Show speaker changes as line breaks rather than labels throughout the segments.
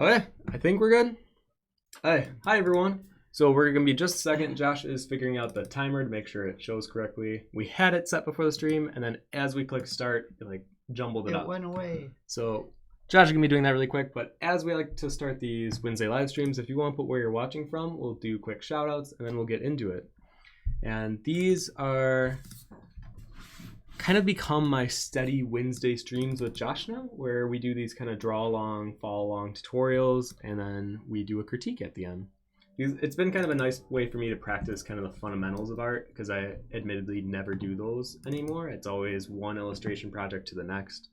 Okay, I think we're good. Hi everyone. So we're gonna be just a second. Josh is figuring out the timer to make sure it shows correctly. We had it set before the stream, and then as we click start, it like jumbled it up.
It went away.
So Josh is gonna be doing that really quick. But as we like to start these Wednesday live streams, if you want to put where you're watching from, we'll do quick shout outs and then we'll get into it. And these are kind of become my steady Wednesday streams with Josh now, where we do these kind of draw along, follow along tutorials, and then we do a critique at the end. It's been kind of a nice way for me to practice kind of the fundamentals of art, because I admittedly never do those anymore. It's always one illustration project to the next.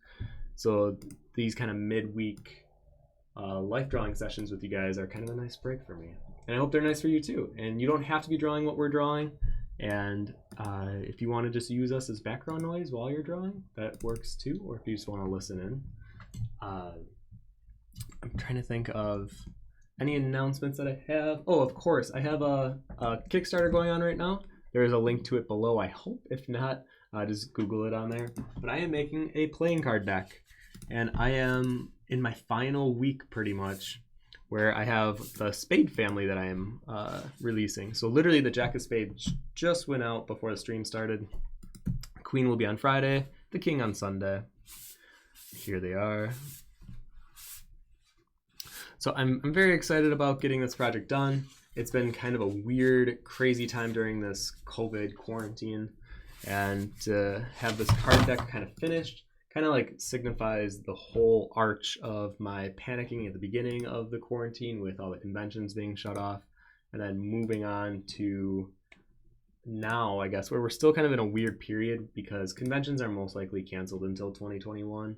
So these kind of midweek life drawing sessions with you guys are kind of a nice break for me. And I hope they're nice for you too. And you don't have to be drawing what we're drawing. And if you want to just use us as background noise while you're drawing, that works too. Or if you just want to listen in. I'm trying to think of any announcements that I have. Oh, of course, I have a Kickstarter going on right now. There is a link to it below, I hope. If not, just Google it on there. But I am making a playing card deck. And I am in my final week pretty much, where I have the Spade family that I am releasing. So literally the Jack of Spades just went out before the stream started. Queen will be on Friday, the King on Sunday. Here they are. So I'm very excited about getting this project done. It's been kind of a weird, crazy time during this COVID quarantine. And to have this card deck kind of finished kind of like signifies the whole arch of my panicking at the beginning of the quarantine with all the conventions being shut off, and then moving on to now, I guess, where we're still kind of in a weird period because conventions are most likely canceled until 2021.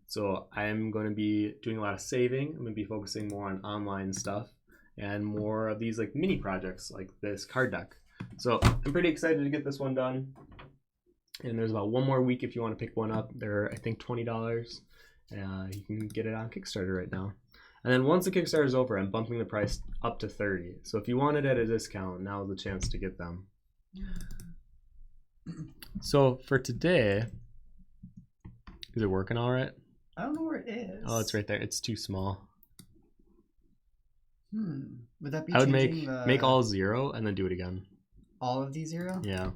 So I'm going to be doing a lot of saving. I'm going to be focusing more on online stuff and more of these like mini projects like this card deck. So I'm pretty excited to get this one done. And there's about one more week if you want to pick one up. They're, I think, $20. You can get it on Kickstarter right now. And then once the Kickstarter is over, I'm bumping the price up to $30. So if you want it at a discount, now is the chance to get them. So for today, is it working all right?
I don't know where it is.
Oh, it's right there. It's too small.
Would that be
I would make all 0 and then do it again.
All of these 0?
Yeah.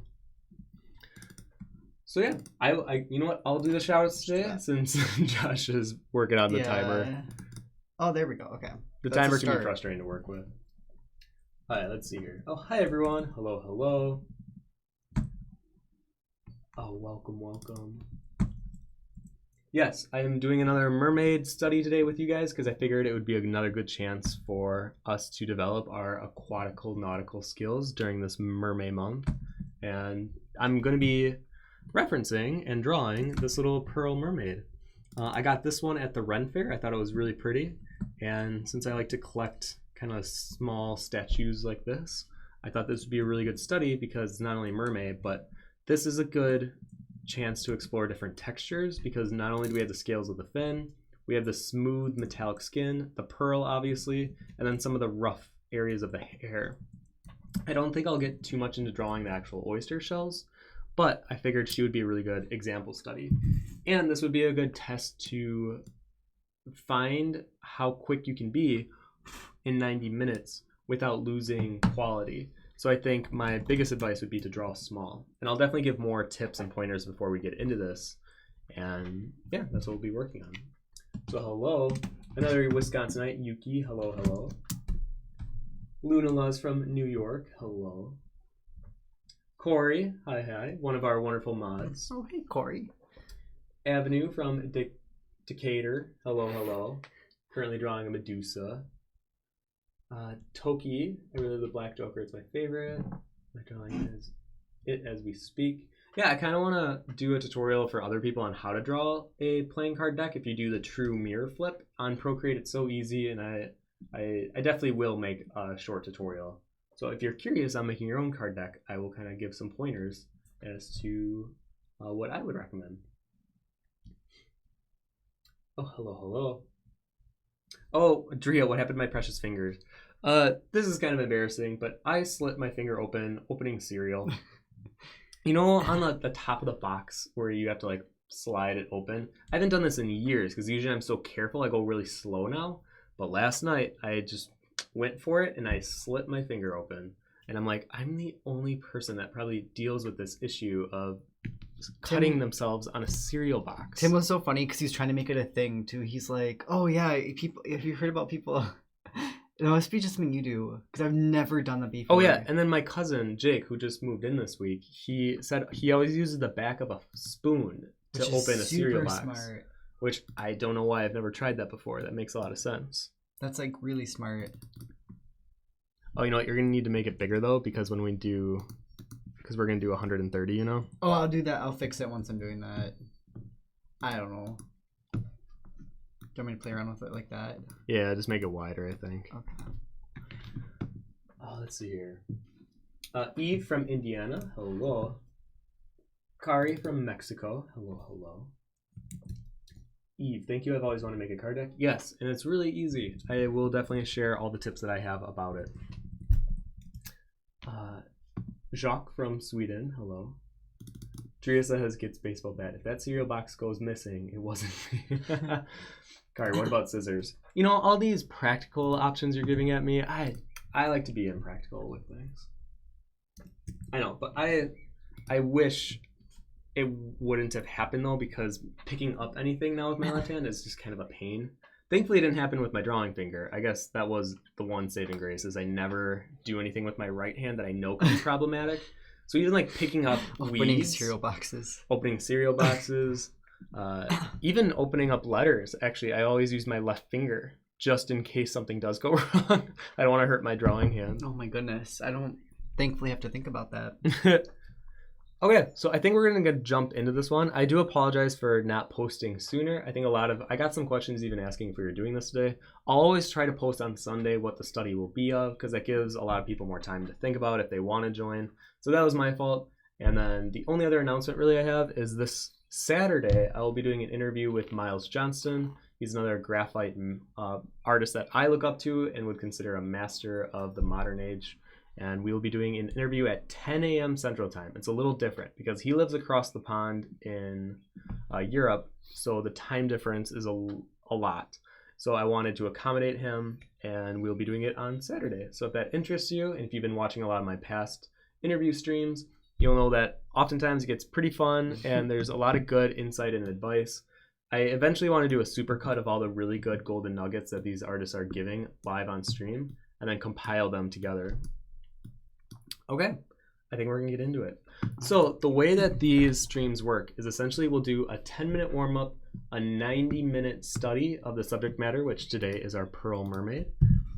So yeah, I you know what? I'll do the shoutouts today since Josh is working on the timer.
Oh, there we go. Okay.
The timer can be frustrating to work with. All right, let's see here. Oh, hi everyone. Hello, hello. Oh, welcome. Yes, I am doing another mermaid study today with you guys because I figured it would be another good chance for us to develop our aquatical nautical skills during this mermaid month. And I'm going to be referencing and drawing this little pearl mermaid. I got this one at the Ren Fair. I thought it was really pretty, and since I like to collect kind of small statues like this, I thought this would be a really good study because it's not only mermaid, but this is a good chance to explore different textures because not only do we have the scales of the fin, we have the smooth metallic skin, the pearl obviously, and then some of the rough areas of the hair. I don't think I'll get too much into drawing the actual oyster shells, but I figured she would be a really good example study. And this would be a good test to find how quick you can be in 90 minutes without losing quality. So I think my biggest advice would be to draw small. And I'll definitely give more tips and pointers before we get into this. And yeah, that's what we'll be working on. So hello, another Wisconsinite, Yuki, hello. Luna Luz from New York, hello. Corey, hi, one of our wonderful mods.
Oh, hey, Corey.
Avenue from Decatur, hello. Currently drawing a Medusa. Toki, I really love the Black Joker, it's my favorite. My drawing is it as we speak. Yeah, I kind of want to do a tutorial for other people on how to draw a playing card deck if you do the true mirror flip. On Procreate, it's so easy, and I definitely will make a short tutorial. So if you're curious on making your own card deck, I will kind of give some pointers as to what I would recommend. Oh, hello. Oh, Drea, what happened to my precious fingers? This is kind of embarrassing, but I slit my finger open opening cereal. You know, on the top of the box where you have to like slide it open. I haven't done this in years because usually I'm so careful. I go really slow now. But last night I just went for it and I slit my finger open. And I'm like, I'm the only person that probably deals with this issue of cutting themselves on a cereal box.
Tim was so funny because he's trying to make it a thing too. He's like, "Oh yeah, people. If you heard about people, it must be just something you do because I've never done that before."
Oh yeah, and then my cousin Jake, who just moved in this week, he said he always uses the back of a spoon to open a cereal box.
Smart.
Which I don't know why I've never tried that before. That makes a lot of sense.
That's like really smart.
Oh, you know what? You're gonna need to make it bigger though, because when we do. Because we're going to do 130, you know?
Oh, I'll do that. I'll fix it once I'm doing that. I don't know. Do you want me to play around with it like that?
Yeah, just make it wider, I think.
Okay.
Oh, let's see here. Eve from Indiana. Hello. Kari from Mexico. Hello, hello. Eve, thank you. I've always wanted to make a card deck. Yes, and it's really easy. I will definitely share all the tips that I have about it. Jacques from Sweden, hello. Teresa has gets baseball bat. If that cereal box goes missing, it wasn't me. Kari, what about scissors? You know, all these practical options you're giving at me, I like to be impractical with things. I know, but I wish it wouldn't have happened though, because picking up anything now with my left hand is just kind of a pain. Thankfully, it didn't happen with my drawing finger. I guess that was the one saving grace, is I never do anything with my right hand that I know can be problematic. So even like picking up
opening cereal boxes,
even opening up letters. Actually, I always use my left finger just in case something does go wrong. I don't want to hurt my drawing hand.
Oh my goodness, I don't thankfully have to think about that.
Okay, so I think we're gonna jump into this one. I do apologize for not posting sooner. I think I got some questions even asking if we were doing this today. I'll always try to post on Sunday what the study will be of, because that gives a lot of people more time to think about if they want to join. So that was my fault. And then the only other announcement really I have is this Saturday, I will be doing an interview with Miles Johnston. He's another graphite artist that I look up to and would consider a master of the modern age. And we will be doing an interview at 10 a.m. Central Time. It's a little different because he lives across the pond in Europe, so the time difference is a lot. So I wanted to accommodate him, and we'll be doing it on Saturday. So if that interests you, and if you've been watching a lot of my past interview streams, you'll know that oftentimes it gets pretty fun, and there's a lot of good insight and advice. I eventually want to do a supercut of all the really good golden nuggets that these artists are giving live on stream, and then compile them together. Okay, I think we're gonna get into it. So the way that these streams work is essentially we'll do a 10-minute warm-up, a 90-minute study of the subject matter, which today is our Pearl Mermaid.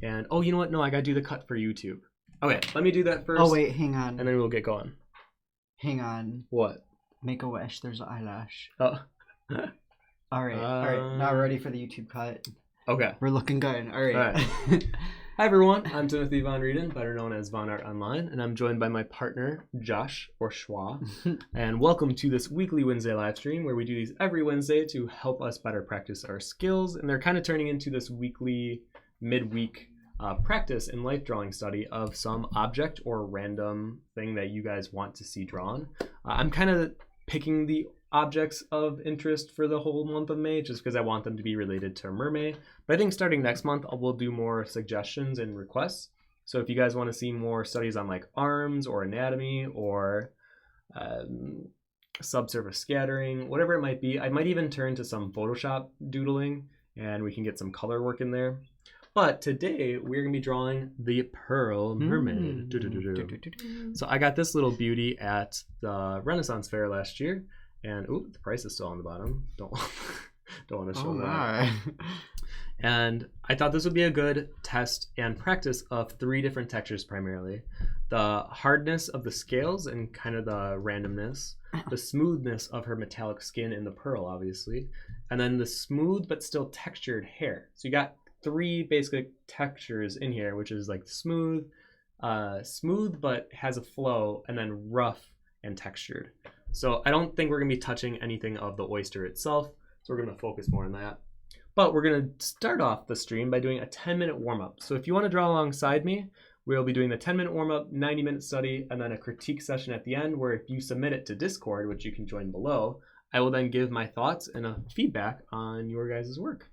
And oh, you know what? No, I gotta do the cut for YouTube. Okay, let me do that first.
Oh wait, hang on.
And then we'll get going.
Hang on.
What?
Make a wish. There's an eyelash.
Oh.
All right. Now we're ready for the YouTube cut.
Okay.
We're looking good. All right.
Hi everyone, I'm Timothy Von Rieden, better known as Vonnart Online, and I'm joined by my partner, Josh, or Schwa. And welcome to this weekly Wednesday live stream where we do these every Wednesday to help us better practice our skills. And they're kind of turning into this weekly, midweek practice and life drawing study of some object or random thing that you guys want to see drawn. I'm kind of picking the objects of interest for the whole month of May just because I want them to be related to Mermaid. But I think starting next month, we'll do more suggestions and requests. So if you guys want to see more studies on like arms or anatomy or subsurface scattering, whatever it might be, I might even turn to some Photoshop doodling and we can get some color work in there. But today we're going to be drawing the Pearl Mermaid. So I got this little beauty at the Renaissance Fair last year. And ooh, the price is still on the bottom. Don't want to show that. And I thought this would be a good test and practice of 3 different textures primarily. The hardness of the scales and kind of the randomness. The smoothness of her metallic skin in the pearl, obviously. And then the smooth but still textured hair. So you got 3 basic textures in here, which is like smooth but has a flow, and then rough and textured. So I don't think we're going to be touching anything of the oyster itself, so we're going to focus more on that. But we're going to start off the stream by doing a 10-minute warm-up. So if you want to draw alongside me, we'll be doing the 10-minute warm-up, 90-minute study, and then a critique session at the end where if you submit it to Discord, which you can join below, I will then give my thoughts and a feedback on your guys' work.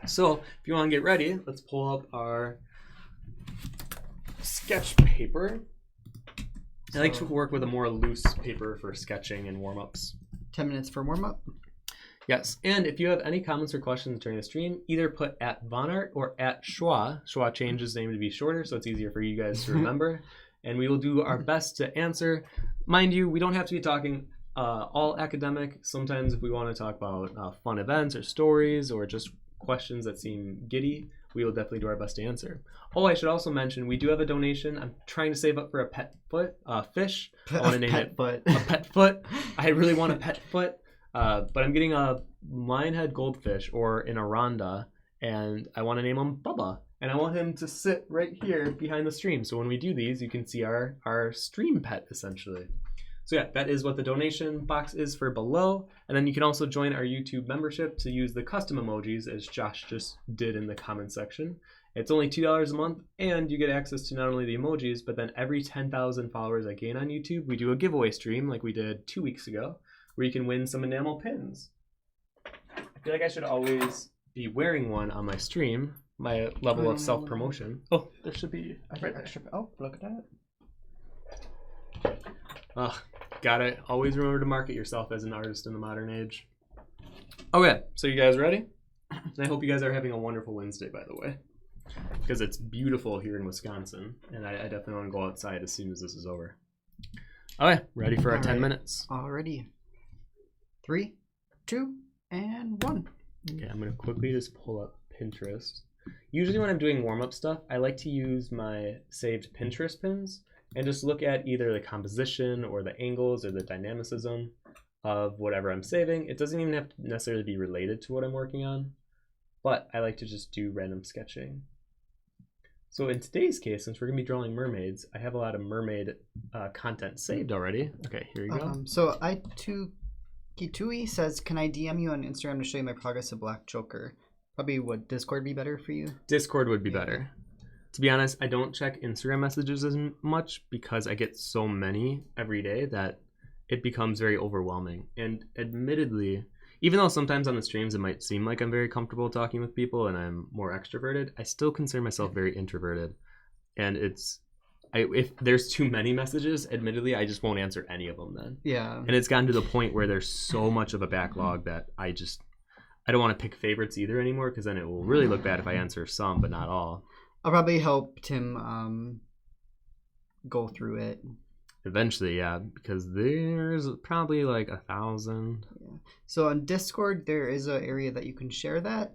So if you want to get ready, let's pull up our sketch paper. I like to work with a more loose paper for sketching and warm-ups.
10 minutes for warm-up?
Yes, and if you have any comments or questions during the stream, either put at vonnart or at Schwa. Schwa changed his name to be shorter, so it's easier for you guys to remember. And we will do our best to answer. Mind you, we don't have to be talking all academic. Sometimes if we want to talk about fun events or stories or just questions that seem giddy, we will definitely do our best to answer. Oh, I should also mention, we do have a donation. I'm trying to save up for a pet foot, fish. I want to name it
foot.
A pet foot. I really want a pet foot, but I'm getting a lionhead goldfish or an aranda, and I want to name him Bubba. And I want him to sit right here behind the stream. So when we do these, you can see our stream pet, essentially. So yeah, that is what the donation box is for below. And then you can also join our YouTube membership to use the custom emojis, as Josh just did in the comment section. It's only $2 a month, and you get access to not only the emojis, but then every 10,000 followers I gain on YouTube, we do a giveaway stream like we did 2 weeks ago, where you can win some enamel pins. I feel like I should always be wearing one on my stream, my level of self-promotion. Oh, there should be right
extra. Oh, look at that.
Gotta always remember to market yourself as an artist in the modern age. Okay, so you guys ready? And I hope you guys are having a wonderful Wednesday, by the way, because it's beautiful here in Wisconsin, and I definitely want to go outside as soon as this is over. Okay, ready for our 10 minutes?
Already. 3, 2, and 1.
Okay, I'm gonna quickly just pull up Pinterest. Usually when I'm doing warm-up stuff, I like to use my saved Pinterest pins and just look at either the composition or the angles or the dynamicism of whatever I'm saving. It doesn't even have to necessarily be related to what I'm working on, but I like to just do random sketching. So in today's case, since we're gonna be drawing mermaids, I have a lot of mermaid content saved already. Okay, here you go.
So Kitui says, can I DM you on Instagram to show you my progress of Black Joker? Probably would Discord be better for you?
Discord would be better. To be honest, I don't check Instagram messages as much because I get so many every day that it becomes very overwhelming. And admittedly, even though sometimes on the streams it might seem like I'm very comfortable talking with people and I'm more extroverted, I still consider myself very introverted. And if there's too many messages, admittedly, I just won't answer any of them then.
Yeah.
And it's gotten to the point where there's so much of a backlog that I don't want to pick favorites either anymore, because then it will really look bad if I answer some but not all.
I'll probably help Tim go through it.
Eventually, yeah, because there's probably like 1,000.
Yeah. So on Discord, there is an area that you can share that.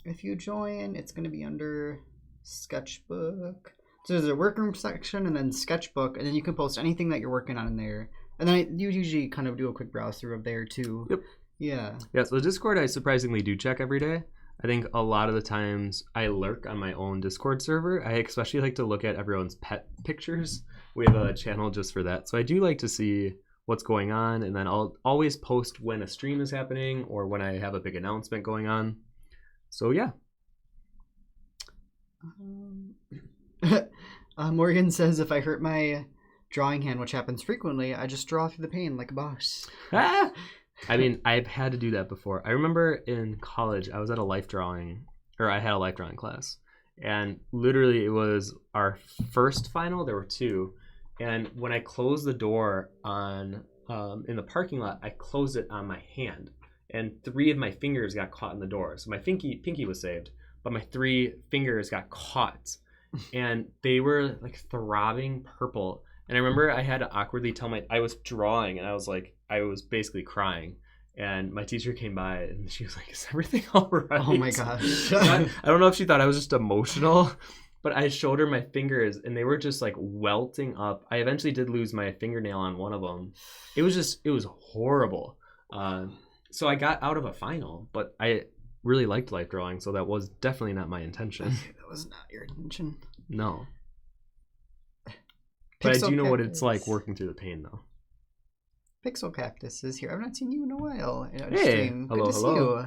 If you join, it's going to be under Sketchbook. So there's a workroom section and then Sketchbook, and then you can post anything that you're working on in there. And then you usually kind of do a quick browse through of there too.
Yep.
Yeah. Yeah,
so Discord I surprisingly do check every day. I think a lot of the times I lurk on my own Discord server. I especially like to look at everyone's pet pictures. We have a channel just for that. So I do like to see what's going on, and then I'll always post when a stream is happening or when I have a big announcement going on. So yeah.
Morgan says, if I hurt my drawing hand, which happens frequently, I just draw through the pain like a boss.
I mean, I've had to do that before. I remember in college, I had a life drawing class, and literally it was our first final. There were 2, and when I closed the door in the parking lot, I closed it on my hand, and 3 of my fingers got caught in the door. So my pinky was saved, but my 3 fingers got caught, and they were like throbbing purple. And I remember I had to awkwardly I was drawing, and I was basically crying. And my teacher came by, and she was like, is everything all right?
Oh my gosh.
I don't know if she thought I was just emotional, but I showed her my fingers, and they were just like welting up. I eventually did lose my fingernail on one of them. It was horrible. So I got out of a final, but I really liked life drawing, so that was definitely not my intention.
That was not your intention.
No. But I do know what it's like working through the pain, though.
Pixel Cactus is here. I've not seen you in a while.
Hey,
hello,
hello.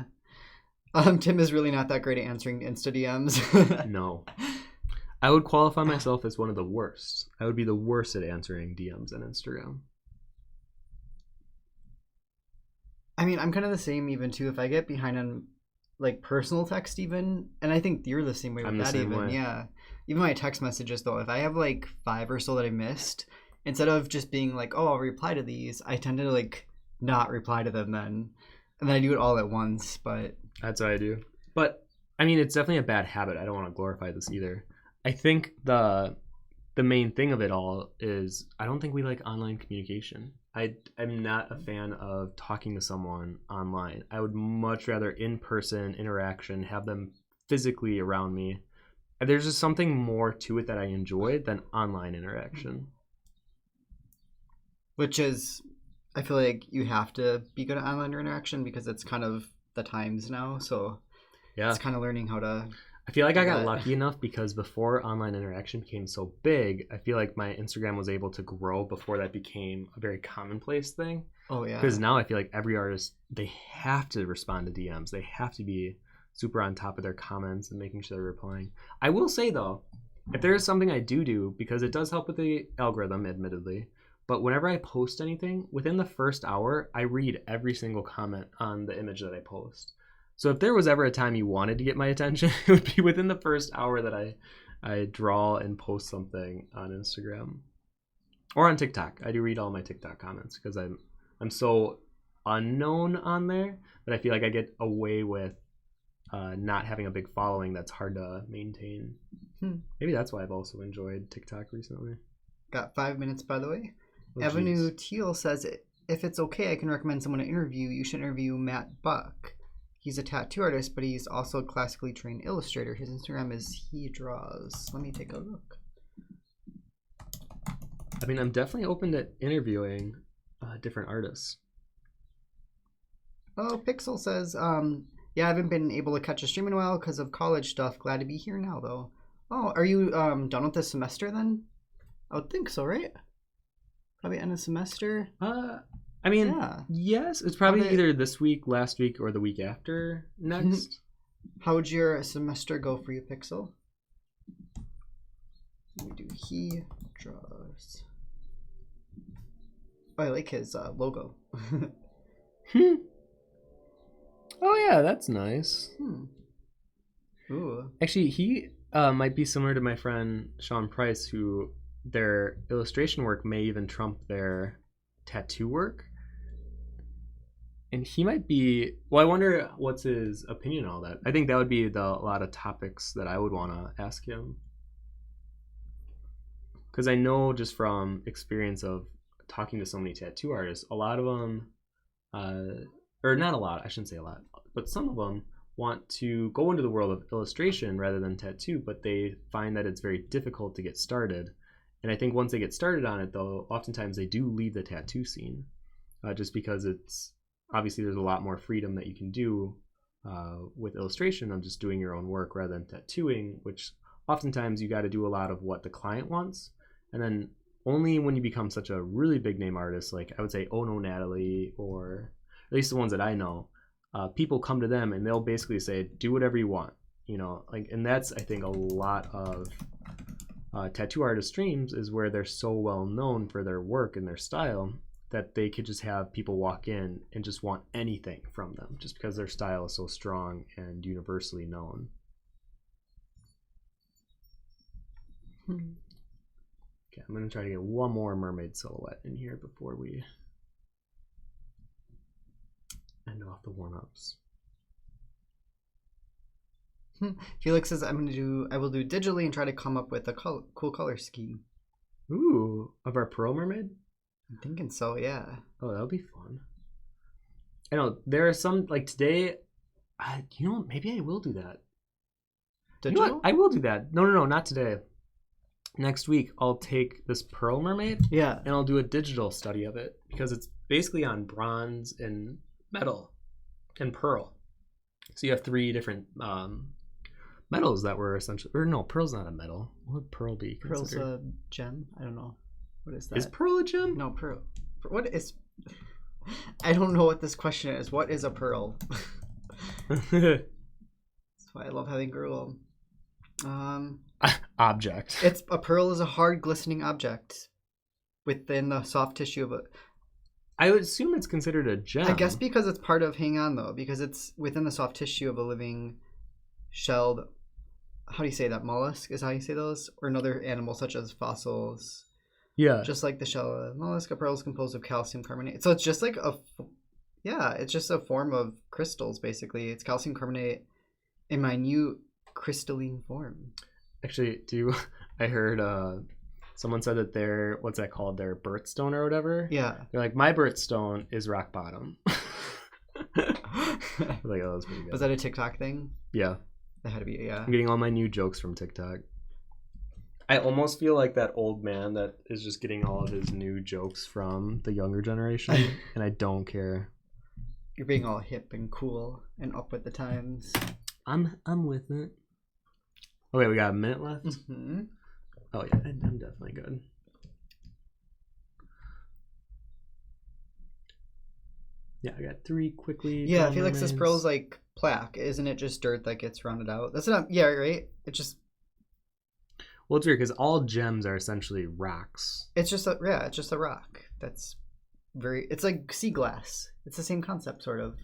See you. Tim is really not that great at answering Insta DMs.
No. I would qualify myself as one of the worst. I would be the worst at answering DMs on Instagram.
I mean, I'm kind of the same even too. If I get behind on like personal text even, and I think you're the same way with
I'm the
that
same
even.
way.
Yeah. Even my text messages though, if I have like 5 or so that I missed, instead of just being like, oh, I'll reply to these, I tend to like not reply to them then. And then I do it all at once, but
That's what I do. But I mean, it's definitely a bad habit. I don't want to glorify this either. I think the main thing of it all is I don't think we like online communication. I'm not a fan of talking to someone online. I would much rather in-person interaction, have them physically around me. There's just something more to it that I enjoy than online interaction.
which is I feel like you have to be good at online interaction because it's kind of the times now, so
Yeah.
it's kind of learning how to
I feel like I got
But-
lucky enough because before online interaction became so big, I feel like my Instagram was able to grow before that became a very commonplace thing.
oh yeah.
Because now I feel like every artist, they have to respond to DMs. They have to be super on top of their comments and making sure they're replying. I will say though, if there is something I do, because it does help with the algorithm, admittedly, but whenever I post anything, within the first hour, I read every single comment on the image that I post. So if there was ever a time you wanted to get my attention, it would be within the first hour that I draw and post something on Instagram or on TikTok. I do read all my TikTok comments because I'm so unknown on there that I feel like I get away with not having a big following that's hard to maintain. Maybe that's why I've also enjoyed TikTok recently.
Got 5 minutes, by the way.
Oh,
Avenue
geez.
Teal says, if it's okay, I can recommend someone to interview. You should interview Matt Buck. He's a tattoo artist, but he's also a classically trained illustrator. His Instagram is he draws. Let me take a look.
I mean, I'm definitely open to interviewing different artists.
Oh, Pixel says, yeah, I haven't been able to catch a stream in a while because of college stuff. Glad to be here now, though. Oh, are you done with this semester then? I would think so, right? Probably end of semester.
I mean,
Yeah.
yes, it's probably
How did-
either this week, last week, or the week after next.
How would your semester go for you, Pixel? Let me do he draws. Oh, I like his logo.
Oh yeah, that's nice.
Ooh.
Actually, he might be similar to my friend Sean Price, who their illustration work may even trump their tattoo work. And he might be. Well, I wonder what's his opinion on all that. I think that would be a lot of topics that I would want to ask him. Because I know just from experience of talking to so many tattoo artists, a lot of them, or not a lot, I shouldn't say a lot, but some of them want to go into the world of illustration rather than tattoo, but they find that it's very difficult to get started. And I think once they get started on it, though, oftentimes they do leave the tattoo scene, just because it's obviously there's a lot more freedom that you can do with illustration of just doing your own work rather than tattooing, which oftentimes you got to do a lot of what the client wants. And then only when you become such a really big name artist, like I would say Oh No Natalie, or at least the ones that I know, people come to them and they'll basically say, do whatever you want, you know, like, and that's, I think, a lot of tattoo artist streams is where they're so well known for their work and their style that they could just have people walk in and just want anything from them just because their style is so strong and universally known. Okay, I'm going to try to get one more mermaid silhouette in here before we end off the warm-ups.
Felix says I will do digitally and try to come up with a cool color scheme.
Ooh, of our pearl mermaid?
I'm thinking so, yeah.
Oh, that'll be fun. I know there are some, like today, you know what, maybe I will do that.
Digital?
You know what? I will do that. No, not today. Next week, I'll take this pearl mermaid
Yeah.
and I'll do a digital study of it because it's basically on bronze and metal and pearl. So you have 3 different metals that were essentially, or no, pearl's not a metal. What would pearl be
Pearl's
considered?
a gem? I don't know. What is that?
Is pearl a gem?
No, pearl. What is... I don't know what this question is. What is a pearl? That's why I love having Google.
Object.
A pearl is a hard, glistening object within the soft tissue of a...
I would assume it's considered a gem.
I guess because it's part of, hang on though, because it's within the soft tissue of a living shelled, how do you say that, mollusk is how you say those? Or another animal such as fossils.
Yeah.
Just like the shell of a mollusk, a pearl is composed of calcium carbonate. So it's just like it's just a form of crystals basically. It's calcium carbonate in minute crystalline form.
Actually, I heard someone said that their, what's that called, their birthstone or whatever?
Yeah.
They're like, my birthstone is rock bottom. Like, oh, that was pretty good.
Was that a TikTok thing?
Yeah.
That had to be, yeah.
I'm getting all my new jokes from TikTok. I almost feel like that old man that is just getting all of his new jokes from the younger generation, and I don't care.
You're being all hip and cool and up with the times.
I'm with it. Okay, we got a minute left.
Mm-hmm.
Oh yeah, I'm definitely good. Yeah, I got 3 quickly.
Yeah, Felix, this pearl's like plaque. Isn't it just dirt that gets rounded out? That's not, yeah, right? It just...
Well, it's weird because all gems are essentially rocks.
It's just a rock. That's very... It's like sea glass. It's the same concept, sort of.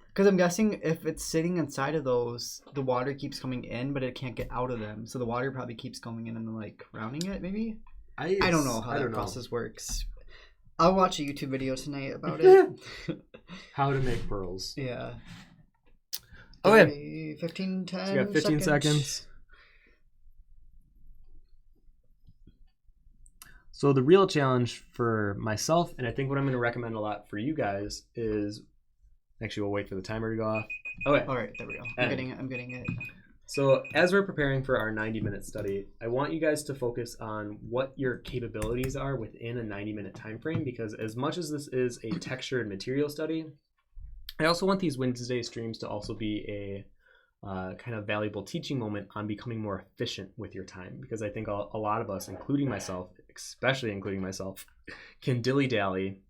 Because I'm guessing if it's sitting inside of those, the water keeps coming in, but it can't get out of them. So the water probably keeps going in and then, like, rounding it, maybe? I don't know how that process works. I'll watch a YouTube video tonight about it.
How to make pearls.
Yeah.
Okay.
15, 10
so you got 15 seconds. So the real challenge for myself, and I think what I'm going to recommend a lot for you guys is... Actually, we'll wait for the timer to go off. Okay.
All right, there we go. I'm getting it.
So as we're preparing for our 90-minute study, I want you guys to focus on what your capabilities are within a 90-minute time frame, because as much as this is a texture and material study, I also want these Wednesday streams to also be a kind of valuable teaching moment on becoming more efficient with your time, because I think a lot of us, including myself, especially including myself, can dilly-dally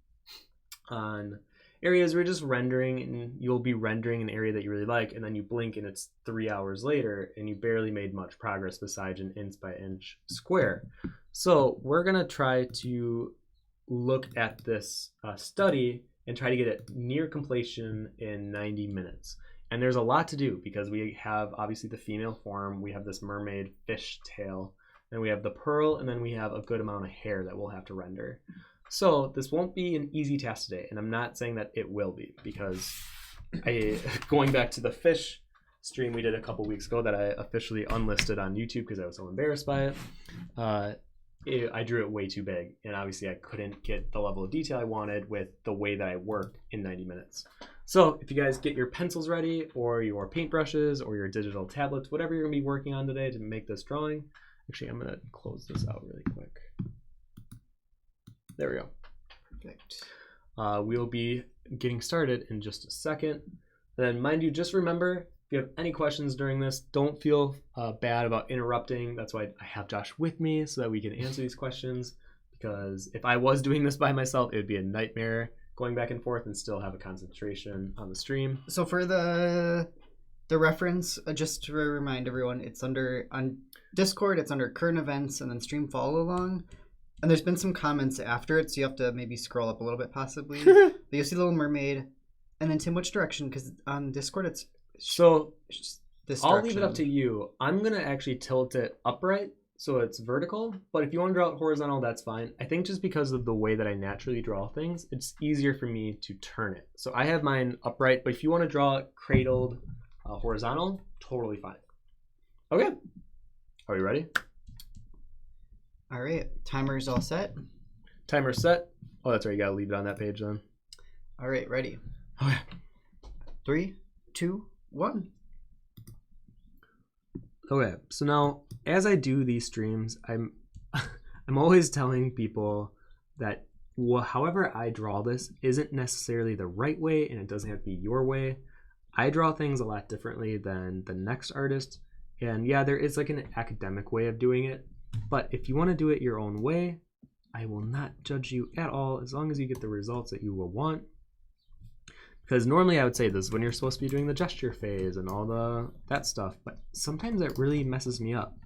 on areas where you're just rendering, and you'll be rendering an area that you really like, and then you blink and it's 3 hours later and you barely made much progress besides an inch by inch square. So we're going to try to look at this study and try to get it near completion in 90 minutes. And there's a lot to do because we have obviously the female form, we have this mermaid fish tail, then we have the pearl, and then we have a good amount of hair that we'll have to render. So this won't be an easy task today, and I'm not saying that it will be, because going back to the fish stream we did a couple weeks ago that I officially unlisted on YouTube because I was so embarrassed by it, I drew it way too big, and obviously I couldn't get the level of detail I wanted with the way that I work in 90 minutes. So if you guys get your pencils ready, or your paintbrushes, or your digital tablets, whatever you're going to be working on today to make this drawing. Actually, I'm going to close this out really quick. There we go.
Perfect.
We'll be getting started in just a second. And then mind you, just remember, if you have any questions during this, don't feel bad about interrupting. That's why I have Josh with me so that we can answer these questions. Because if I was doing this by myself, it would be a nightmare going back and forth and still have a concentration on the stream.
So for the reference, just to remind everyone, it's on Discord, it's under current events and then stream follow along. And there's been some comments after it, so you have to maybe scroll up a little bit possibly. But you'll see Little Mermaid. And then Tim, which direction? Because on Discord it's...
So
this
I'll leave it up to you. I'm going to actually tilt it upright so it's vertical. But if you want to draw it horizontal, that's fine. I think just because of the way that I naturally draw things, it's easier for me to turn it. So I have mine upright, but if you want to draw it cradled horizontal, totally fine. Okay. Are we ready?
All right, timer's all set.
Timer set. Oh, that's right. You gotta leave it on that page then.
All right, ready.
Okay.
3, 2, 1.
Okay. So now, as I do these streams, I'm always telling people that however I draw this isn't necessarily the right way, and it doesn't have to be your way. I draw things a lot differently than the next artist, and yeah, there is like an academic way of doing it. But if you want to do it your own way, I will not judge you at all as long as you get the results that you will want. Because normally I would say this is when you're supposed to be doing the gesture phase and all that stuff, but sometimes it really messes me up.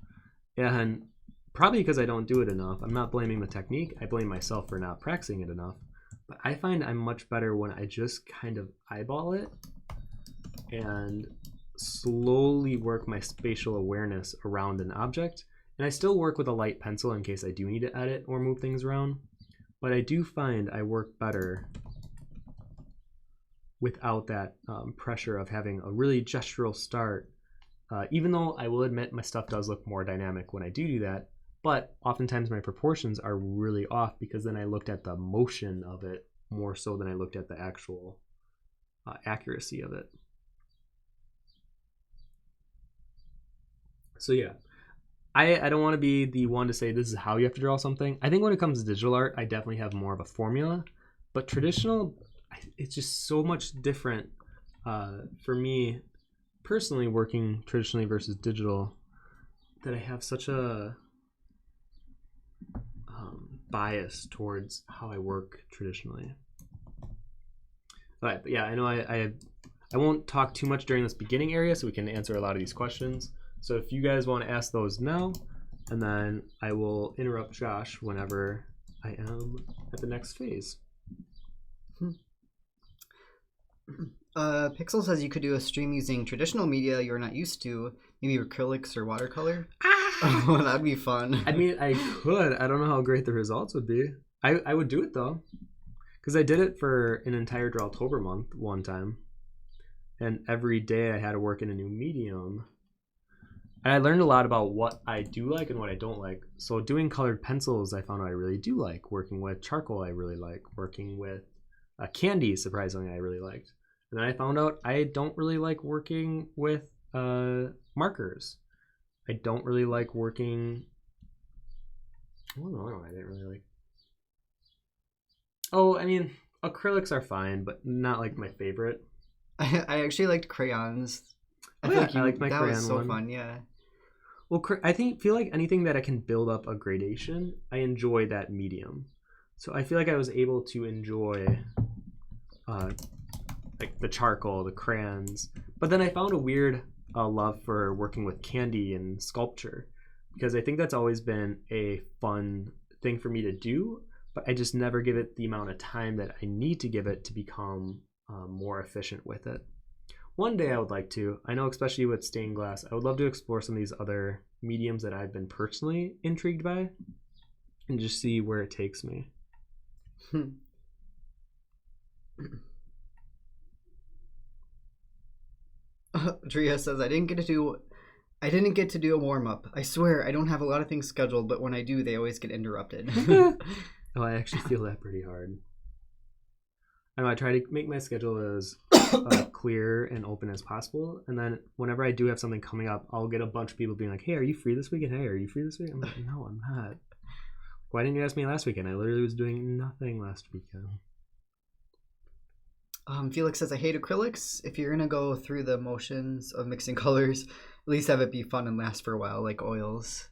And probably because I don't do it enough. I'm not blaming the technique. I blame myself for not practicing it enough. But I find I'm much better when I just kind of eyeball it and slowly work my spatial awareness around an object. And I still work with a light pencil in case I do need to edit or move things around. But I do find I work better without that pressure of having a really gestural start. Even though I will admit my stuff does look more dynamic when I do that, but oftentimes my proportions are really off because then I looked at the motion of it more so than I looked at the actual accuracy of it. So yeah, I don't want to be the one to say this is how you have to draw something. I think when it comes to digital art, I definitely have more of a formula, but traditional, it's just so much different for me personally, working traditionally versus digital, that I have such a bias towards how I work traditionally. All right, but yeah, I know I won't talk too much during this beginning area so we can answer a lot of these questions. So if you guys want to ask those now, and then I will interrupt Josh whenever I am at the next phase.
Pixel says you could do a stream using traditional media you're not used to, maybe acrylics or watercolor. Oh, that'd be fun.
I mean, I could. I don't know how great the results would be. I would do it though, because I did it for an entire Drawtober month one time, and every day I had to work in a new medium. And I learned a lot about what I do like and what I don't like. So doing colored pencils, I found out I really do like. Working with charcoal, I really like. Working with candy, surprisingly, I really liked. And then I found out I don't really like working with markers. I don't really like working... I don't know, I didn't really like... Oh, I mean, acrylics are fine, but not like my favorite.
I actually liked crayons.
I like my
that
crayon
was so
one.
fun, yeah.
Well, I feel like anything that I can build up a gradation, I enjoy that medium. So I feel like I was able to enjoy like the charcoal, the crayons. But then I found a weird love for working with candy and sculpture, because I think that's always been a fun thing for me to do, but I just never give it the amount of time that I need to give it to become more efficient with it. One day I would like to. I know, especially with stained glass, I would love to explore some of these other mediums that I've been personally intrigued by and just see where it takes me.
Drea says, I didn't get to do a warm-up. I swear I don't have a lot of things scheduled, but when I do, they always get interrupted.
Oh, I actually feel that pretty hard. I know I try to make my schedule as clear and open as possible, and then whenever I do have something coming up, I'll get a bunch of people being like, hey, are you free this weekend? Hey, are you free this week? I'm like, no, I'm not. Why didn't you ask me last weekend? I literally was doing nothing last weekend.
Felix says, I hate acrylics. If you're gonna go through the motions of mixing colors, at least have it be fun and last for a while, like oils.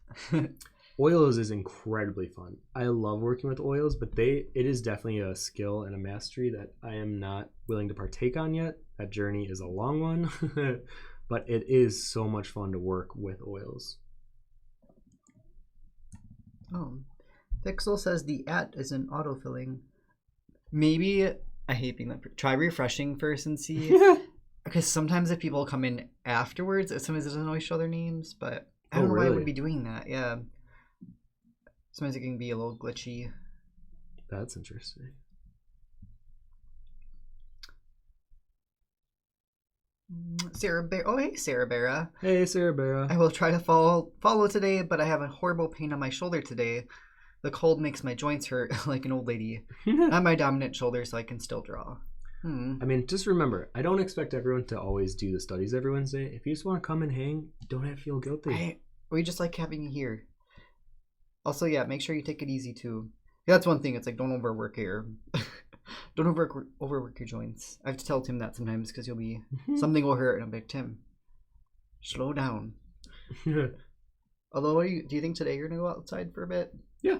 Oils is incredibly fun. I love working with oils, but it is definitely a skill and a mastery that I am not willing to partake on yet. That journey is a long one, but it is so much fun to work with oils.
Oh, Pixel says the is an autofilling. Maybe, I hate being that. Try refreshing first and see. Because sometimes if people come in afterwards, sometimes it doesn't always show their names, but I don't know why it would be doing that. Yeah. Sometimes it can be a little glitchy.
That's interesting.
Sarah Bear. Oh, hey, Sarah Bera.
Hey, Sarah Bera.
I will try to follow today, but I have a horrible pain on my shoulder today. The cold makes my joints hurt like an old lady. Not my dominant shoulder, so I can still draw.
I mean, just remember, I don't expect everyone to always do the studies every Wednesday. If you just want to come and hang, don't have to feel guilty.
We just like having you here. Also, yeah, make sure you take it easy too. Yeah, that's one thing. It's like, don't overwork here. Don't overwork your joints. I have to tell Tim that sometimes because something will hurt, and I'm like, Tim, slow down. Although, do you think today you're gonna go outside for a bit?
Yeah.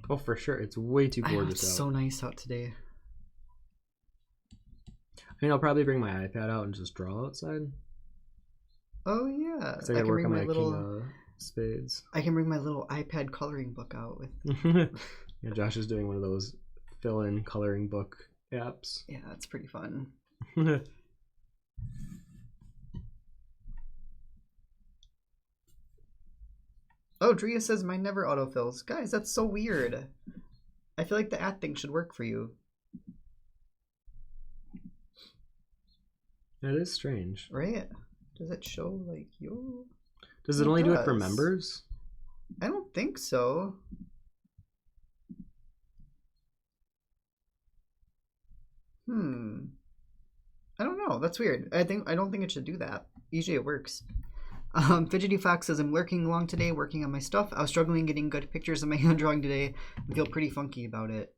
Oh, for sure. It's way too gorgeous
out. It's so nice out today.
I mean, I'll probably bring my iPad out and just draw outside.
Oh yeah.
Because I gotta work on my King of Spades.
I can bring my little iPad coloring book out with.
Yeah, Josh is doing one of those fill-in coloring book apps.
Yeah, that's pretty fun. Oh, Drea says mine never autofills. Guys, that's so weird. I feel like the at thing should work for you.
That is strange.
Right? Does it show like your...
Does it only do it for members?
I don't think so. I don't know. That's weird. I don't think it should do that. Usually it works. Fidgety Fox says I'm lurking along today, working on my stuff. I was struggling getting good pictures of my hand drawing today. I feel pretty funky about it.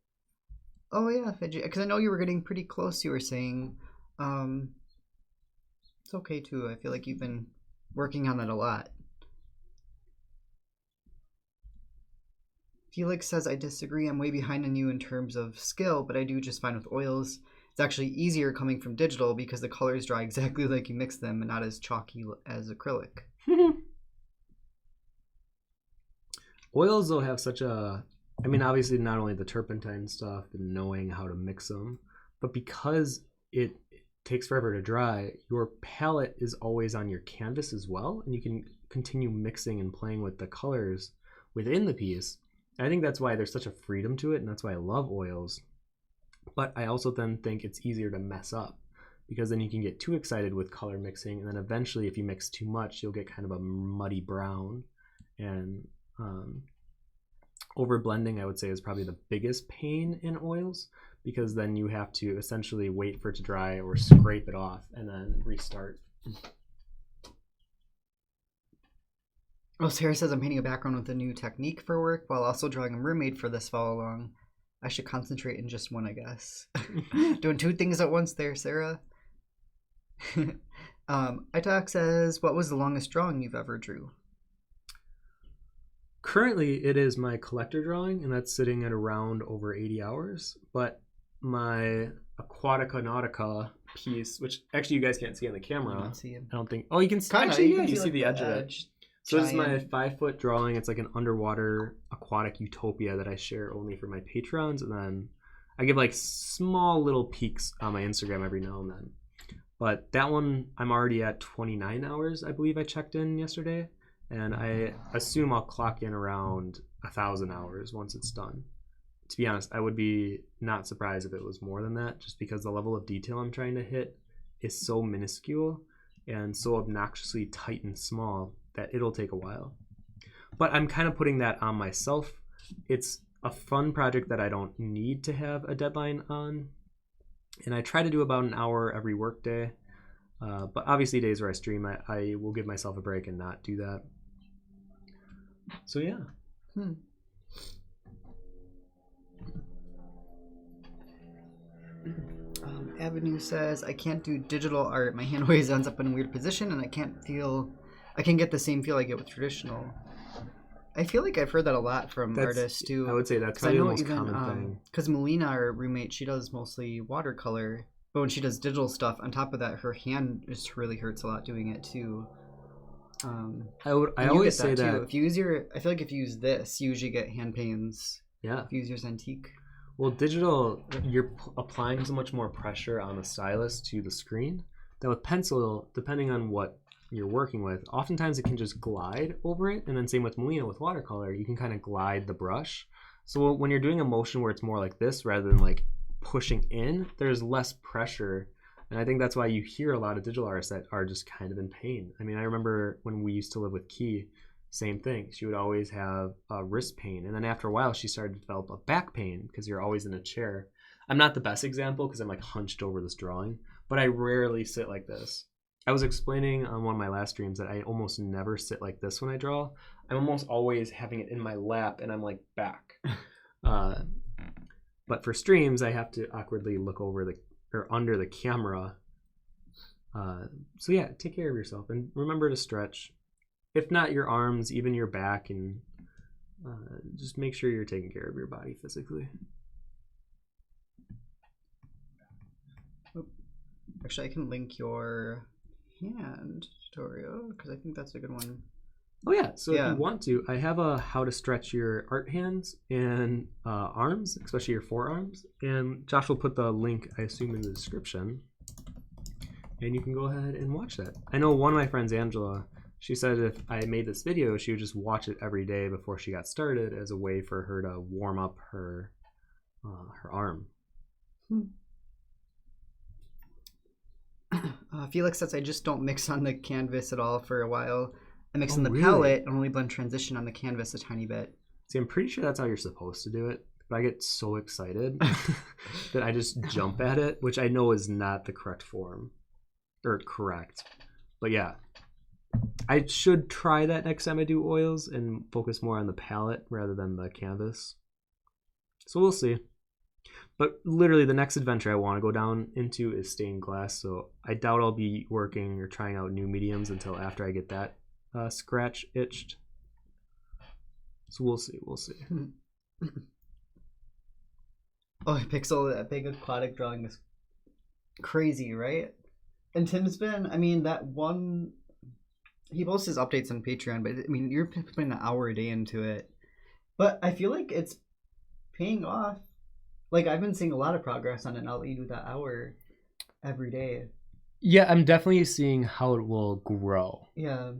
Oh yeah, Fidgety, because I know you were getting pretty close. You were saying, it's okay too. I feel like you've been working on that a lot. Felix says I disagree. I'm way behind on you in terms of skill, but I do just fine with oils. It's actually easier coming from digital because the colors dry exactly like you mix them and not as chalky as acrylic.
Oils, though, have such a... I mean, obviously not only the turpentine stuff and knowing how to mix them, but because it takes forever to dry, your palette is always on your canvas as well, and you can continue mixing and playing with the colors within the piece. And I think that's why there's such a freedom to it, and that's why I love oils. But I also then think it's easier to mess up because then you can get too excited with color mixing, and then eventually if you mix too much, you'll get kind of a muddy brown. And over blending, I would say, is probably the biggest pain in oils, because then you have to essentially wait for it to dry or scrape it off and then restart.
Oh, Sarah says I'm painting a background with a new technique for work while also drawing a mermaid for this fall along. I should concentrate in just one, I guess. Doing two things at once there, Sarah. Italk says, what was the longest drawing you've ever drew?
Currently, it is my collector drawing, and that's sitting at around over 80 hours. But my Aquatica Nautica piece, which actually you guys can't see on the camera.
I don't see him.
I don't think... Oh, you can see...
Kinda,
actually,
you
yeah,
can
you
see,
see
like,
the edge of it. So this is my 5-foot drawing. It's like an underwater aquatic utopia that I share only for my patrons, and then I give like small little peeks on my Instagram every now and then. But that one, I'm already at 29 hours, I believe I checked in yesterday, and I assume I'll clock in around 1,000 hours once it's done. To be honest, I would be not surprised if it was more than that, just because the level of detail I'm trying to hit is so minuscule and so obnoxiously tight and small that it'll take a while. But I'm kind of putting that on myself. It's a fun project that I don't need to have a deadline on, and I try to do about an hour every work day. But obviously days where I stream, I will give myself a break and not do that. So yeah.
Avenue says, I can't do digital art. My hand always ends up in a weird position and I can't get the same feel I get with traditional. I feel like I've heard that a lot from artists too.
I would say that's probably the most common thing.
Because Melina, our roommate, she does mostly watercolor, but when she does digital stuff, on top of that, her hand just really hurts a lot doing it too.
I always say that
too. I feel like if you use this, you usually get hand pains.
Yeah.
If you use your Cintiq.
Well, digital, you're applying so much more pressure on the stylus to the screen that with pencil, depending on what you're working with, oftentimes it can just glide over it. And then same with Melina with watercolor, you can kind of glide the brush. So when you're doing a motion where it's more like this rather than like pushing in, there's less pressure. And I think that's why you hear a lot of digital artists that are just kind of in pain. I mean, I remember when we used to live with Key, same thing. She would always have a wrist pain. And then after a while, she started to develop a back pain because you're always in a chair. I'm not the best example because I'm like hunched over this drawing, but I rarely sit like this. I was explaining on one of my last streams that I almost never sit like this when I draw. I'm almost always having it in my lap and I'm like back. But for streams, I have to awkwardly look over or under the camera. So yeah, take care of yourself and remember to stretch. If not your arms, even your back, and just make sure you're taking care of your body physically.
Actually, I can link your hand tutorial because I think that's a good one.
Oh yeah, so if
Yeah.
you want to, I have a how to stretch your art hands and arms, especially your forearms. And Josh will put the link, I assume, in the description. And you can go ahead and watch that. I know one of my friends, Angela, she said if I made this video, she would just watch it every day before she got started as a way for her to warm up her arm.
Felix says I just don't mix on the canvas at all for a while. I mix
Oh,
on the
really?
palette and only blend transition on the canvas a tiny bit.
See, I'm pretty sure that's how you're supposed to do it. But I get so excited that I just jump at it, which I know is not the correct form. Or correct. But yeah. I should try that next time I do oils and focus more on the palette rather than the canvas. So we'll see. But literally the next adventure I want to go down into is stained glass, so I doubt I'll be working or trying out new mediums until after I get that scratch itched. So we'll see.
Oh, Pixel, that big aquatic drawing is crazy, right? And Tim's been, I mean, that one, he posts his updates on Patreon, but I mean, you're putting an hour a day into it. But I feel like it's paying off. Like, I've been seeing a lot of progress on it now that you do that hour every day.
Yeah, I'm definitely seeing how it will grow.
Yeah.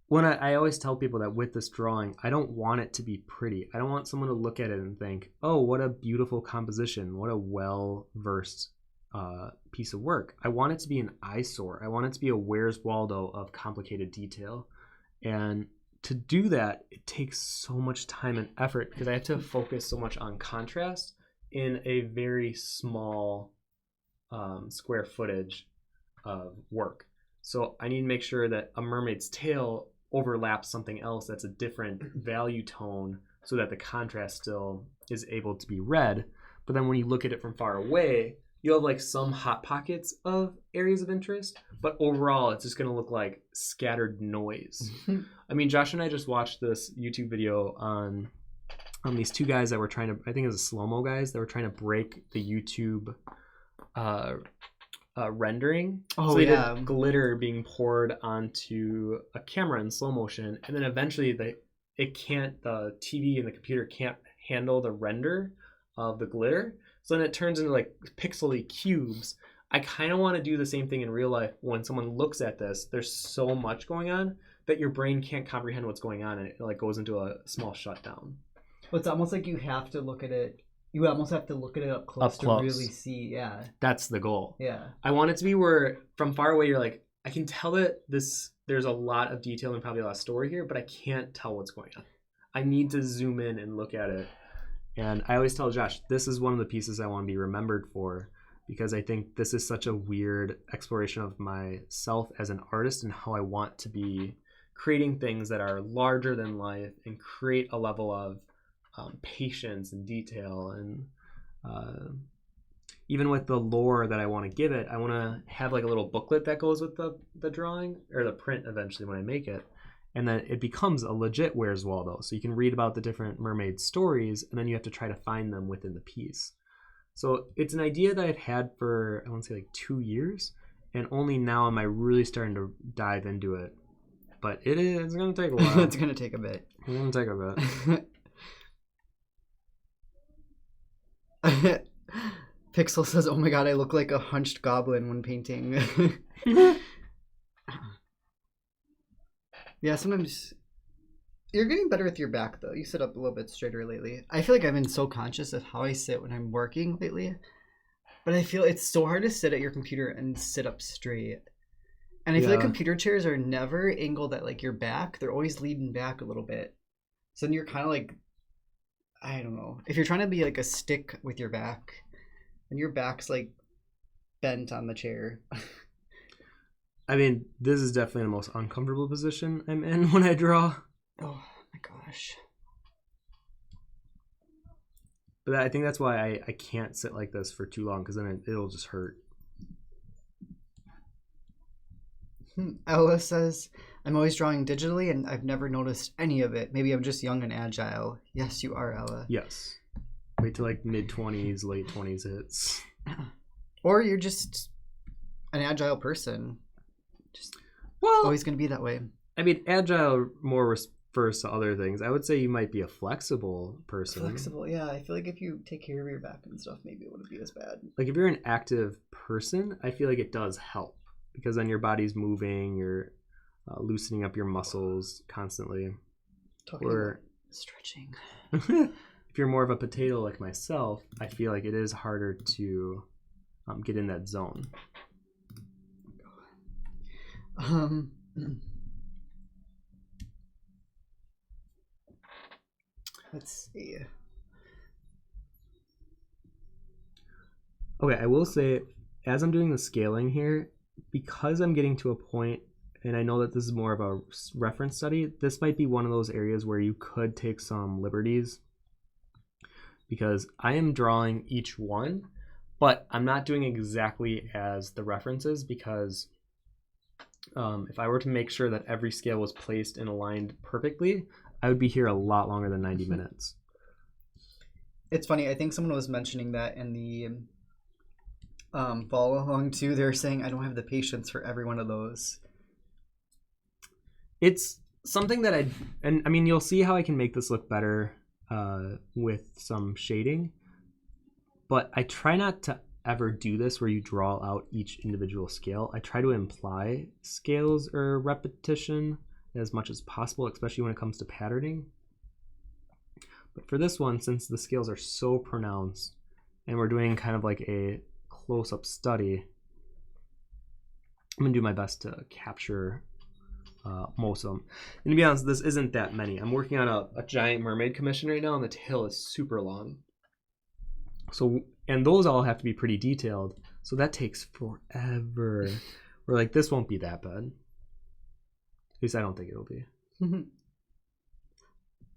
When I always tell people that with this drawing, I don't want it to be pretty. I don't want someone to look at it and think, oh, what a beautiful composition. What a well-versed piece of work. I want it to be an eyesore. I want it to be a Where's Waldo of complicated detail. And to do that, it takes so much time and effort because I have to focus so much on contrast in a very small square footage of work. So I need to make sure that a mermaid's tail overlaps something else that's a different value tone so that the contrast still is able to be read. But then when you look at it from far away, you'll have like some hot pockets of areas of interest, but overall it's just going to look like scattered noise. I mean, Josh and I just watched this YouTube video on these two guys that were trying to, I think it was a slow-mo guys, that were trying to break the YouTube rendering.
Oh,
so they
yeah.
did glitter being poured onto a camera in slow motion, and then eventually the TV and the computer can't handle the render of the glitter, so then it turns into like pixely cubes. I kind of want to do the same thing in real life. When someone looks at this, there's so much going on that your brain can't comprehend what's going on, and it like goes into a small shutdown.
Well, it's almost like you have to look at it. You almost have to look at it up close to really see. Yeah.
That's the goal.
Yeah.
I want it to be where from far away you're like, I can tell that there's a lot of detail and probably a lot of story here, but I can't tell what's going on. I need to zoom in and look at it. And I always tell Josh, this is one of the pieces I want to be remembered for, because I think this is such a weird exploration of myself as an artist and how I want to be creating things that are larger than life and create a level of patience and detail. And even with the lore that I want to give it, I want to have like a little booklet that goes with the drawing or the print eventually when I make it. And then it becomes a legit Where's Waldo. So you can read about the different mermaid stories, and then you have to try to find them within the piece. So it's an idea that I've had for, I want to say like 2 years, and only now am I really starting to dive into it. But it's going to take a while.
It's going to take a bit.
It's going to take a bit.
Pixel says, oh my god, I look like a hunched goblin when painting. Yeah, sometimes you're getting better with your back though. You sit up a little bit straighter lately. I feel like I've been so conscious of how I sit when I'm working lately. But I feel it's so hard to sit at your computer and sit up straight. And I feel like computer chairs are never angled at like your back. They're always leaning back a little bit. So then you're kind of like, I don't know. If you're trying to be like a stick with your back, and your back's like bent on the chair.
I mean, this is definitely the most uncomfortable position I'm in when I draw.
Oh my gosh.
But I think that's why I can't sit like this for too long, because then it'll just hurt.
Ella says, I'm always drawing digitally and I've never noticed any of it. Maybe I'm just young and agile. Yes, you are, Ella.
Yes. Wait till like mid-20s, late 20s hits.
Or you're just an agile person. Just always going to be that way.
I mean, agile more refers to other things. I would say you might be a flexible person.
Flexible, yeah. I feel like if you take care of your back and stuff, maybe it wouldn't be as bad.
Like if you're an active person, I feel like it does help because then your body's moving, you're loosening up your muscles constantly.
Talking about stretching.
If you're more of a potato like myself, I feel like it is harder to get in that zone.
Let's see.
Okay, I will say, as I'm doing the scaling here, because I'm getting to a point, and I know that this is more of a reference study, this might be one of those areas where you could take some liberties, because I am drawing each one, but I'm not doing exactly as the references, because if I were to make sure that every scale was placed and aligned perfectly, I would be here a lot longer than 90 minutes.
It's funny, I think someone was mentioning that in the follow along too. They're saying I don't have the patience for every one of those.
It's something that I mean, you'll see how I can make this look better with some shading, but I try not to ever do this where you draw out each individual scale. I try to imply scales or repetition as much as possible, especially when it comes to patterning. But for this one, since the scales are so pronounced and we're doing kind of like a close-up study, I'm gonna do my best to capture most of them. And to be honest, this isn't that many. I'm working on a giant mermaid commission right now, and the tail is super long. So, and those all have to be pretty detailed. So that takes forever. We're like, this won't be that bad. At least I don't think it'll be.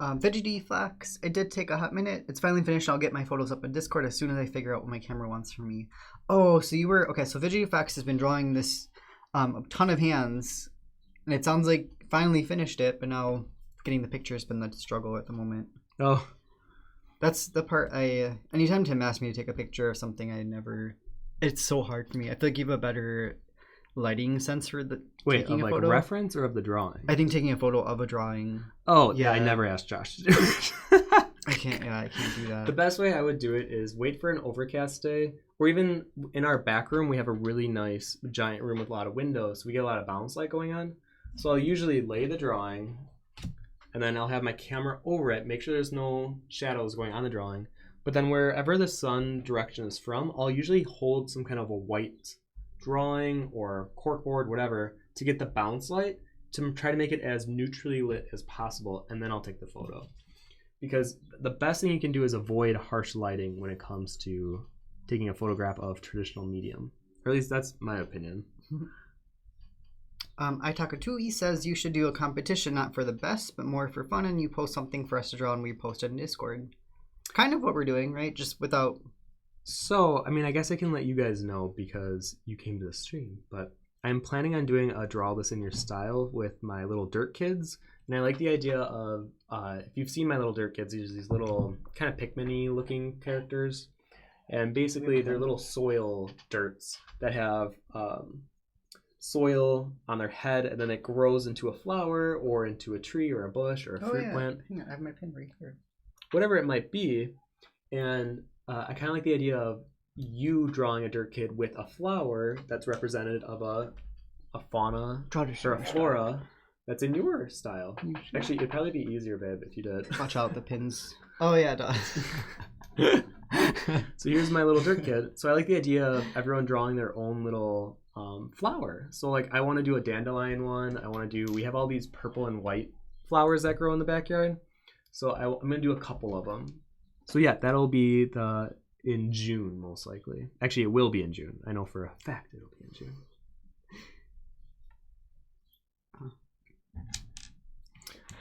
Veggie Flax, it did take a hot minute. It's finally finished. I'll get my photos up in Discord as soon as I figure out what my camera wants from me. Oh, so you were... Okay, so Veggie Flax has been drawing this a ton of hands, and it sounds like finally finished it, but now getting the picture has been the struggle at the moment.
Oh.
That's the part I... Anytime Tim asks me to take a picture of something, I never... It's so hard for me. I feel like you have a better lighting sense for the
taking a photo. Reference or of the drawing?
I think taking a photo of a drawing.
Oh, yeah, I never asked Josh to do it.
I can't do that.
The best way I would do it is wait for an overcast day, or even in our back room, we have a really nice giant room with a lot of windows. So we get a lot of bounce light going on. So I'll usually lay the drawing, and then I'll have my camera over it, make sure there's no shadows going on the drawing. But then wherever the sun direction is from, I'll usually hold some kind of a white drawing or corkboard, whatever, to get the bounce light to try to make it as neutrally lit as possible, and then I'll take the photo. Because the best thing you can do is avoid harsh lighting when it comes to taking a photograph of traditional medium. Or at least that's my opinion.
Itakatui says you should do a competition not for the best, but more for fun, and you post something for us to draw and we post it in Discord. Kind of what we're doing, right? Just without...
So, I mean, I guess I can let you guys know because you came to the stream, but I'm planning on doing a draw this in your style with my little dirt kids. And I like the idea of, if you've seen my little dirt kids, there's these little kind of Pikmin-y looking characters. And basically they're little soil dirts that have soil on their head, and then it grows into a flower or into a tree or a bush or a fruit plant.
Hang on, I have my pen right here.
Whatever it might be. And I kind of like the idea of you drawing a dirt kid with a flower that's representative of a fauna or a flora that's in your style. Actually, it'd probably be easier, babe, if you did.
Watch out, the pins. Oh, yeah, it does.
So here's my little dirt kid. So I like the idea of everyone drawing their own little flower. So like I want to do a dandelion one. We have all these purple and white flowers that grow in the backyard. So I'm going to do a couple of them. So yeah, that'll be in June, most likely. Actually, it will be in June. I know for a fact it'll be in June.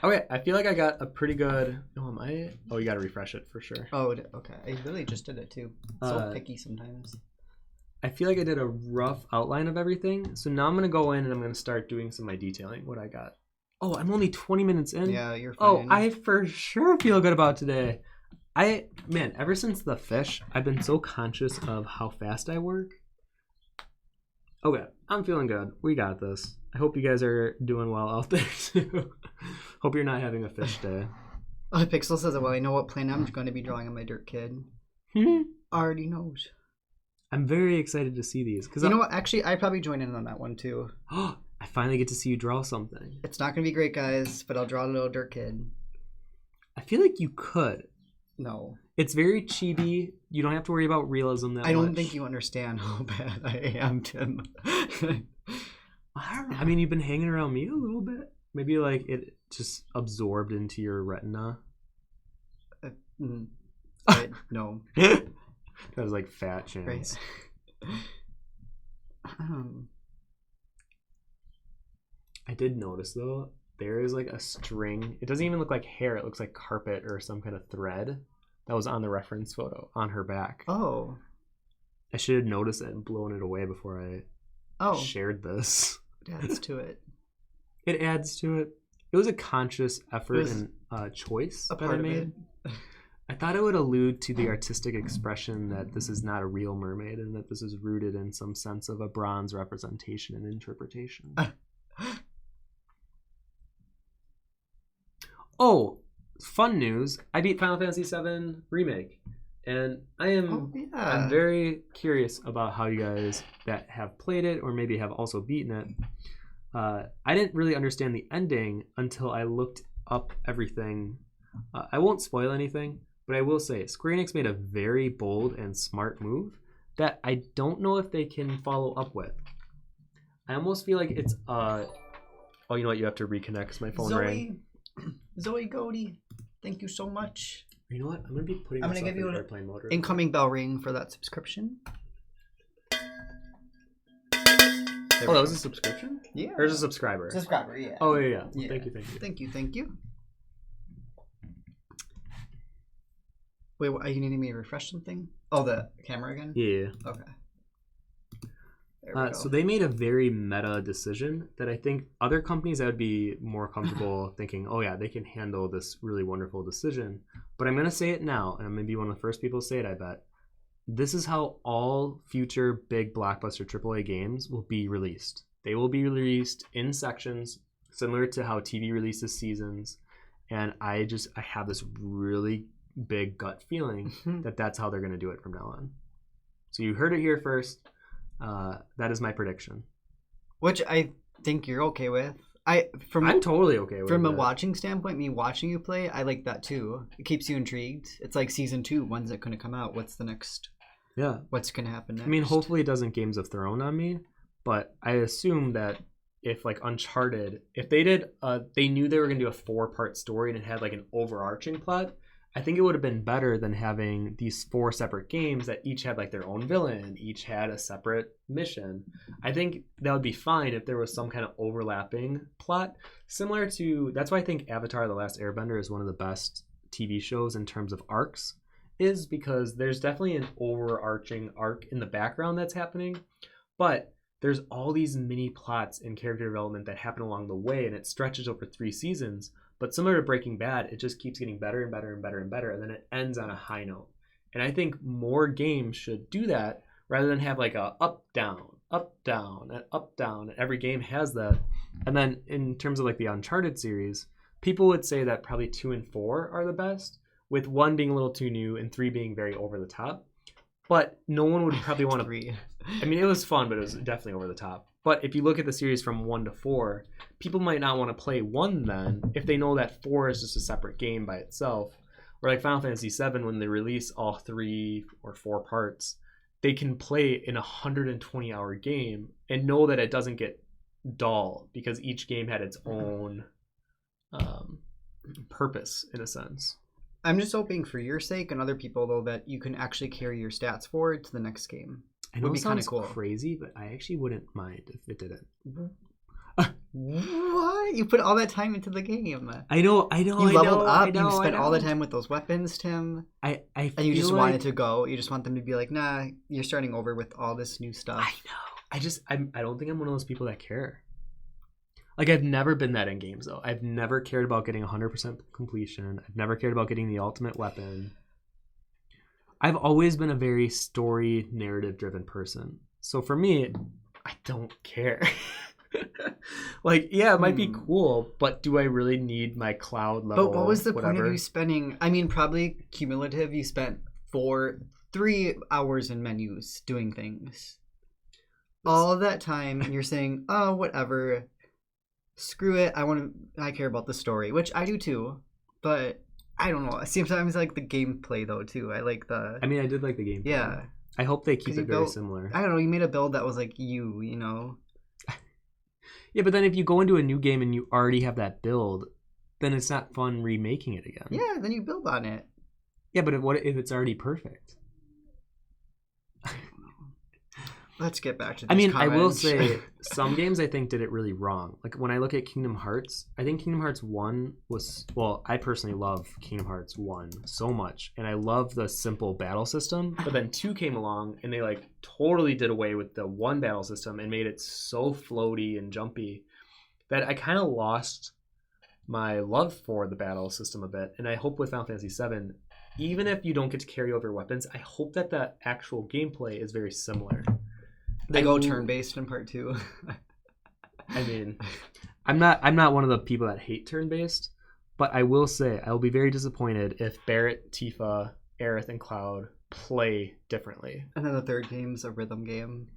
Okay, I feel like I got a pretty good... Oh, you got to refresh it for sure.
Oh, okay. I really just did it too. So picky sometimes.
I feel like I did a rough outline of everything. So now I'm going to go in and I'm going to start doing some of my detailing, what I got. Oh, I'm only 20 minutes in?
Yeah, you're fine.
Oh, I for sure feel good about today. Man, ever since the fish, I've been so conscious of how fast I work. Okay, I'm feeling good. We got this. I hope you guys are doing well out there too. Hope you're not having a fish day.
Oh, Pixel says, well, I know what plan I'm going to be drawing on my Dirt Kid. Already knows.
I'm very excited to see these.
You know what? Actually, I'd probably join in on that one too.
I finally get to see you draw something.
It's not going to be great, guys, but I'll draw a little Dirt Kid.
I feel like you could.
No.
It's very chibi. You don't have to worry about realism that much.
I don't think you understand how bad I am, Tim.
I don't know. I mean, you've been hanging around me a little bit. Maybe like it just absorbed into your retina.
No.
That was like fat chance.
Right.
I did notice though, there is like a string. It doesn't even look like hair. It looks like carpet or some kind of thread that was on the reference photo on her back.
Oh.
I should have noticed it and blown it away before I shared this.
It adds to it.
It adds to it. It was a conscious effort and choice that I made. I thought it would allude to the artistic expression that this is not a real mermaid and that this is rooted in some sense of a bronze representation and interpretation. Oh, fun news. I beat Final Fantasy VII Remake. And I'm very curious about how you guys that have played it or maybe have also beaten it. I didn't really understand the ending until I looked up everything. I won't spoil anything, but I will say Square Enix made a very bold and smart move that I don't know if they can follow up with. I almost feel like it's oh, you know what? You have to reconnect because my phone rang.
Zoe Godey, thank you so much.
You know what? I'm gonna be putting.
I'm gonna give you an airplane mode. Incoming bell ring for that subscription.
Oh, that was a subscription?
Yeah.
Or is a subscriber?
Subscriber, yeah.
Oh yeah.
Yeah.
Thank you.
Thank you. Wait, are you needing me to refresh something? Oh, the camera again?
Yeah.
Okay. There we go.
So they made a very meta decision that I think other companies I would be more comfortable thinking, oh yeah, they can handle this really wonderful decision. But I'm going to say it now, and I'm going to be one of the first people to say it, I bet. This is how all future big blockbuster AAA games will be released. They will be released in sections, similar to how TV releases seasons. And I have this really big gut feeling that that's how they're going to do it from now on. So you heard it here first. That is my prediction.
Which I think you're okay with. I'm
totally okay with it.
From a watching standpoint, me watching you play, I like that too. It keeps you intrigued. It's like season 2. When's it going to come out? What's the next?
Yeah.
What's going to happen next?
I mean, hopefully it doesn't Games of Thrones on me, but I assume that if like Uncharted, if they did, they knew they were going to do a 4-part story and it had like an overarching plot, I think it would have been better than having these 4 separate games that each had like their own villain, each had a separate mission. I think that would be fine if there was some kind of overlapping plot. Similar to, that's why I think Avatar: The Last Airbender is one of the best TV shows in terms of arcs, is because there's definitely an overarching arc in the background that's happening, but there's all these mini plots and character development that happen along the way, and it stretches over 3 seasons. But similar to Breaking Bad, it just keeps getting better and better and better and better, and then it ends on a high note. And I think more games should do that rather than have like a up, down, and up, down. Every game has that. And then in terms of like the Uncharted series, people would say that probably 2 and 4 are the best, with 1 being a little too new and 3 being very over the top. But no one would probably want to...
3.
I mean, it was fun, but it was definitely over the top. But if you look at the series from 1 to 4, people might not want to play 1 then if they know that 4 is just a separate game by itself. Or like Final Fantasy VII, when they release all 3 or 4 parts, they can play in a 120-hour game and know that it doesn't get dull because each game had its own purpose in a sense.
I'm just hoping for your sake and other people, though, that you can actually carry your stats forward to the next game.
I know it sounds cool. Crazy, but I actually wouldn't mind if it didn't.
What? You put all that time into the game.
I know. You
leveled up. You spent all the time with those weapons, Tim.
And
you just wanted to go. You just want them to be like, nah, you're starting over with all this new stuff.
I know. I don't think I'm one of those people that care. Like, I've never been that in games, though. I've never cared about getting 100% completion. I've never cared about getting the ultimate weapon. I've always been a very story narrative driven person. So for me, I don't care. Like, yeah, it might be cool, but do I really need my cloud level?
But what was the point
whatever?
of you spending? I mean, probably cumulative. You spent 3 hours in menus doing things. All of that time, and you're saying, "Oh, whatever, screw it. I care about the story," which I do too. But I don't know. Sometimes I like the gameplay though too. I like the.
I mean, I did like the gameplay.
Yeah.
I hope they keep
'Cause
it
you
very
built-
similar.
I don't know. You made a build that was like you know.
Yeah, but then if you go into a new game and you already have that build, then it's not fun remaking it again.
Yeah, then you build on it.
Yeah, but what if it's already perfect?
Let's get back to this.
I mean, I will
comment.
say some games I think did it really wrong. Like when I look at Kingdom Hearts, I think Kingdom Hearts 1 was, well, I personally love Kingdom Hearts 1 so much. And I love the simple battle system. But then 2 came along and they like totally did away with the 1 battle system and made it so floaty and jumpy that I kind of lost my love for the battle system a bit. And I hope with Final Fantasy 7, even if you don't get to carry over weapons, I hope that the actual gameplay is very similar.
They go turn-based in part 2.
I mean, I'm not one of the people that hate turn-based, but I will say I will be very disappointed if Barrett, Tifa, Aerith, and Cloud play differently.
And then the third game's a rhythm game.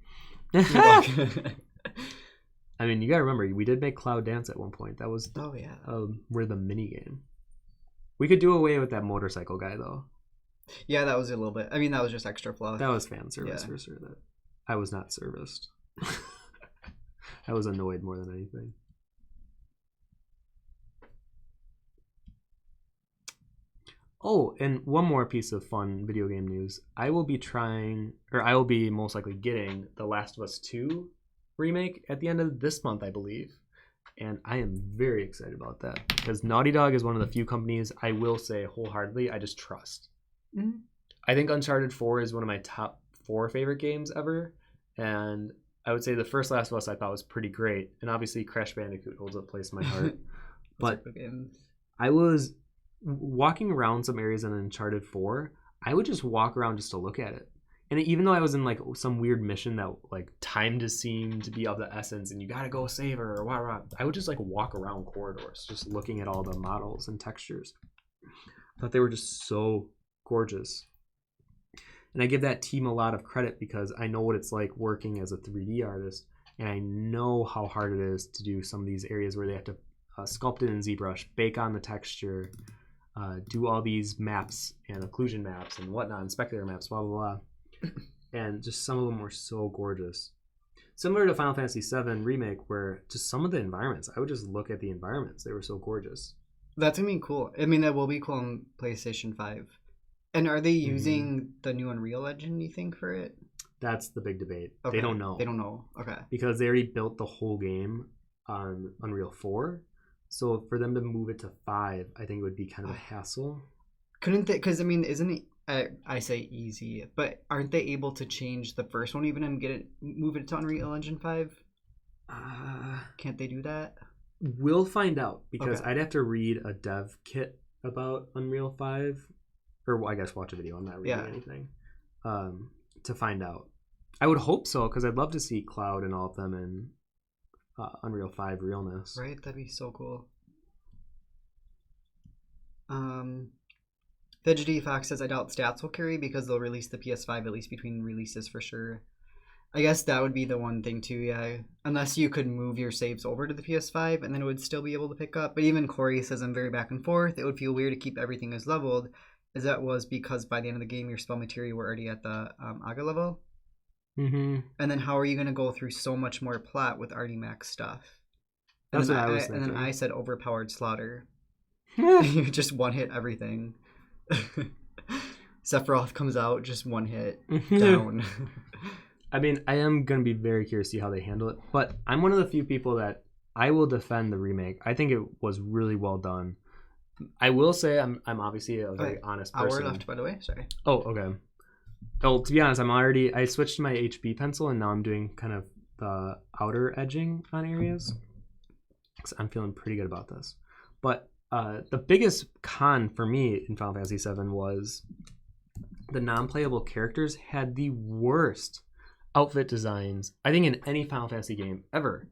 I mean, you gotta remember, we did make Cloud dance at one point. That was
Oh yeah.
a rhythm mini game. We could do away with that motorcycle guy though.
Yeah, that was a little bit. I mean, that was just extra fluff.
That was fan service for sure. That I was not serviced. I was annoyed more than anything. Oh, and one more piece of fun video game news. I will be most likely getting The Last of Us 2 remake at the end of this month, I believe. And I am very excited about that because Naughty Dog is one of the few companies I will say wholeheartedly I just trust.
Mm-hmm.
I think Uncharted 4 is one of my top 4 favorite games ever. And I would say the first Last of Us I thought was pretty great. And obviously Crash Bandicoot holds a place in my heart. But I was walking around some areas in Uncharted 4. I would just walk around just to look at it. And even though I was in like some weird mission that like time just seemed to be of the essence and you gotta go save her or wah, I would just like walk around corridors just looking at all the models and textures. I thought they were just so gorgeous. And I give that team a lot of credit because I know what it's like working as a 3D artist, and I know how hard it is to do some of these areas where they have to sculpt it in ZBrush, bake on the texture, do all these maps and occlusion maps and whatnot, and speculator maps, blah, blah, blah. And just some of them were so gorgeous. Similar to Final Fantasy VII Remake, where just some of the environments, I would just look at the environments. They were so gorgeous.
That's going to be cool. I mean, that will be cool on PlayStation 5. And are they using the new Unreal Engine, you think, for it?
That's the big debate.
Okay.
They don't know.
They don't know. Okay.
Because they already built the whole game on Unreal 4. So for them to move it to 5, I think it would be kind of a hassle.
Couldn't they? Because, I mean, isn't it, I say easy, but aren't they able to change the first one even and move it to Unreal Engine 5? Can't they do that?
We'll find out because
Okay.
I'd have to read a dev kit about Unreal 5. Or I guess watch a video. I'm not reading anything to find out. I would hope so because I'd love to see Cloud and all of them in Unreal 5 realness.
Right? That'd be so cool. Veggie Fox says, I doubt stats will carry because they'll release the PS5 at least between releases for sure. I guess that would be the one thing too, yeah. Unless you could move your saves over to the PS5 and then it would still be able to pick up. But even Corey says, I'm very back and forth. It would feel weird to keep everything as leveled as that was because by the end of the game your spell material were already at the Aga level.
Mm-hmm.
And then how are you going to go through so much more plot with already max stuff?
That's what I was thinking.
And then I said overpowered slaughter. You just one hit everything. Sephiroth comes out, just one hit down.
I mean, I am going to be very curious to see how they handle it. But I'm one of the few people that I will defend the remake. I think it was really well done. I will say I'm obviously a very honest person.
Hour left, by the way. Sorry.
Oh, okay. Oh, to be honest, I switched to my HB pencil and now I'm doing kind of the outer edging on areas. So I'm feeling pretty good about this. But the biggest con for me in Final Fantasy VII was the non-playable characters had the worst outfit designs. I think in any Final Fantasy game ever.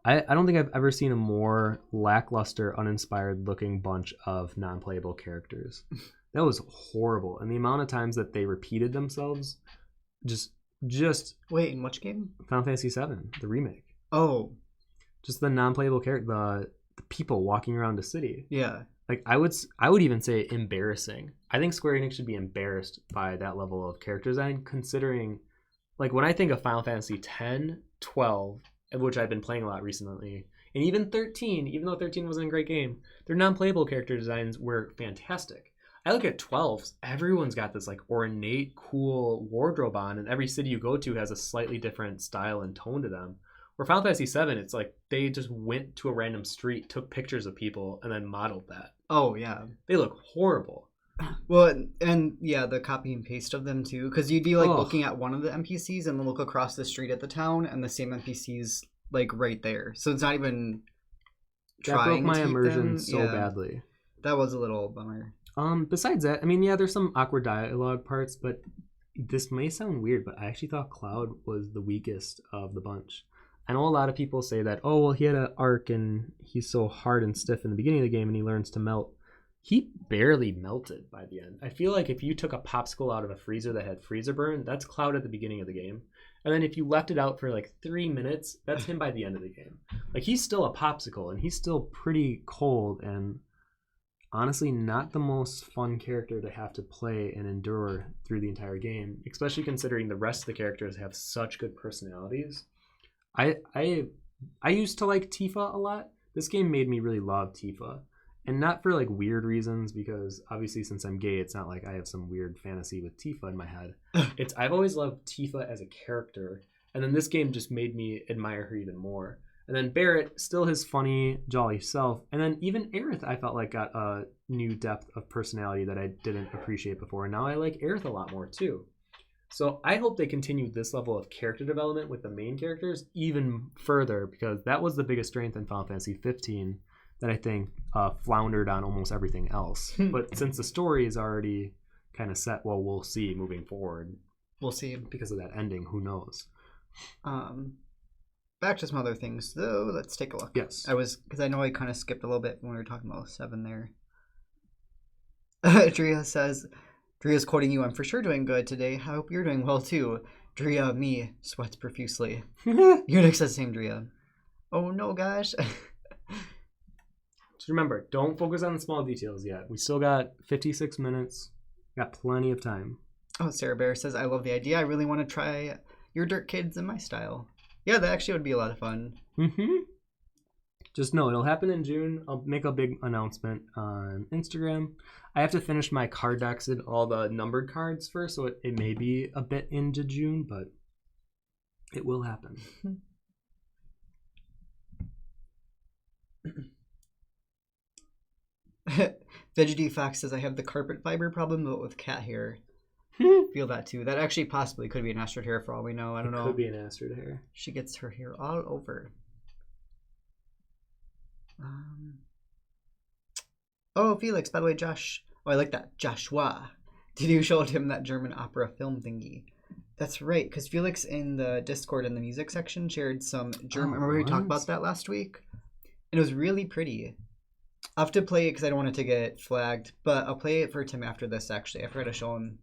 I don't think I've ever seen a more lackluster, uninspired looking bunch of non-playable characters. That was horrible. And the amount of times that they repeated themselves, just
Wait, in which game?
Final Fantasy VII, the remake.
Oh,
Just the non-playable character, the people walking around the city.
yeah.
Like I would even say embarrassing. I think Square Enix should be embarrassed by that level of character design, considering, like, when I think of Final Fantasy 10, 12, of which I've been playing a lot recently, and even 13, even though 13 wasn't a great game, their non-playable character designs were fantastic. I look at 12s, everyone's got this like ornate, cool wardrobe on, and every city you go to has a slightly different style and tone to them. Where Final Fantasy 7, it's like they just went to a random street, took pictures of people, and then modeled that.
Oh, yeah.
They look horrible.
Well, and yeah, the copy and paste of them too, because you'd be like
Ugh.
looking at one of the NPCs and then look across the street at the town, and the same NPCs like right there. So it's not even
That broke
trying
my
to keep
immersion
them.
so
Yeah,
badly.
that was a little bummer.
Besides that, I mean, yeah, there's some awkward dialogue parts, but this may sound weird, but I actually thought Cloud was the weakest of the bunch. I know a lot of people say that, oh, well, he had an arc and he's so hard and stiff in the beginning of the game and he learns to melt. He barely melted by the end. I feel like if you took a popsicle out of a freezer that had freezer burn, that's Cloud at the beginning of the game. And then if you left it out for like 3 minutes, that's him by the end of the game. Like, he's still a popsicle and he's still pretty cold and honestly not the most fun character to have to play and endure through the entire game, especially considering the rest of the characters have such good personalities. I used to like Tifa a lot. This game made me really love Tifa. And not for like weird reasons, because obviously since I'm gay, it's not like I have some weird fantasy with Tifa in my head. I've always loved Tifa as a character, and then this game just made me admire her even more. And then Barrett, still his funny, jolly self. And then even Aerith, I felt like got a new depth of personality that I didn't appreciate before. And now I like Aerith a lot more too. So I hope they continue this level of character development with the main characters even further, because that was the biggest strength in Final Fantasy 15 that I think floundered on almost everything else. But since the story is already kind of set, well, we'll see moving forward.
We'll see.
Because of that ending, who knows?
Back to some other things, though. Let's take a look.
Yes.
Because I know I kind of skipped a little bit when we were talking about 7 there. Drea says, Drea's quoting you, I'm for sure doing good today. I hope you're doing well, too. Drea, me, sweats profusely. Unix says same, Drea. Oh, no, gosh.
Just remember, don't focus on the small details yet. We still got 56 minutes. Got plenty of time.
Oh, Sarah Bear says, I love the idea. I really want to try your Dirt Kids in my style. Yeah, that actually would be a lot of fun.
Mm-hmm. Just know it'll happen in June. I'll make a big announcement on Instagram. I have to finish my card decks and all the numbered cards first, so it may be a bit into June, but it will happen.
Veggie Fox says, I have the carpet fiber problem, but with cat hair. Feel that too. That actually possibly could be an Astrid hair for all we know. I don't know.
Could be an Astrid hair.
She gets her hair all over. Oh, Felix, by the way, Josh. Oh, I like that. Joshua. Did you show him that German opera film thingy? That's right, because Felix in the Discord in the music section shared some German. Remember we talked about that last week? And it was really pretty. I'll have to play it because I don't want it to get flagged, but I'll play it for Tim after this, actually. I forgot to show him.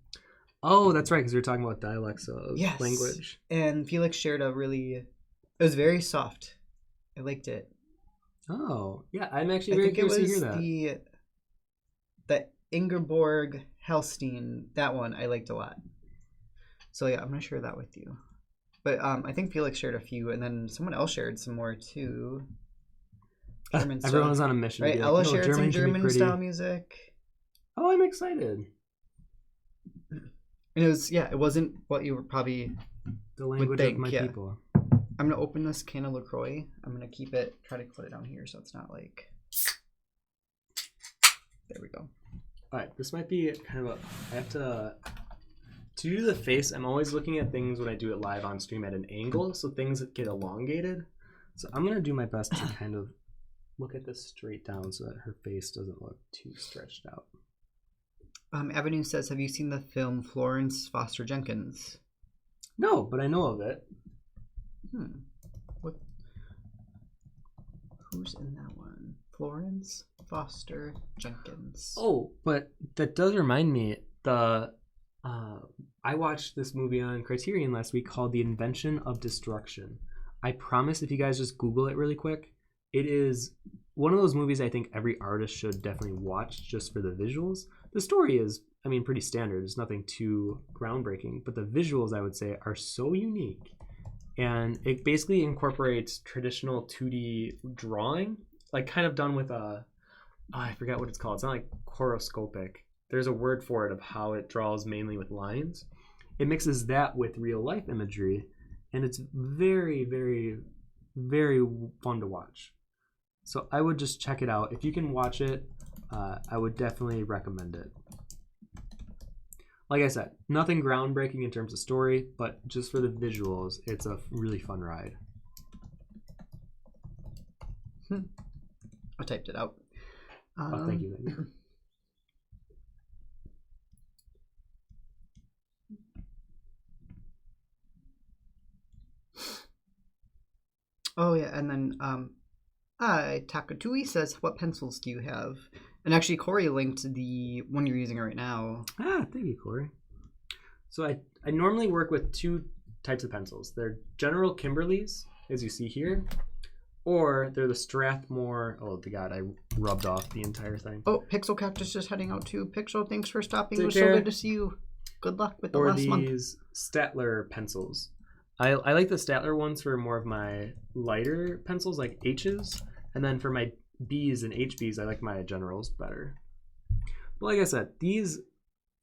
Oh, that's right, because you're talking about dialects of language.
And Felix shared a really... It was very soft. I liked it.
Oh, yeah, I'm actually very curious to hear that.
The Ingeborg Hellstein, that one I liked a lot. So yeah, I'm going to share that with you. But I think Felix shared a few, and then someone else shared some more too.
Everyone's on a mission.
Right, Ella shared some German style music.
Oh, I'm excited.
And it wasn't what you were probably
the language
think,
of my people.
I'm going to open this can of LaCroix. I'm going to keep it, try to put it down here so it's not like... There we go.
All right, this might be kind of I have to do the face, I'm always looking at things when I do it live on stream at an angle, so things get elongated. So I'm going to do my best to kind of look at this straight down so that her face doesn't look too stretched out.
Avenue says, have you seen the film Florence Foster Jenkins?
No, but I know of it.
What? Who's in that one? Florence Foster Jenkins.
Oh, but that does remind me. I watched this movie on Criterion last week called The Invention of Destruction. I promise if you guys just Google it really quick, it is one of those movies I think every artist should definitely watch just for the visuals. The story is, I mean, pretty standard. It's nothing too groundbreaking, but the visuals, I would say, are so unique. And it basically incorporates traditional 2D drawing, like kind of done with I forget what it's called. It's not like coroscopic. There's a word for it of how it draws mainly with lines. It mixes that with real life imagery, and it's very, very, very fun to watch. So I would just check it out. If you can watch it, I would definitely recommend it. Like I said, nothing groundbreaking in terms of story, but just for the visuals, it's a really fun ride.
I typed it out.
Oh, thank you.
Oh yeah, and then Takatui says, "What pencils do you have?" And actually, Corey linked the one you're using right now.
Thank you, Corey. So I normally work with two types of pencils. They're General Kimberly's, as you see here, or they're the Strathmore. Oh, God, I rubbed off the entire thing.
Oh, Pixel Cactus is heading out too. Pixel, thanks for stopping.
Take
It was
care.
so good to see you. Good luck with the
or
last month.
these Statler pencils. I like the Statler ones for more of my lighter pencils, like H's, and then for my B's and HB's, I like my Generals better. But like I said,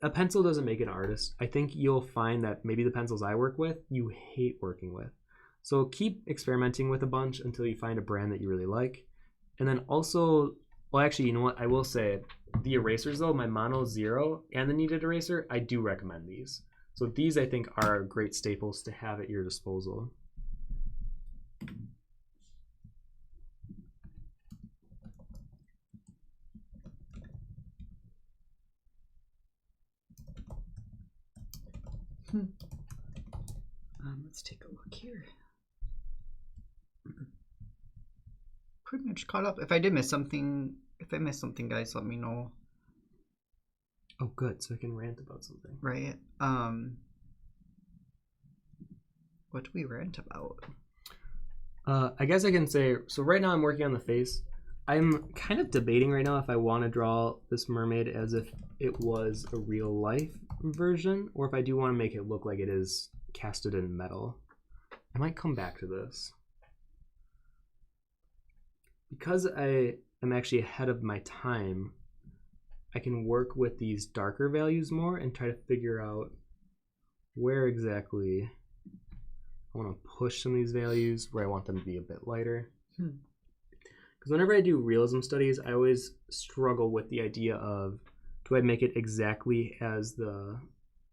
a pencil doesn't make an artist. I think you'll find that maybe the pencils I work with, you hate working with. So keep experimenting with a bunch until you find a brand that you really like. And then also, well, actually, you know what? I will say the erasers, though, my Mono Zero and the kneaded eraser, I do recommend these. So these, I think, are great staples to have at your disposal.
Let's take a look here. Pretty much caught up. If I missed something, guys, let me know.
Oh, good. So I can rant about something.
Right. What do we rant about?
I guess I can say, so right now I'm working on the face. I'm kind of debating right now if I want to draw this mermaid as if it was a real life version, or if I do want to make it look like it is casted in metal. I might come back to this. Because I am actually ahead of my time, I can work with these darker values more and try to figure out where exactly I want to push some of these values, where I want them to be a bit lighter. Because whenever I do realism studies, I always struggle with the idea of, do I make it exactly as the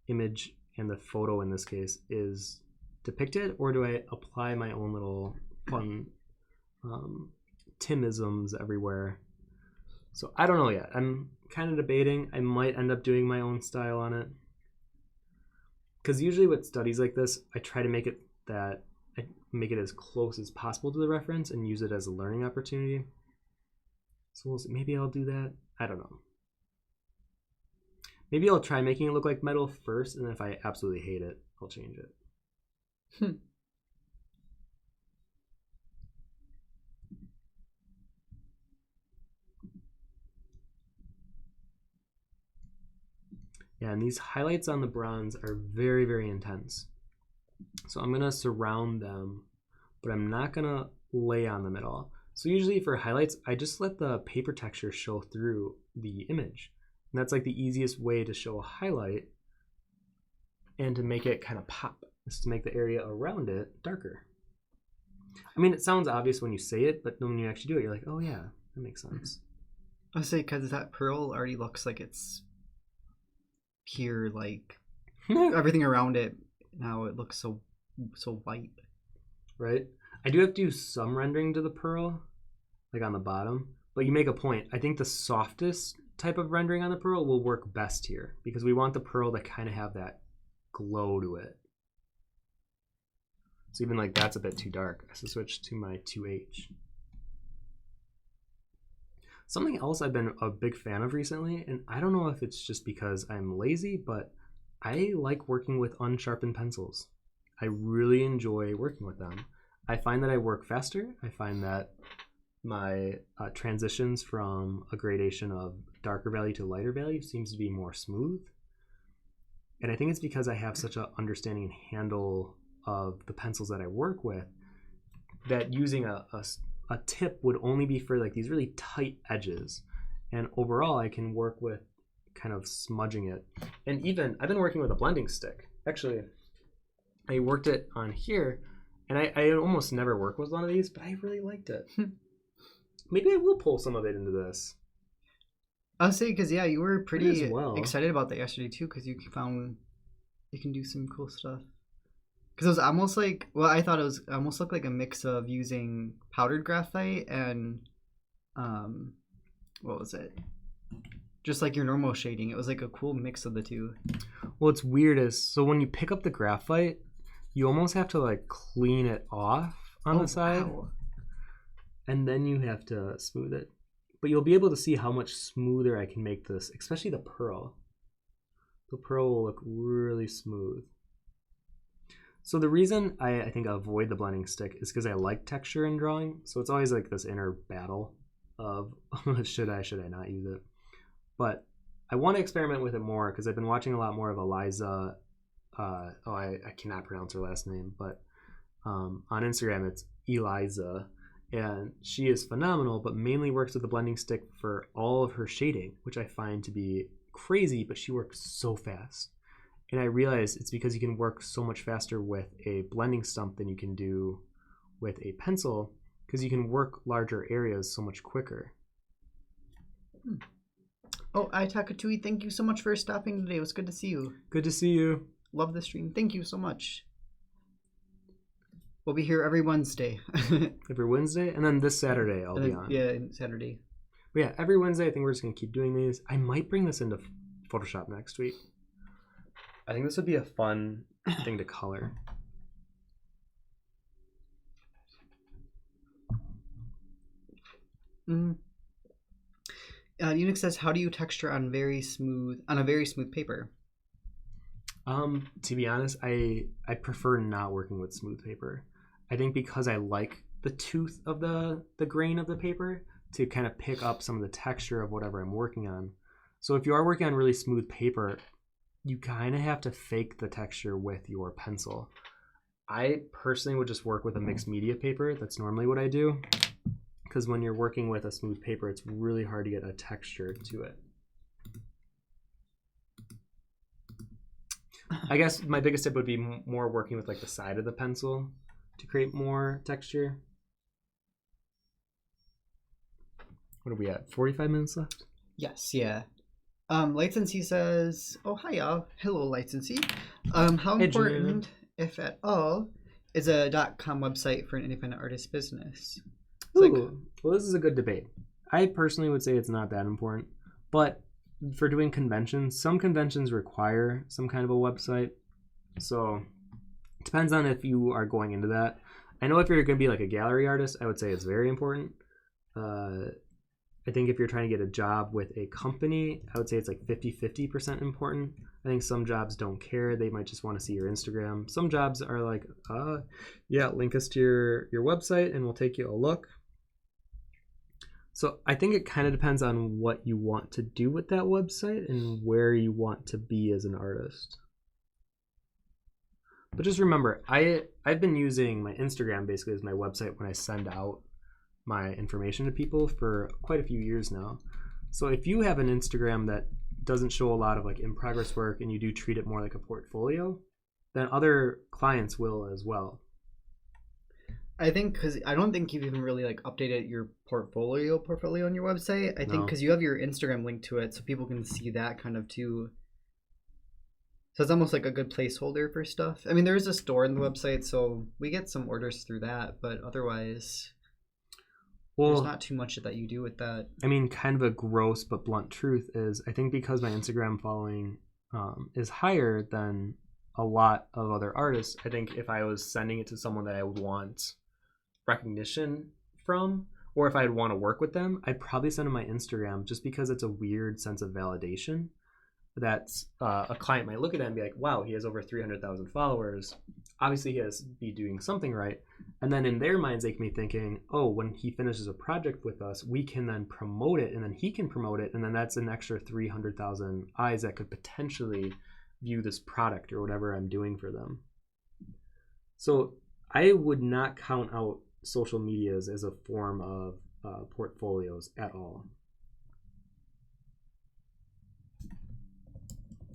image and the photo in this case is depicted, or do I apply my own little fun Timisms everywhere? So I don't know yet. I'm kind of debating. I might end up doing my own style on it. Because usually with studies like this, I try to make it as close as possible to the reference and use it as a learning opportunity. So we'll see. Maybe I'll do that. I don't know. Maybe I'll try making it look like metal first, and if I absolutely hate it, I'll change it. Yeah, and these highlights on the bronze are very, very intense. So I'm going to surround them, but I'm not going to lay on them at all. So usually for highlights, I just let the paper texture show through the image. And that's like the easiest way to show a highlight and to make it kind of pop, is to make the area around it darker. I mean, it sounds obvious when you say it, but then when you actually do it, you're like, oh yeah, that makes sense.
I say, because that pearl already looks like it's pure, like everything around it now, it looks so white.
Right? I do have to do some rendering to the pearl, like on the bottom, but you make a point. I think the softest type of rendering on the pearl will work best here, because we want the pearl to kind of have that glow to it. So even like that's a bit too dark. I have to switch to my 2H. Something else I've been a big fan of recently, and I don't know if it's just because I'm lazy, but I like working with unsharpened pencils. I really enjoy working with them. I find that I work faster. I find that my transitions from a gradation of darker value to lighter value seems to be more smooth. And I think it's because I have such an understanding and handle of the pencils that I work with that using a tip would only be for like these really tight edges. And overall, I can work with kind of smudging it. And even, I've been working with a blending stick. Actually, I worked it on here, and I almost never work with one of these, but I really liked it. Maybe I will pull some of it into this.
I'll say, because yeah, you were pretty
well.
excited about that yesterday too, because you found you can do some cool stuff. Because it was almost like, well, I thought it was almost looked like a mix of using powdered graphite and, what was it? Just like your normal shading. It was like a cool mix of the two.
Well, what's weird is, so when you pick up the graphite, you almost have to like clean it off on the side.
Wow.
And then you have to smooth it. But you'll be able to see how much smoother I can make this, especially the pearl. The pearl will look really smooth. So the reason I think I avoid the blending stick is because I like texture in drawing. So it's always like this inner battle of should I not use it? But I want to experiment with it more because I've been watching a lot more of Eliza. I cannot pronounce her last name, but on Instagram it's Eliza. And she is phenomenal, but mainly works with the blending stick for all of her shading, which I find to be crazy, but she works so fast. And I realize it's because you can work so much faster with a blending stump than you can do with a pencil, because you can work larger areas so much quicker.
Oh, Itakatui, thank you so much for stopping today. It was good to see you.
Good to see you.
Love the stream. Thank you so much. We'll be here every Wednesday.
Every Wednesday, and then this Saturday I'll be on.
Yeah, Saturday.
But yeah, every Wednesday I think we're just going to keep doing these. I might bring this into Photoshop next week. I think this would be a fun thing to color.
Unix says, "How do you texture on a very smooth paper?"
To be honest, I prefer not working with smooth paper. I think because I like the tooth of the grain of the paper to kind of pick up some of the texture of whatever I'm working on. So if you are working on really smooth paper, you kind of have to fake the texture with your pencil. I personally would just work with a mixed media paper. That's normally what I do. Because when you're working with a smooth paper, it's really hard to get a texture to it. I guess my biggest tip would be more working with like the side of the pencil to create more texture. What are we at? 45 minutes left?
Yes, yeah. License says, "Oh, hi y'all. Hello, License. How important, if at all, is a .com website for an independent artist business?"
Ooh, well, this is a good debate. I personally would say it's not that important, but for doing conventions, some conventions require some kind of a website. So it depends on if you are going into that. I know if you're going to be like a gallery artist, I would say it's very important. I think if you're trying to get a job with a company, I would say it's like 50% important. I think some jobs don't care. They might just want to see your Instagram. Some jobs are like, yeah, link us to your website and we'll take you a look. So I think it kind of depends on what you want to do with that website and where you want to be as an artist. But just remember, I've been using my Instagram basically as my website when I send out my information to people for quite a few years now. So if you have an Instagram that doesn't show a lot of like in progress work and you do treat it more like a portfolio, then other clients will as well.
I think because I don't think you've even really like updated your portfolio on your website. I think because you have your Instagram link to it, so people can see that kind of too. So it's almost like a good placeholder for stuff. I mean, there is a store in the website, so we get some orders through that, but otherwise, there's not too much that you do with that.
I mean, kind of a gross but blunt truth is I think because my Instagram following is higher than a lot of other artists, I think if I was sending it to someone that I would want recognition from, or if I'd want to work with them, I'd probably send them my Instagram, just because it's a weird sense of validation that a client might look at that and be like, wow, he has over 300,000 followers. Obviously, he has to be doing something right. And then in their minds, they can be thinking, oh, when he finishes a project with us, we can then promote it, and then he can promote it. And then that's an extra 300,000 eyes that could potentially view this product or whatever I'm doing for them. So I would not count out social medias as a form of portfolios at all.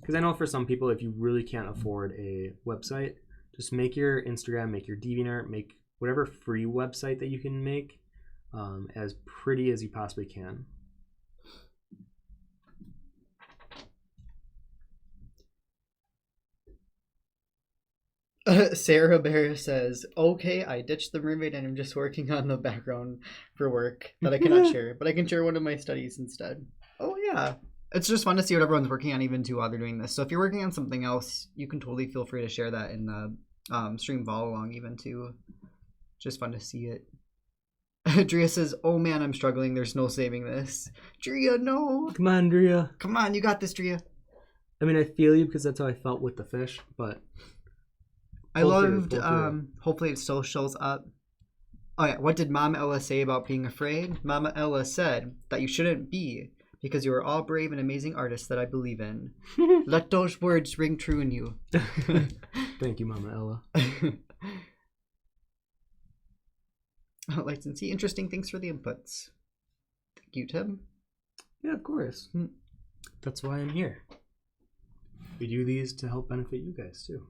Because I know for some people, if you really can't afford a website, just make your Instagram, make your DeviantArt, make whatever free website that you can make as pretty as you possibly can.
Sarah Bear says, okay, I ditched the mermaid and I'm just working on the background for work that I cannot share, but I can share one of my studies instead. Oh, yeah. It's just fun to see what everyone's working on, even too, while they're doing this. So if you're working on something else, you can totally feel free to share that in the stream follow along, even too. Just fun to see it. Drea says, oh man, I'm struggling. There's no saving this. Drea, no.
Come on, Drea.
Come on, you got this, Drea.
I mean, I feel you because that's how I felt with the fish, but
I loved, hopefully it still shows up. Oh yeah, what did Mama Ella say about being afraid? Mama Ella said that you shouldn't be, because you are all brave and amazing artists that I believe in. Let those words ring true in you.
Thank you, Mama Ella.
Licensee, interesting. Thanks for the inputs. Thank you, Tim.
Yeah, of course. That's why I'm here. We do these to help benefit you guys, too.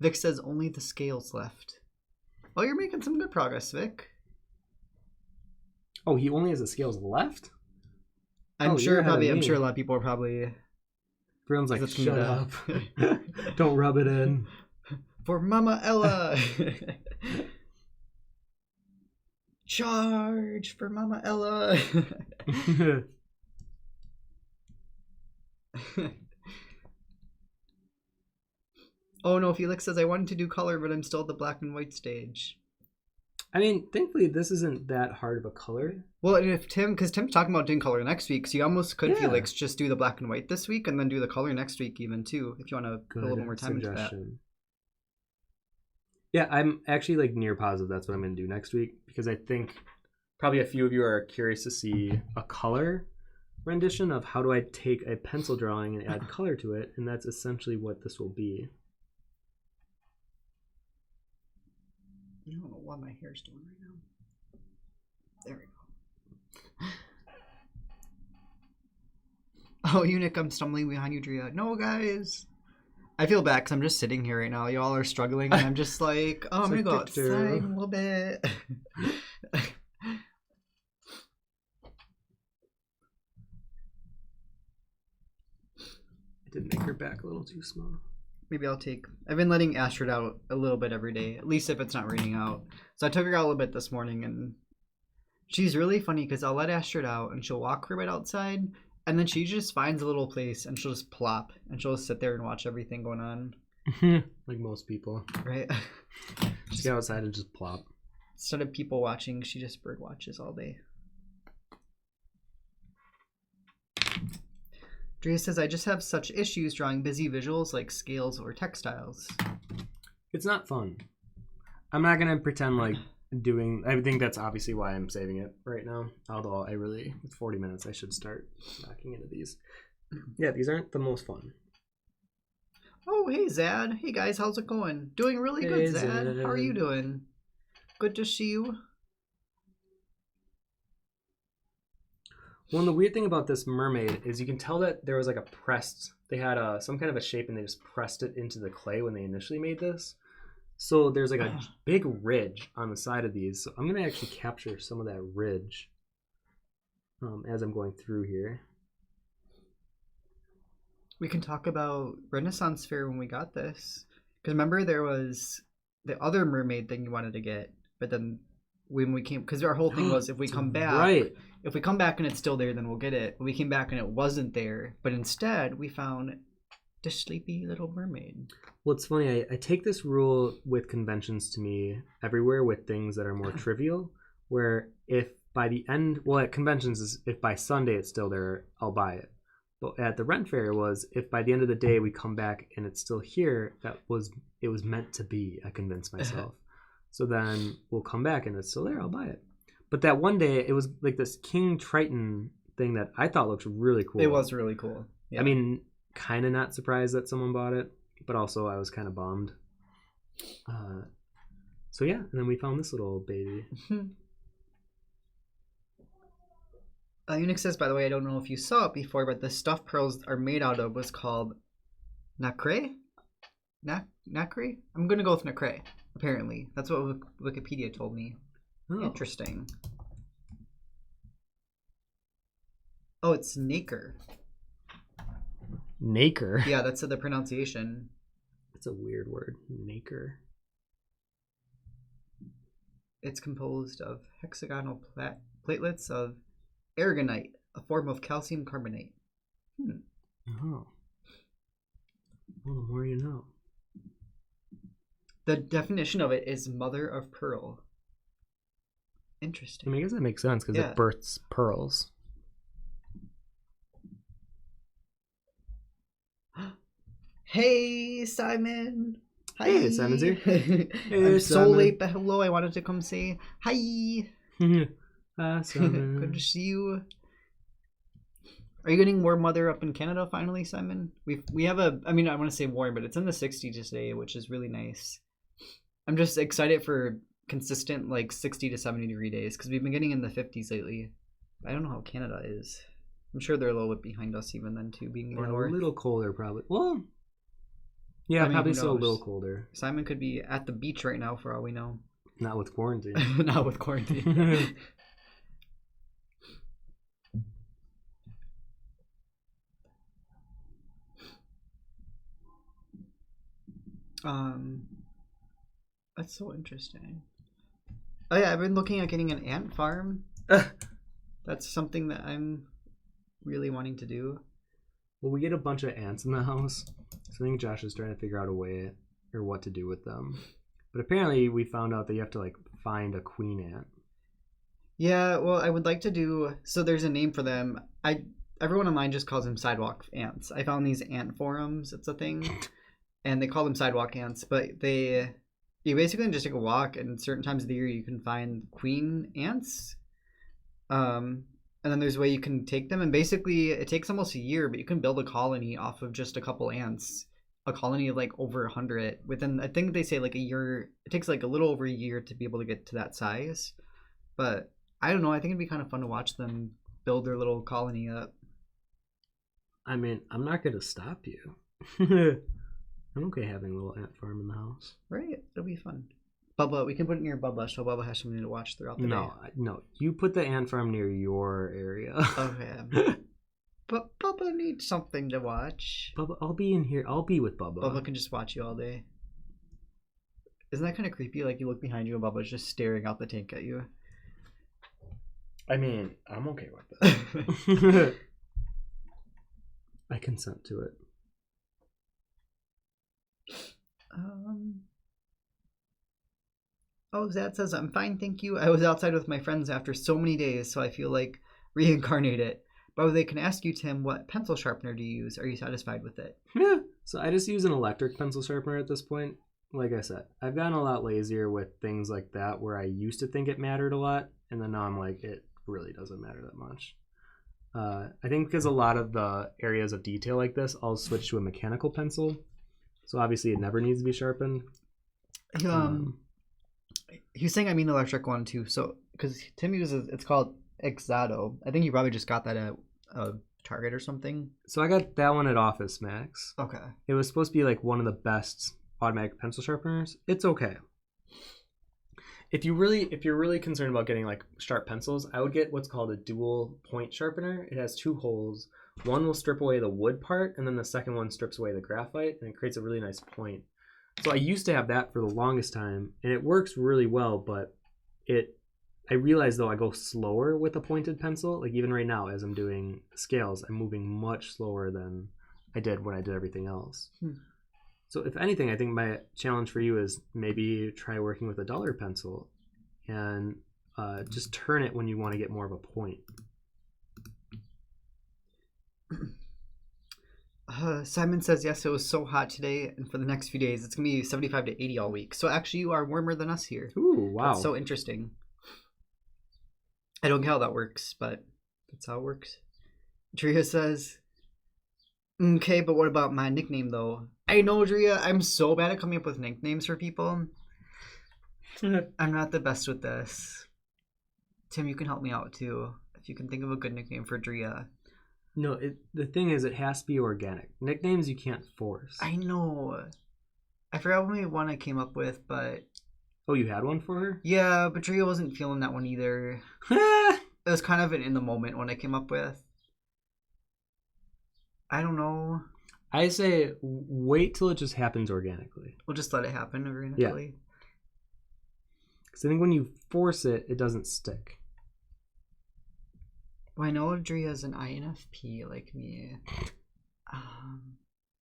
Vic says only the scales left. Oh, you're making some good progress, Vic.
Oh, he only has the scales left?
I'm sure a lot of people are probably...
Everyone's like, shut up. Don't rub it in.
For Mama Ella. Charge for Mama Ella. Oh no, Felix says, I wanted to do color, but I'm still at the black and white stage.
I mean, thankfully, this isn't that hard of a color.
Well, and if because Tim's talking about doing color next week, so you almost could, Felix, just do the black and white this week and then do the color next week even, too, if you want to put a little more time into that.
Yeah, I'm actually like near positive that's what I'm going to do next week, because I think probably a few of you are curious to see a color rendition of how do I take a pencil drawing and add color to it, and that's essentially what this will be.
I don't know what my hair's doing right now. There we go. Oh, Eunuch, I'm stumbling behind you, Drea. No, guys. I feel bad because I'm just sitting here right now. Y'all are struggling, and I'm just like, oh, I'm going to go outside a little bit.
I did make her back a little too small.
Maybe I've been letting Astrid out a little bit every day, at least if it's not raining out. So I took her out a little bit this morning, and she's really funny because I'll let Astrid out and she'll walk her right outside, and then she just finds a little place and she'll just plop and she'll just sit there and watch everything going on.
Like most people.
Right?
Just get outside and just plop.
Instead of people watching, she just bird watches all day. Drea says, I just have such issues drawing busy visuals like scales or textiles.
It's not fun. I'm not going to pretend like I think that's obviously why I'm saving it right now. Although with 40 minutes, I should start knocking into these. Yeah, these aren't the most fun.
Oh, hey, Zad. Hey, guys, how's it going? Doing really good, Zad. How are you doing? Good to see you.
Well, and the weird thing about this mermaid is you can tell that there was like they had some kind of a shape and they just pressed it into the clay when they initially made this. So there's like a big ridge on the side of these. So I'm going to actually capture some of that ridge as I'm going through here.
We can talk about Renaissance Fair when we got this. Because remember there was the other mermaid thing you wanted to get, but then when we came, because our whole thing was if we come back, if we come back and it's still there, then we'll get it. We came back and it wasn't there, but instead we found The sleepy little mermaid.
Well, it's funny. I take this rule with conventions to me everywhere with things that are more trivial, where if by the end, well, at conventions, is if by Sunday it's still there, I'll buy it. But at the rent fair was if by the end of the day we come back and it's still here, it was meant to be. I convinced myself. So then we'll come back and it's still there. I'll buy it. But that one day, it was like this King Triton thing that I thought looked really cool.
It was really cool. Yeah.
I mean, kind of not surprised that someone bought it, but also I was kind of bummed. So yeah, and then we found this little baby.
Unix says, by the way, I don't know if you saw it before, but the stuffed pearls are made out of was called nacre? Nacre? I'm going to go with nacre, apparently. That's what Wikipedia told me. Oh. Interesting. Oh, it's nacre.
Nacre?
Yeah, that's the pronunciation.
It's a weird word. Nacre.
It's composed of hexagonal platelets of aragonite, a form of calcium carbonate.
Oh. Well, the more you know.
The definition of it is mother of pearl. Interesting.
I mean, I guess that makes sense because it births pearls.
Hey, Simon. Hi.
Hey, Simon's here. Hey,
I'm so late, but hello. I wanted to come say hi.
Simon.
Good to see you. Are you getting warm weather up in Canada finally, Simon? We have I mean, I want to say warm, but it's in the 60s today, which is really nice. I'm just excited for consistent like 60 to 70 degree days because we've been getting in the 50s lately. I don't know how Canada is. I'm sure they're a little bit behind us even then too, being more north.
A little colder probably. Well, yeah, I mean, probably still a little colder.
Simon could be at the beach right now for all we know.
Not with quarantine.
Not with quarantine. That's so interesting. Oh yeah, I've been looking at getting an ant farm. That's something that I'm really wanting to do.
Well, we get a bunch of ants in the house, so I think Josh is trying to figure out a way or what to do with them. But apparently, we found out that you have to like find a queen ant. Yeah,
well, I would like to do. So there's a name for them. Everyone online just calls them sidewalk ants. I found these ant forums. It's a thing, and they call them sidewalk ants. But you basically just take a walk, and certain times of the year you can find queen ants. And then there's a way you can take them, and basically it takes almost a year, but you can build a colony off of just a couple ants. A colony of like over 100 within, I think they say like a year. It takes like a little over a year to be able to get to that size. But I don't know. I think it'd be kind of fun to watch them build their little colony up.
I mean, I'm not going to stop you. I'm okay having a little ant farm in the house.
Right. It'll be fun. Bubba, we can put it near Bubba, so Bubba has something to watch throughout the day.
No. You put the ant farm near your area.
Okay. But Bubba needs something to watch.
Bubba, I'll be in here. I'll be with Bubba.
Bubba can just watch you all day. Isn't that kind of creepy? Like you look behind you and Bubba's just staring out the tank at you.
I mean, I'm okay with that. I consent to it.
Oh, Zad says, I'm fine, thank you. I was outside with my friends after so many days, so I feel like reincarnated. But they can ask you, Tim, what pencil sharpener do you use? Are you satisfied with it?
Yeah. So I just use an electric pencil sharpener at this point. Like I said, I've gotten a lot lazier with things like that where I used to think it mattered a lot, and then now I'm like, it really doesn't matter that much. I think because a lot of the areas of detail like this, I'll switch to a mechanical pencil. So obviously it never needs to be sharpened.
He's saying I mean the electric one too. So because Tim uses, it's called Exado. I think you probably just got that at Target or something.
So I got that one at Office Max.
Okay.
It was supposed to be like one of the best automatic pencil sharpeners. It's okay. If you're really concerned about getting like sharp pencils, I would get what's called a dual point sharpener. It has two holes. One will strip away the wood part, and then the second one strips away the graphite, and it creates a really nice point. So I used to have that for the longest time, and it works really well, but I realize though I go slower with a pointed pencil. Like even right now as I'm doing scales, I'm moving much slower than I did when I did everything else. So if anything, I think my challenge for you is maybe try working with a dollar pencil and just turn it when you want to get more of a point.
Simon says, yes, it was so hot today, and for the next few days, it's going to be 75 to 80 all week. So actually, you are warmer than us here.
Ooh, wow.
That's so interesting. I don't get how that works, but that's how it works. Drea says, okay, but what about my nickname, though? I know, Drea, I'm so bad at coming up with nicknames for people. I'm not the best with this. Tim, you can help me out, too, if you can think of a good nickname for Drea.
No, the thing is, it has to be organic. Nicknames you can't force.
I know. I forgot what one I came up with, but...
Oh, you had one for her?
Yeah, but Drea wasn't feeling that one either. It was kind of an in the moment one I came up with. I don't know.
I say wait till it just happens organically.
We'll just let it happen organically.
Yeah. Because I think when you force it, it doesn't stick.
Well, I know Drea is an INFP like me.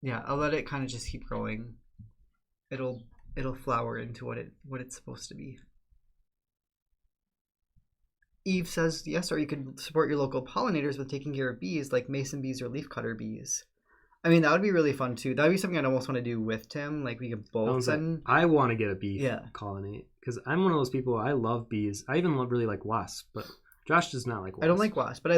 Yeah, I'll let it kind of just keep growing. It'll flower into what it's supposed to be. Eve says, yes, or you could support your local pollinators with taking care of bees like mason bees or leafcutter bees. I mean, that would be really fun too. That would be something I'd almost want to do with Tim. Like we could both send...
I want to get a bee colony because I'm one of those people. I love bees. I even really like wasps, but Josh does not like wasps.
I don't like wasps, but I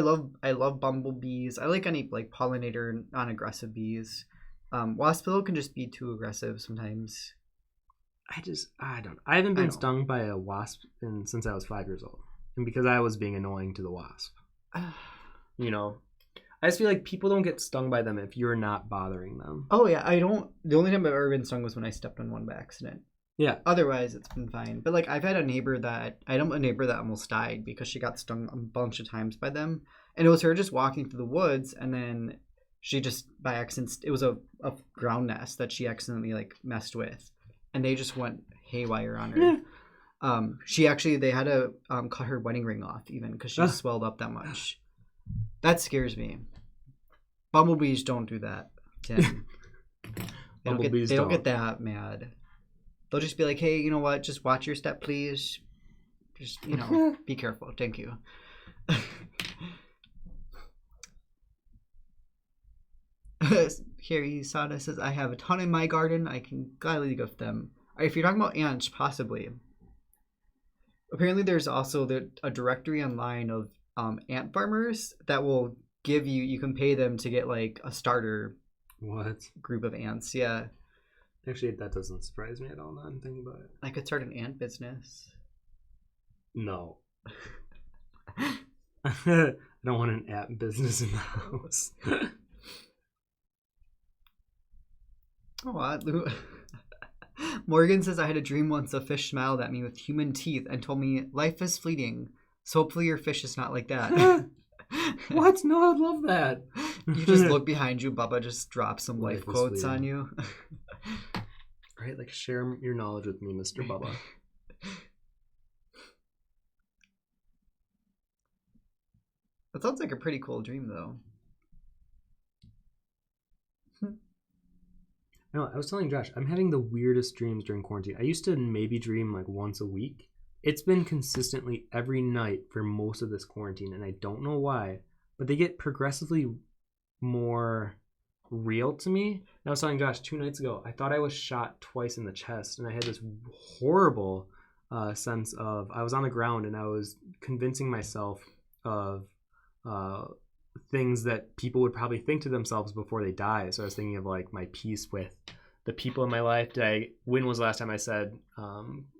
love bumblebees. I like any like pollinator non-aggressive bees. Wasp though can just be too aggressive sometimes.
I haven't been stung by a wasp since I was 5 years old, and because I was being annoying to the wasp. You know, I just feel like people don't get stung by them if you're not bothering them.
Oh yeah, I don't. The only time I've ever been stung was when I stepped on one by accident.
Yeah.
Otherwise, it's been fine. But like, I've had a neighbor that almost died because she got stung a bunch of times by them, and it was her just walking through the woods, and then she just by accident, it was a ground nest that she accidentally like messed with, and they just went haywire on her. They had to cut her wedding ring off even because she swelled up that much. That scares me. Bumblebees don't do that, Tim. They don't get that mad. They'll just be like, hey, you know what? Just watch your step, please. Just, be careful. Thank you. Harry Sada says, I have a ton in my garden. I can gladly gift them. If you're talking about ants, possibly. Apparently, there's also a directory online of ant farmers that will give you can pay them to get like a starter group of ants. Yeah.
Actually, that doesn't surprise me at all. Now I'm thinking about it.
I could start an ant business.
No. I don't want an ant business in the house.
Morgan says, I had a dream once a fish smiled at me with human teeth and told me life is fleeting. So hopefully your fish is not like that.
What? No, I'd love that.
You just look behind you, Bubba just drops some life quotes on you.
Right, like share your knowledge with me, Mr. Bubba.
That sounds like a pretty cool dream, though.
No, I was telling Josh, I'm having the weirdest dreams during quarantine. I used to maybe dream like once a week. It's been consistently every night for most of this quarantine, and I don't know why, but they get progressively more real to me. And I was telling Josh 2 nights ago, I thought I was shot twice in the chest, and I had this horrible sense of I was on the ground and I was convincing myself of things that people would probably think to themselves before they die. So I was thinking of like my peace with the people in my life. When was the last time I said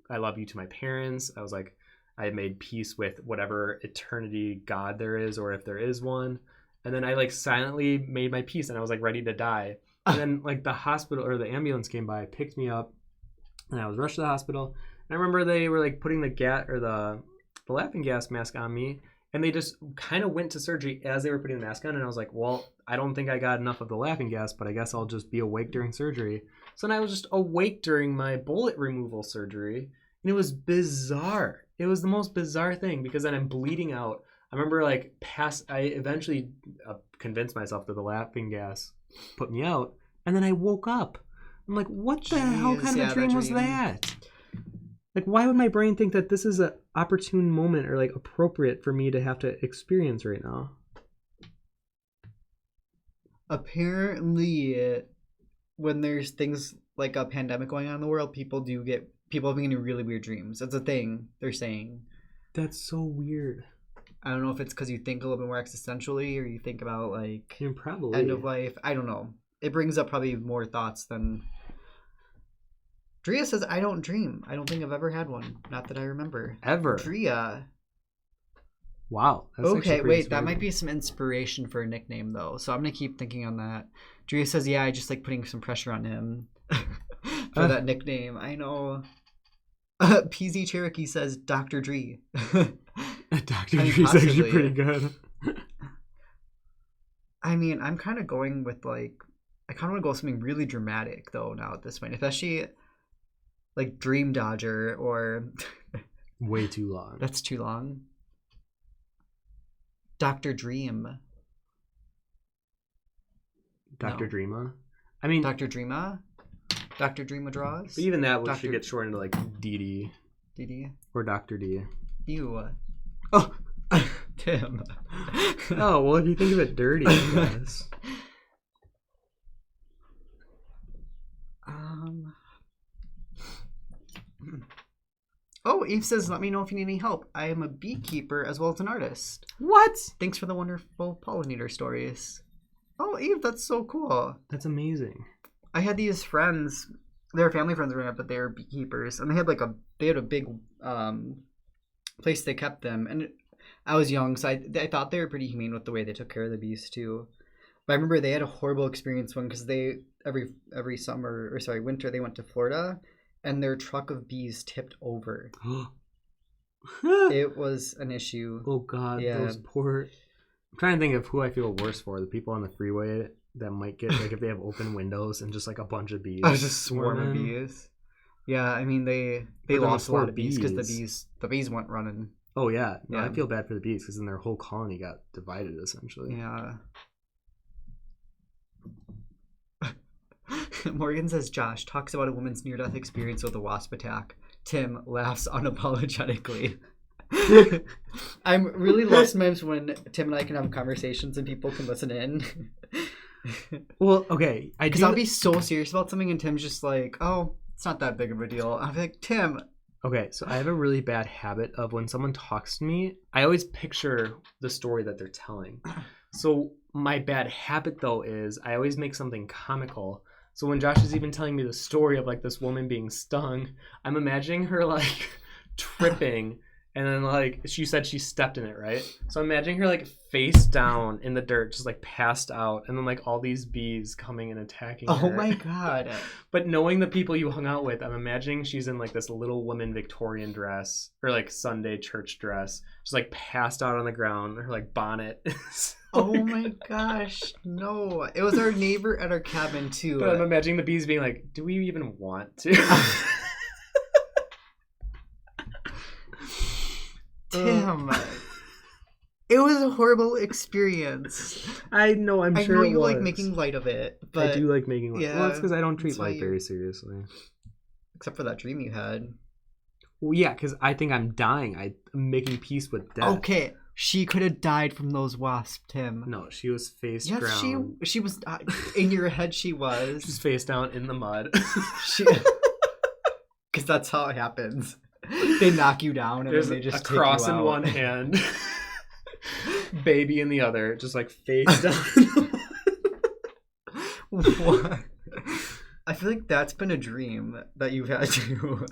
I love you to my parents? I was like, I had made peace with whatever eternity God there is, or if there is one. And then I like silently made my peace, and I was like ready to die. And then like the hospital or the ambulance came by, picked me up, and I was rushed to the hospital. And I remember they were like putting the laughing gas mask on me. And they just kind of went to surgery as they were putting the mask on. And I was like, well, I don't think I got enough of the laughing gas, but I guess I'll just be awake during surgery. So then I was just awake during my bullet removal surgery. And it was bizarre. It was the most bizarre thing because then I'm bleeding out. I remember like I eventually convinced myself that the laughing gas put me out, and then I woke up. I'm like, what the hell kind of a dream was that? Like, why would my brain think that this is an opportune moment or like appropriate for me to have to experience right now?
Apparently, when there's things like a pandemic going on in the world, people have been getting really weird dreams. That's a thing they're saying.
That's so weird.
I don't know if it's because you think a little bit more existentially, or you think about like
probably
end of life. I don't know. It brings up probably more thoughts than. Drea says, I don't dream. I don't think I've ever had one. Not that I remember.
Ever.
Drea.
Wow.
Okay, wait. That might be some inspiration for a nickname, though. So I'm going to keep thinking on that. Drea says, yeah, I just like putting some pressure on him for that nickname. I know. PZ Cherokee says, Dr. Dre.
Dr. Dre's actually pretty good.
I mean, I'm kind of going with like, I kind of want to go with something really dramatic, though, now at this point. Especially like Dream Dodger or
way too long.
That's too long. Dr. Dream.
Dr. Dreama? I mean
Dr. Dreama? Dr. Dreama draws?
But even that should get shortened to like DD.
DD?
Or Dr. D.
Ew.
Oh
Tim.
Oh, well, if you think of it dirty, I guess.
Oh, Eve says, let me know if you need any help. I am a beekeeper as well as an artist.
What?
Thanks for the wonderful pollinator stories. Oh, Eve, that's so cool.
That's amazing.
I had these friends. They were family friends growing up, but they were beekeepers. And they had a big place they kept them. And I was young, so I thought they were pretty humane with the way they took care of the bees, too. But I remember they had a horrible experience because they, every winter, they went to Florida. And their truck of bees tipped over. It was an issue.
Oh, God. Yeah. Those poor... I'm trying to think of who I feel worse for. The people on the freeway that might get, like, if they have open windows and just, like, a bunch of bees.
I was just swarm of bees. Yeah, I mean, they lost a lot of bees because the bees went running.
Oh, yeah. No, I feel bad for the bees because then their whole colony got divided, essentially.
Yeah. Morgan says, Josh talks about a woman's near-death experience with a wasp attack. Tim laughs unapologetically. I'm really lost sometimes when Tim and I can have conversations and people can listen in.
Well, okay.
Because I'll be so serious about something and Tim's just like, oh, it's not that big of a deal. I'll be like, Tim.
Okay, so I have a really bad habit of when someone talks to me, I always picture the story that they're telling. So my bad habit, though, is I always make something comical. So when Josh is even telling me the story of like this woman being stung, I'm imagining her like tripping and then like she said she stepped in it, right? So I'm imagining her like face down in the dirt, just like passed out, and then like all these bees coming and attacking her.
Oh my God.
But knowing the people you hung out with, I'm imagining she's in like this Little Women Victorian dress or like Sunday church dress, just like passed out on the ground, her like bonnet.
Oh my gosh, no. It was our neighbor at our cabin too.
But I'm imagining the bees being like, do we even want to?
Tim. It was a horrible experience.
I know, I'm sure
I know you like making light of it. But
I do like making light.
Yeah,
well, that's because I don't treat life very seriously.
Except for that dream you had.
Well, yeah, because I think I'm dying. I'm making peace with death.
Okay. She could have died from those wasps, Tim.
No, she was face down.
Yes, she was. In your head, she was.
She's face down in the mud.
Because that's how it happens. They knock you down and
there's
then they just
a cross in one hand, baby in the other, just like face down.
What? I feel like that's been a dream that you've had to.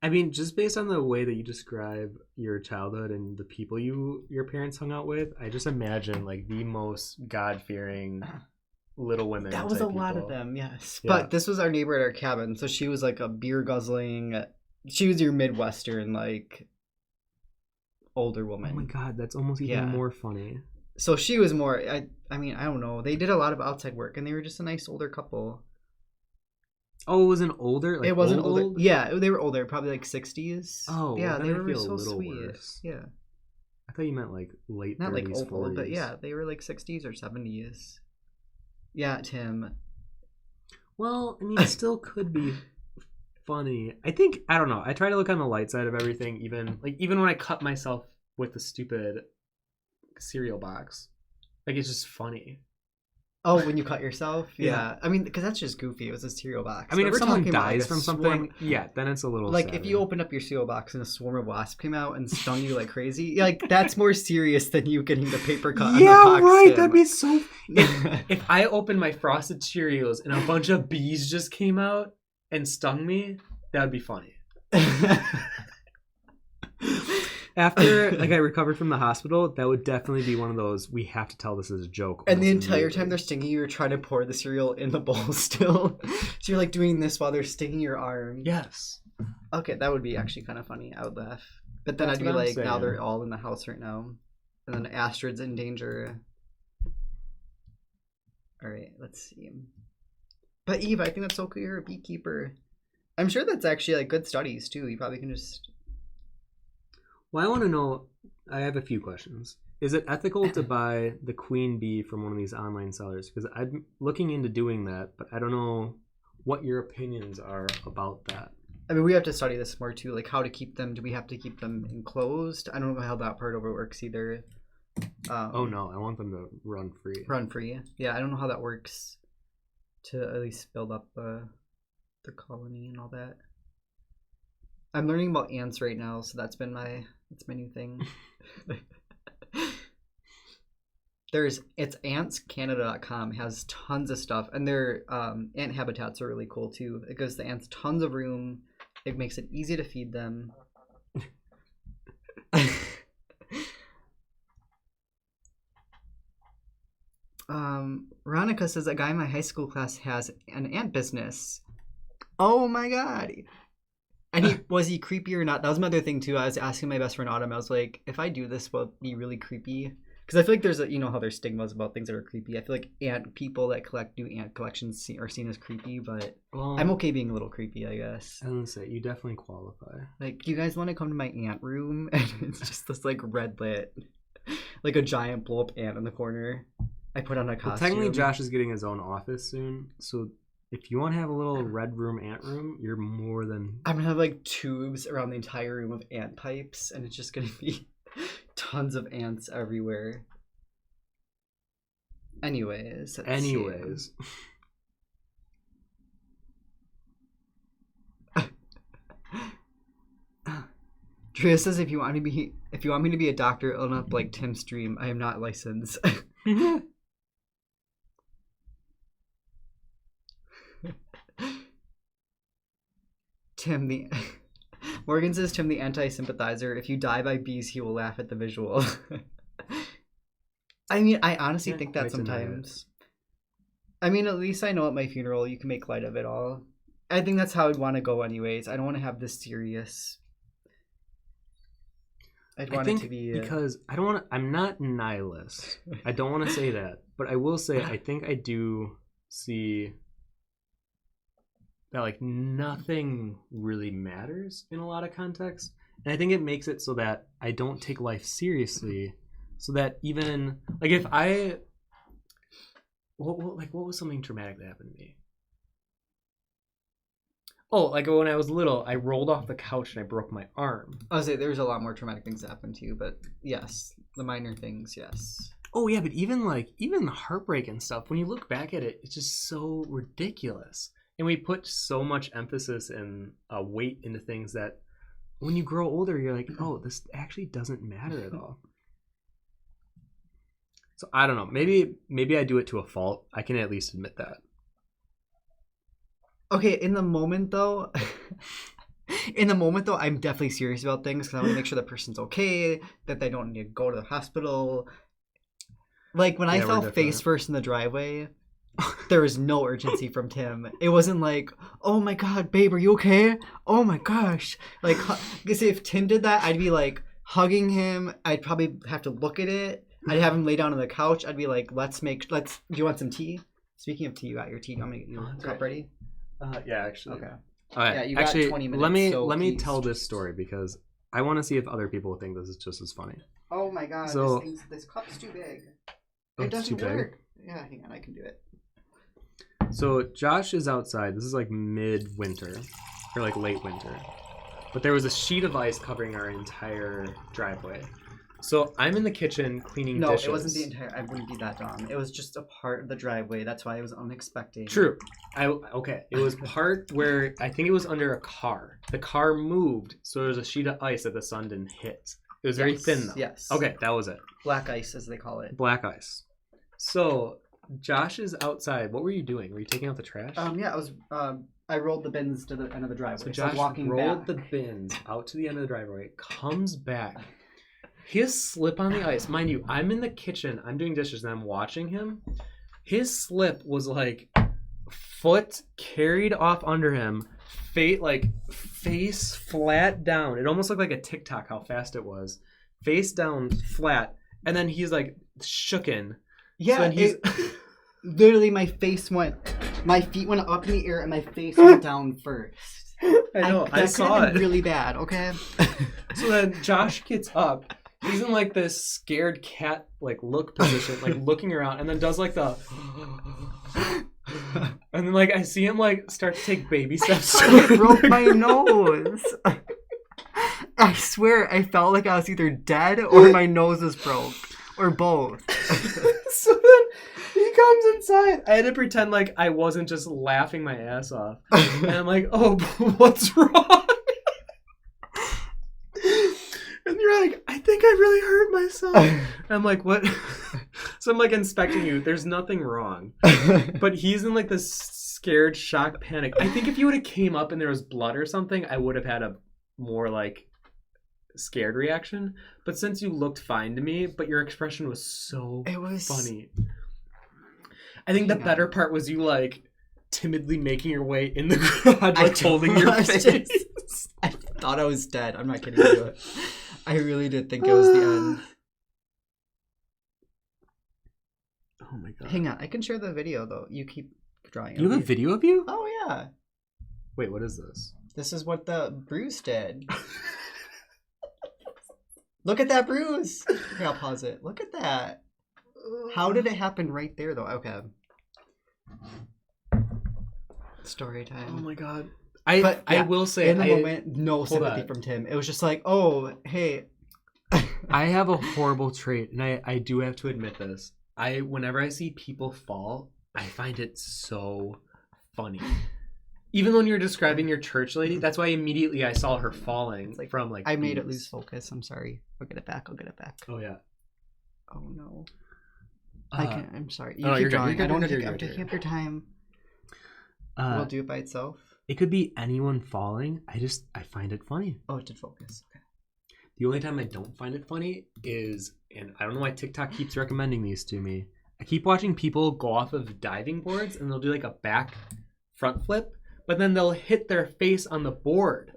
I mean, just based on the way that you describe your childhood and the people your parents hung out with, I just imagine like the most God-fearing Little Women.
That was a lot of them, yes. Yeah. But this was our neighbor at our cabin, so she was like a beer guzzling. She was your Midwestern like older woman.
Oh my God, that's almost even more funny.
So she was more. I mean, I don't know. They did a lot of outside work, and they were just a nice older couple.
Oh, it was an older? Like,
it wasn't older. Yeah, they were older, probably like 60s.
Oh,
yeah,
well,
they were
feel
so
a little
sweet.
Worse.
Yeah,
I thought you meant like late
Not
30s,
like
40s.
old, but yeah, they were like 60s or 70s. Yeah, Tim.
Well, I mean, it still could be funny. I don't know. I try to look on the light side of everything, even when I cut myself with the stupid cereal box. Like, it's just funny.
Oh, when you cut yourself?
Yeah.
I mean, because that's just goofy. It was a cereal box.
I mean,
But
if
we're
someone
talking about, like,
dies
a
from something, yeah, then it's a little
like
sadder.
if you opened up your cereal box and a swarm of wasps came out and stung you like crazy, like that's more serious than you getting the paper cut on the
Yeah,
box.
right.
Tim.
That'd be so. If I opened my Frosted Cheerios and a bunch of bees just came out and stung me, that would be funny. After I recovered from the hospital, that would definitely be one of those, we have to tell this as a joke.
And the entire time they're stinging you, you're trying to pour the cereal in the bowl still. So you're like doing this while they're stinging your arm.
Yes.
Okay, that would be actually kind of funny. I would laugh. But then
That's
I'd be
what I'm
like, now
saying.
they're all in the house right now. And then Astrid's in danger. Alright, let's see. But Eve, I think that's so cool you're a beekeeper. I'm sure that's actually like good studies too. You probably can just...
Well, I want to know, I have a few questions. Is it ethical to buy the queen bee from one of these online sellers? Because I'm looking into doing that, but I don't know what your opinions are about that.
I mean, we have to study this more too, like how to keep them. Do we have to keep them enclosed? I don't know how that part over works either.
Oh no, I want them to run free.
Run free. Yeah, I don't know how that works to at least build up the colony and all that. I'm learning about ants right now, so that's my new thing. It's antscanada.com, has tons of stuff, and their ant habitats are really cool too. It gives the ants tons of room. It makes it easy to feed them. Ronica says a guy in my high school class has an ant business. Oh my god. And was he creepy or not? That was my other thing too. I was asking my best friend Autumn. I was like, if I do this, will it be really creepy? Because I feel like there's how there's stigmas about things that are creepy. I feel like ant people that collect new ant collections are seen as creepy, but I'm okay being a little creepy, I guess.
I was gonna say, you definitely qualify.
Like, do you guys want to come to my ant room? And it's just this like red lit, like a giant blow up ant in the corner. I put on a costume.
Well, technically, Josh is getting his own office soon, so if you want to have a little red room, ant room, you're more than...
I'm going to have like tubes around the entire room of ant pipes, and it's just going to be tons of ants everywhere. Anyways. Drea says if you want me to be a doctor, own up like Tim's stream. I am not licensed. Morgan says Tim the anti-sympathizer. If you die by bees, he will laugh at the visual. I mean, I honestly think that sometimes. I mean, at least I know at my funeral you can make light of it all. I think that's how I'd want to go anyways. I don't want to have this serious. I'd want it to be...
because I don't want to... I'm not nihilist. I don't want to say that. But I will say I think I do see... that like nothing really matters in a lot of contexts, and I think it makes it so that I don't take life seriously, so that even like if I what was something traumatic that happened to me? Oh, like when I was little, I rolled off the couch and I broke my arm.
I was say there's a lot more traumatic things that happened to you, but yes, the minor things, yes.
Oh yeah, but even the heartbreak and stuff, when you look back at it, it's just so ridiculous. And we put so much emphasis and weight into things that when you grow older, you're like, oh, this actually doesn't matter at all. So I don't know. Maybe I do it to a fault. I can at least admit that.
Okay, in the moment though, I'm definitely serious about things because I want to make sure the person's okay, that they don't need to go to the hospital. Like when I fell face first in the driveway, there was no urgency from Tim. It wasn't like, oh my god, babe, are you okay? Oh my gosh. Like, because if Tim did that, I'd be like hugging him. I'd probably have to look at it. I'd have him lay down on the couch. I'd be like, do you want some tea? Speaking of tea, you got your tea. Want me to get your cup ready?
Yeah, actually.
Okay.
All right.
Yeah, you got 20 minutes.
Let me tell this story because I want to see if other people think this is just as funny.
Oh my god,
So,
this cup's too big.
oh,
It
it's too
doesn't
big?
work. Yeah, hang on, I can do it.
So Josh is outside. This is like mid-winter, or like late winter. But there was a sheet of ice covering our entire driveway. So I'm in the kitchen cleaning
No,
dishes.
it wasn't the entire. I wouldn't be that dumb. It was just a part of the driveway. That's why it was unexpected.
True. Okay. It was part where I think it was under a car. The car moved, so there was a sheet of ice that the sun didn't hit. It was very thin though.
Yes.
Okay, that was it.
Black ice, as they call it.
Black ice. So Josh is outside. What were you doing? Were you taking out the trash?
Yeah, I was. I rolled the bins to the end of the driveway.
So
So
Josh
I'm walking
rolled
back.
the bins out to the end of the driveway, comes back. His slip on the ice, mind you, I'm in the kitchen, I'm doing dishes, and I'm watching him. His slip was like foot carried off under him, face flat down. It almost looked like a TikTok how fast it was. Face down flat, and then he's like shooken.
Yeah,
So then he's
literally my feet went up in the air and my face went down first.
I know, I
that
saw
could have
it.
been really bad. Okay.
So then Josh gets up. He's in like this scared cat like look position, like looking around, and then does like the and then like I see him like start to take baby steps.
I broke my nose. I swear I felt like I was either dead or my nose was broke. Or both.
So then he comes inside. I had to pretend like I wasn't just laughing my ass off. And I'm like, oh, what's wrong? And you're like, I think I really hurt myself. And I'm like, what? So I'm like inspecting you. There's nothing wrong. But he's in like this scared, shock, panic. I think if you would have came up and there was blood or something, I would have had a more like scared reaction. But since you looked fine to me, but your expression was so funny. I think the better part was you like timidly making your way in the garage, like holding your face.
I thought I was dead. I'm not kidding you. I really did think it was the end.
Oh my god.
Hang on, I can share the video though. You keep drawing.
You have a video of you?
Oh yeah.
Wait, what is this?
This is what the bruise did. Look at that bruise. Okay, I'll pause it. Look at that. How did it happen right there though? Okay. Story time.
Oh my god. I will say
in the moment, no sympathy from Tim. It was just like, oh, hey.
I have a horrible trait, and I do have to admit this. Whenever I see people fall, I find it so funny. Even when you're describing your church lady, that's why immediately I saw her falling from like.
I made it lose focus. I'm sorry. I'll get it back.
Oh yeah.
Oh no. I can't. I'm sorry. You
no,
keep
you're
drawing.
good.
I'm taking up your time. We'll do it by itself.
It could be anyone falling. I find it funny.
Oh, it did focus. Okay.
The only time I don't find it funny is, and I don't know why TikTok keeps recommending these to me. I keep watching people go off of diving boards and they'll do like a back front flip, but then they'll hit their face on the board.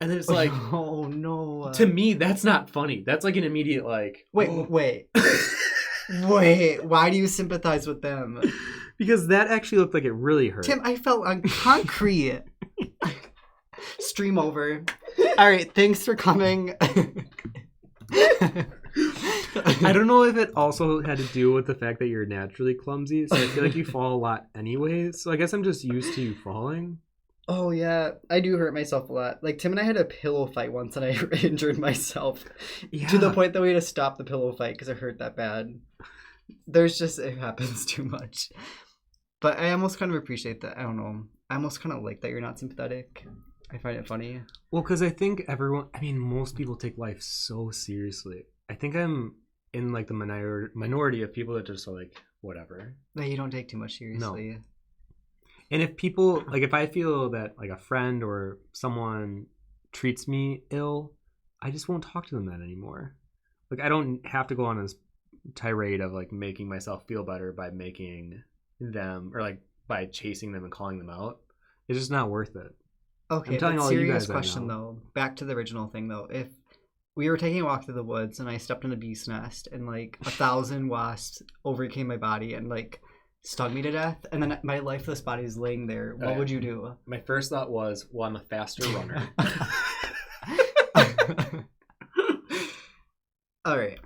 And then it's like,
oh no.
To me, that's not funny. That's like an immediate like.
Wait. Wait. Why do you sympathize with them?
Because that actually looked like it really hurt.
Tim, I felt on concrete. Stream over. All right, thanks for coming.
I don't know if it also had to do with the fact that you're naturally clumsy, so I feel like you fall a lot anyways. So I guess I'm just used to you falling.
Oh yeah, I do hurt myself a lot. Like Tim and I had a pillow fight once, and I injured myself to the point that we had to stop the pillow fight because it hurt that bad. It happens too much. But I almost kind of appreciate that. I don't know. I almost kind of like that you're not sympathetic. I find it funny.
Well, because I think most people take life so seriously. I think I'm in like the minority of people that just are like, whatever.
That you don't take too much seriously.
No. And if people, like if I feel that like a friend or someone treats me ill, I just won't talk to them then anymore. Like I don't have to go on this tirade of like making myself feel better by making them or like by chasing them and calling them out. It's just not worth it.
Okay, but serious question though. Back to the original thing though. If we were taking a walk through the woods and I stepped in a bee's nest and like 1,000 wasps overcame my body and like stung me to death, and then my lifeless body is laying there, what would you do?
My first thought was, well, I'm a faster runner.
All right.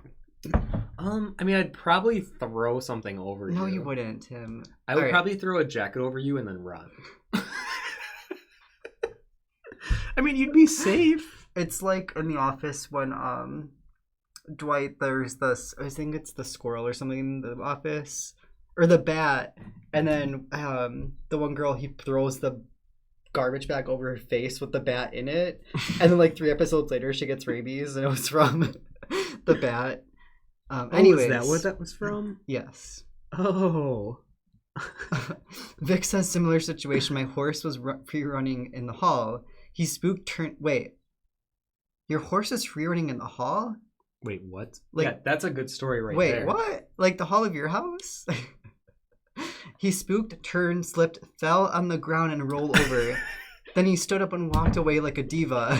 I mean, I'd probably throw something over you.
No, you wouldn't, Tim.
I would
All right.
probably throw a jacket over you and then run. I mean, you'd be safe.
It's like in The Office when Dwight, there's this, I think it's the squirrel or something in the office, or the bat, and then the one girl, he throws the garbage bag over her face with the bat in it, and then like 3 episodes later she gets rabies, and it was from the bat. Anyways,
is that what that was from?
Yes.
Oh.
Vic says similar situation. My horse was free running in the hall. He spooked. Wait, your horse is free running in the hall?
Wait, what?
Like,
yeah, that's a good story there.
Wait, what? Like the hall of your house? He spooked, turned, slipped, fell on the ground, and rolled over. Then he stood up and walked away like a diva.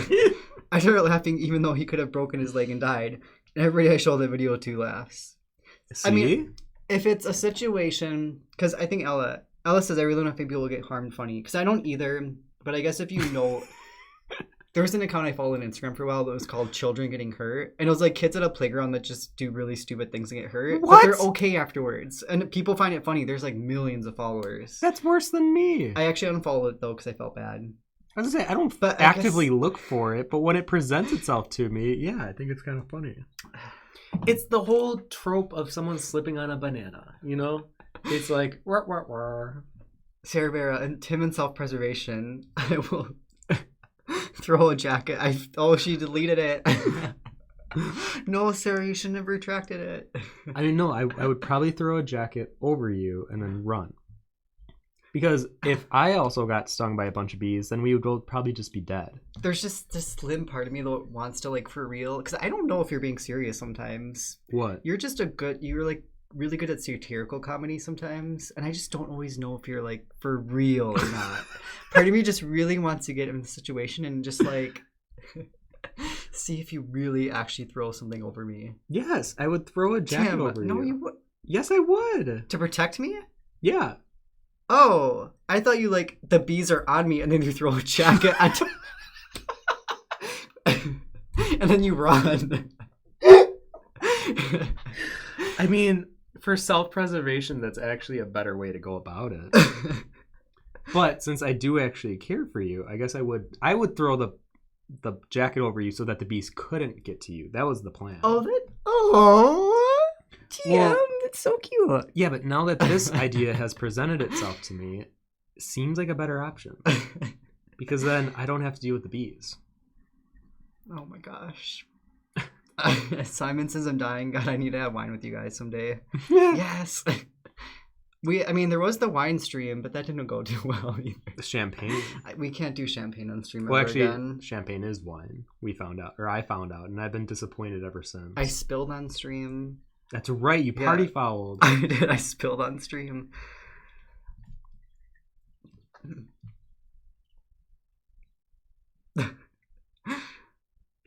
I started laughing even though he could have broken his leg and died. And everybody I show the video to laughs.
See?
I mean, if it's a situation, because I think Ella says I really don't think people will get harmed funny, because I don't either, but I guess if you know, there was an account I followed on Instagram for a while that was called Children Getting Hurt, and it was like kids at a playground that just do really stupid things and get hurt,
what?
But they're okay afterwards, and people find it funny. There's like millions of followers.
That's worse than me.
I actually unfollowed it though because I felt bad.
I was gonna say, I don't actively look for it, but when it presents itself to me, yeah, I think it's kind of funny. It's the whole trope of someone slipping on a banana, you know? It's like, wah, wah, wah.
Sarah Vera and Tim in self-preservation. I will throw a jacket. She deleted it. No, Sarah, you shouldn't have retracted it.
I mean, no, I would probably throw a jacket over you and then run. Because if I also got stung by a bunch of bees, then we would both probably just be dead.
There's just this slim part of me that wants to, like, for real, because I don't know if you're being serious sometimes.
What?
You're like really good at satirical comedy sometimes, and I just don't always know if you're like for real or not. Part of me just really wants to get in the situation and just like see if you really actually throw something over me.
Yes, I would throw a jacket over you.
No, you would.
Yes, I would.
To protect me?
Yeah.
Oh, I thought you like the bees are on me and then you throw a jacket and then you run.
I mean, for self-preservation, that's actually a better way to go about it. But since I do actually care for you, I guess I would throw the jacket over you so that the bees couldn't get to you. That was the plan.
Tim, that's so cute.
Yeah, but now that this idea has presented itself to me, it seems like a better option. Because then I don't have to deal with the bees.
Oh my gosh. Simon says I'm dying. God, I need to have wine with you guys someday. Yes. There was the wine stream, but that didn't go too well either.
Champagne?
We can't do champagne on stream
well,
ever
actually,
again.
Champagne is wine. I found out, and I've been disappointed ever since.
I spilled on stream.
That's right, you party fouled.
I did, I spilled on stream.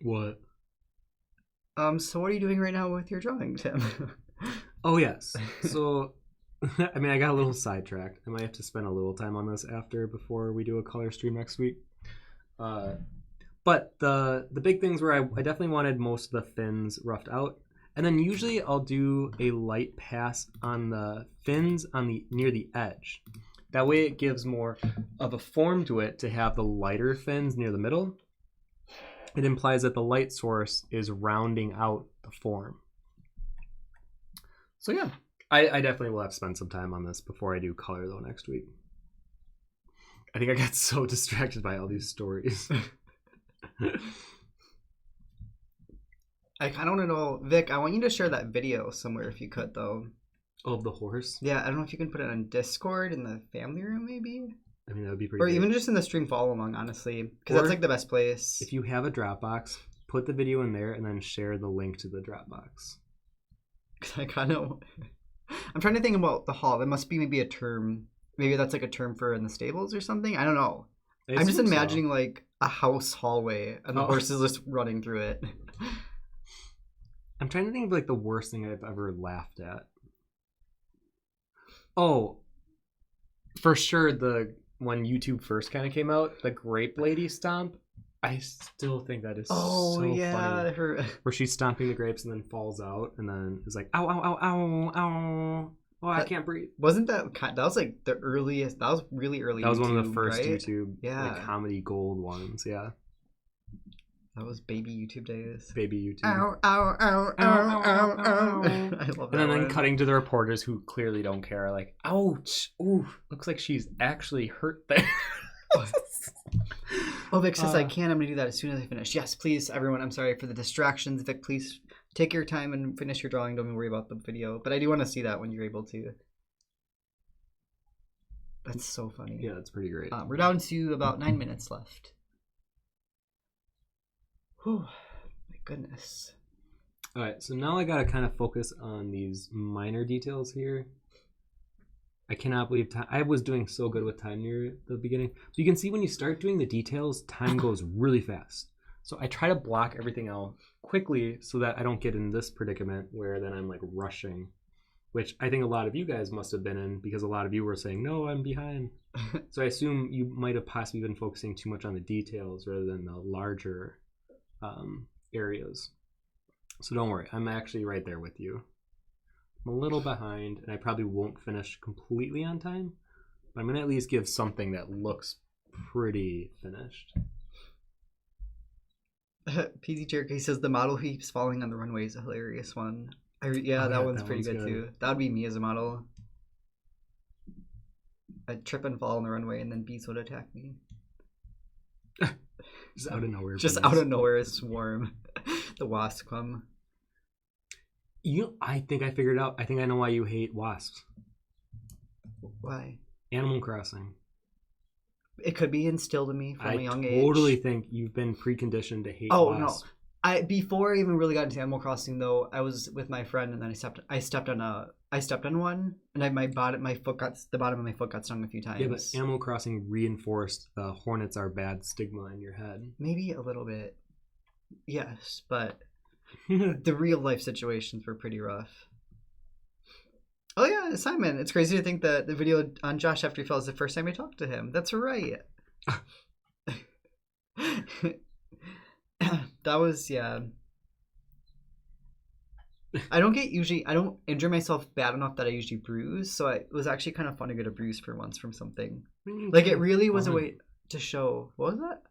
What?
So what are you doing right now with your drawing, Tim?
Oh, yes. So, I mean, I got a little sidetracked. I might have to spend a little time on this before we do a color stream next week. But the big things were I definitely wanted most of the fins roughed out. And then usually I'll do a light pass on the fins near the edge. That way it gives more of a form to it to have the lighter fins near the middle. It implies that the light source is rounding out the form. So yeah, I definitely will have to spend some time on this before I do color though next week. I think I got so distracted by all these stories.
I kind of want to know, Vic, I want you to share that video somewhere if you could, though.
Oh, of the horse?
Yeah, I don't know if you can put it on Discord in the family room, maybe?
I mean, that would be pretty
Or
great.
even just in the stream follow along, honestly. Because that's like the best place.
If you have a Dropbox, put the video in there and then share the link to the Dropbox.
Because I kind of... I'm trying to think about the hall. That must be maybe a term. Maybe that's like a term for in the stables or something. I don't know. I'm just imagining like a house hallway and the horse is just running through it.
I'm trying to think of like the worst thing I've ever laughed at. Oh, for sure, when YouTube first kind of came out, the grape lady stomp. I still think that is
Oh
so
yeah,
funny.
her.
Where she's stomping the grapes and then falls out and then is like, ow, ow, ow, ow, ow. Oh, I can't breathe.
Wasn't that was like the earliest? That was really early.
That was
YouTube,
one of the first
right?
YouTube like comedy gold ones. Yeah.
That was baby YouTube days.
Baby YouTube.
Ow, ow, ow, ow, ow, ow. I love that.
And then cutting to the reporters who clearly don't care, like, ouch, ooh, looks like she's actually hurt there.
Oh, Vic says I can. I'm gonna do that as soon as I finish. Yes, please, everyone. I'm sorry for the distractions. Vic, please take your time and finish your drawing. Don't worry about the video. But I do want to see that when you're able to. That's so funny.
Yeah, that's pretty great.
We're down to about 9 minutes left. Whew, my goodness.
All right, so now I gotta kind of focus on these minor details here. I cannot believe I was doing so good with time near the beginning. So you can see when you start doing the details, time goes really fast. So I try to block everything out quickly so that I don't get in this predicament where then I'm like rushing, which I think a lot of you guys must have been in because a lot of you were saying, no, I'm behind. So I assume you might have possibly been focusing too much on the details rather than the larger areas. So don't worry, I'm actually right there with you. I'm a little behind, and I probably won't finish completely on time, but I'm going to at least give something that looks pretty finished.
PZ Cherokee says the model who keeps falling on the runway is a hilarious one. That one's pretty good too. That would be me as a model. I'd trip and fall on the runway, and then bees would attack me.
Just out of nowhere.
Just out of nowhere, a swarm. The wasp come.
I think I figured out. I think I know why you hate wasps.
Why?
Animal Crossing.
It could be instilled in me from a young age.
I totally think you've been preconditioned to hate wasps.
No. Before I even really got into Animal Crossing though, I was with my friend and then I stepped on one and the bottom of my foot got stung a few times.
Yeah, but Animal Crossing reinforced the hornets are bad stigma in your head.
Maybe a little bit. Yes, but the real life situations were pretty rough. Oh yeah, Simon. It's crazy to think that the video on Josh after he fell is the first time I talked to him. That's right. That was, yeah. I don't injure myself bad enough that I usually bruise, so it was actually kind of fun to get a bruise for once from something. Like it really was a way to show. What was that?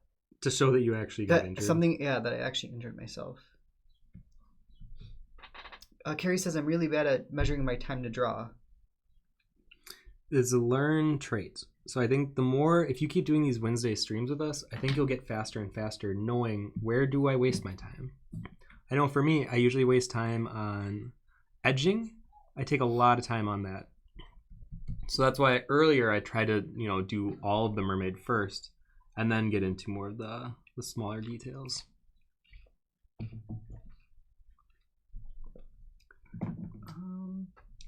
To show that you actually got injured.
That I actually injured myself. Carrie says I'm really bad at measuring my time to draw.
It's a learned trait. So I think if you keep doing these Wednesday streams with us, I think you'll get faster and faster knowing where do I waste my time. I know for me, I usually waste time on edging. I take a lot of time on that. So that's why earlier I tried to, do all of the mermaid first and then get into more of the smaller details.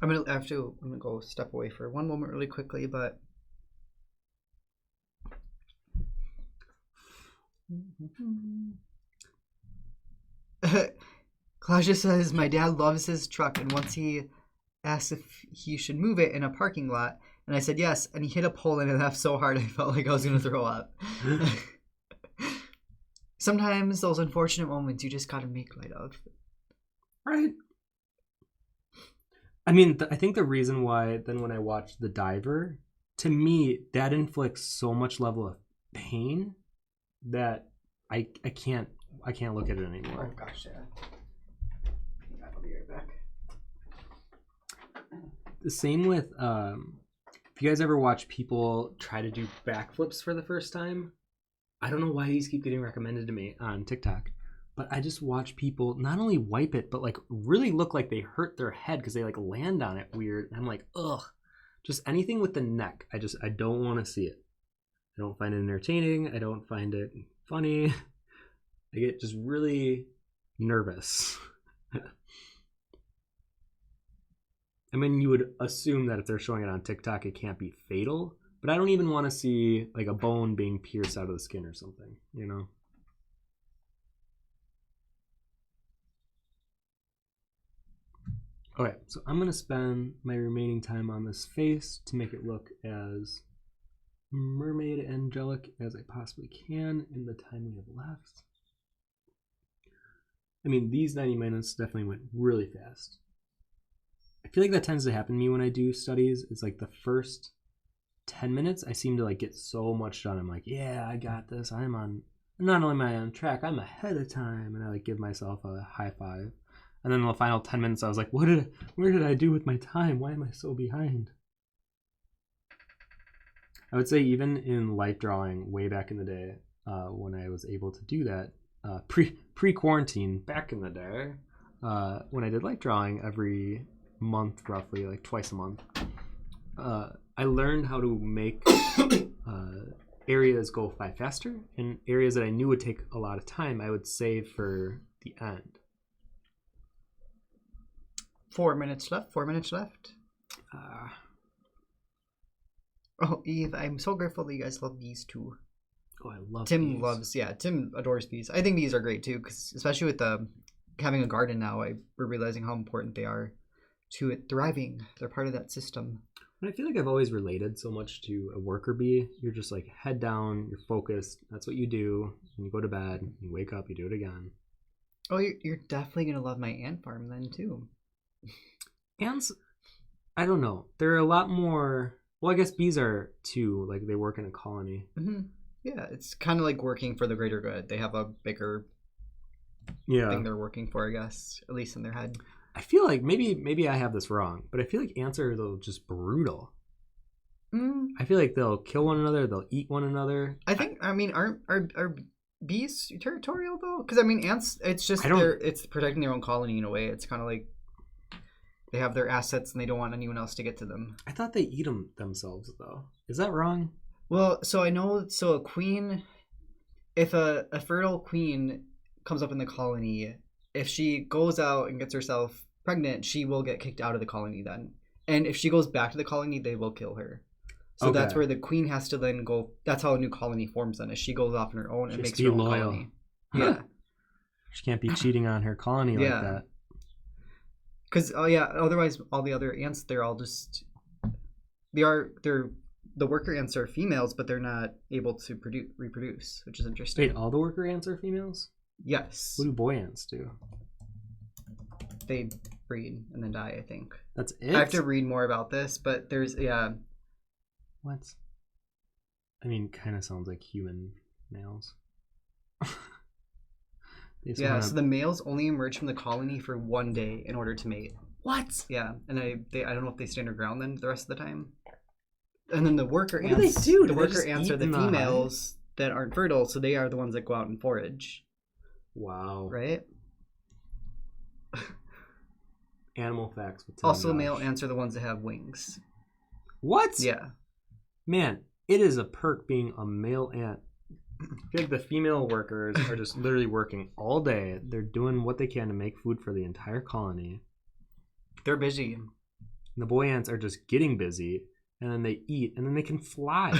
I'm gonna go step away for one moment really quickly, but Claudia says my dad loves his truck and once he asked if he should move it in a parking lot and I said yes and he hit a pole and it laughed so hard I felt like I was gonna throw up. Sometimes those unfortunate moments you just gotta make light of.
Right. I mean, I think the reason why then when I watched The Diver, to me, that inflicts so much level of pain that I can't look at it anymore.
Oh gosh, yeah. I'll be right back.
The same with if you guys ever watch people try to do backflips for the first time, I don't know why these keep getting recommended to me on TikTok. But I just watch people not only wipe it, but like really look like they hurt their head because they like land on it weird. And I'm like, ugh, just anything with the neck. I don't want to see it. I don't find it entertaining. I don't find it funny. I get just really nervous. I mean, you would assume that if they're showing it on TikTok, it can't be fatal. But I don't even want to see like a bone being pierced out of the skin or something, Okay, so I'm going to spend my remaining time on this face to make it look as mermaid angelic as I possibly can in the time we have left. I mean, these 90 minutes definitely went really fast. I feel like that tends to happen to me when I do studies. It's like the first 10 minutes, I seem to like get so much done. I'm like, yeah, I got this. Not only am I on track, I'm ahead of time. And I like give myself a high five. And then in the final 10 minutes, I was like, where did I do with my time? Why am I so behind? I would say even in light drawing way back in the day, when I was able to do that, pre-quarantine back in the day, when I did light drawing every month, roughly like twice a month, I learned how to make areas go by faster, and areas that I knew would take a lot of time I would save for the end.
4 minutes left. 4 minutes left. Oh, Eve, I'm so grateful that you guys love bees too.
Oh, I love
Tim
bees.
Tim adores bees. I think bees are great too, because especially with having a garden now, we're realizing how important they are to it thriving. They're part of that system.
And I feel like I've always related so much to a worker bee. You're just like head down, you're focused. That's what you do. And you go to bed, you wake up, you do it again.
Oh, you're definitely going to love my ant farm then too.
Ants, I don't know. They're a lot more... Well, I guess bees are too. Like, they work in a colony.
Mm-hmm. Yeah, it's kind of like working for the greater good. They have a bigger thing they're working for, I guess, at least in their head.
I feel like maybe I have this wrong, but I feel like ants are just brutal. I feel like they'll kill one another, they'll eat one another.
I mean, are bees territorial though? Because I mean, ants, it's just it's protecting their own colony in a way. It's kind of like they have their assets and they don't want anyone else to get to them.
I thought they eat them themselves though. Is that wrong?
Well, so I know. So a queen, if a fertile queen comes up in the colony, if she goes out and gets herself pregnant, she will get kicked out of the colony then. And if she goes back to the colony, they will kill her. So that's where the queen has to then go. That's how a new colony forms then, is she goes off on her own and makes her own colony. Yeah.
She can't be cheating on her colony like that.
Because, otherwise all the other ants, they're all just... The worker ants are females, but they're not able to reproduce, which is interesting.
Wait, all the worker ants are females?
Yes.
What do boy ants do?
They breed and then die, I think.
That's it?
I have to read more about this, but there's,
What? I mean, kind of sounds like human males.
So the males only emerge from the colony for 1 day in order to mate.
What?
Yeah, and I don't know if they stand their ground then the rest of the time. And then the worker ants.
What do they do?
The worker ants are the females that aren't fertile, so they are the ones that go out and forage.
Wow.
Right?
Animal facts.
Also, male ants are the ones that have wings.
What?
Yeah.
Man, it is a perk being a male ant. I feel like the female workers are just literally working all day. They're doing what they can to make food for the entire colony.
They're busy.
And the boy ants are just getting busy, and then they eat, and then they can fly.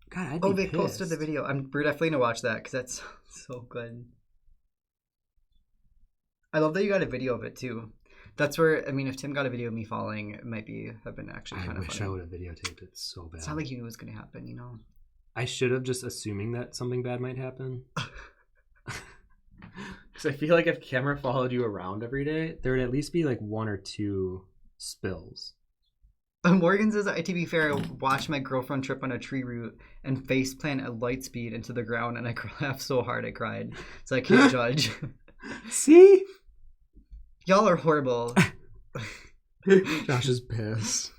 God, I'd be
Vic
pissed.
posted the video. We're definitely going to watch that because that's so good. I love that you got a video of it too. That's where, I mean, if Tim got a video of me falling, it might have been actually kind of funny. I wish
I would have videotaped it so bad.
It's not like you knew it was going to happen, you know?
I should have, just assuming that something bad might happen. Because I feel like if camera followed you around every day, there would at least be like 1 or 2 spills.
Morgan says, to be fair, I watched my girlfriend trip on a tree root and face plant at light speed into the ground, and I laughed so hard I cried. So I can't judge.
See?
Y'all are horrible.
Josh is pissed.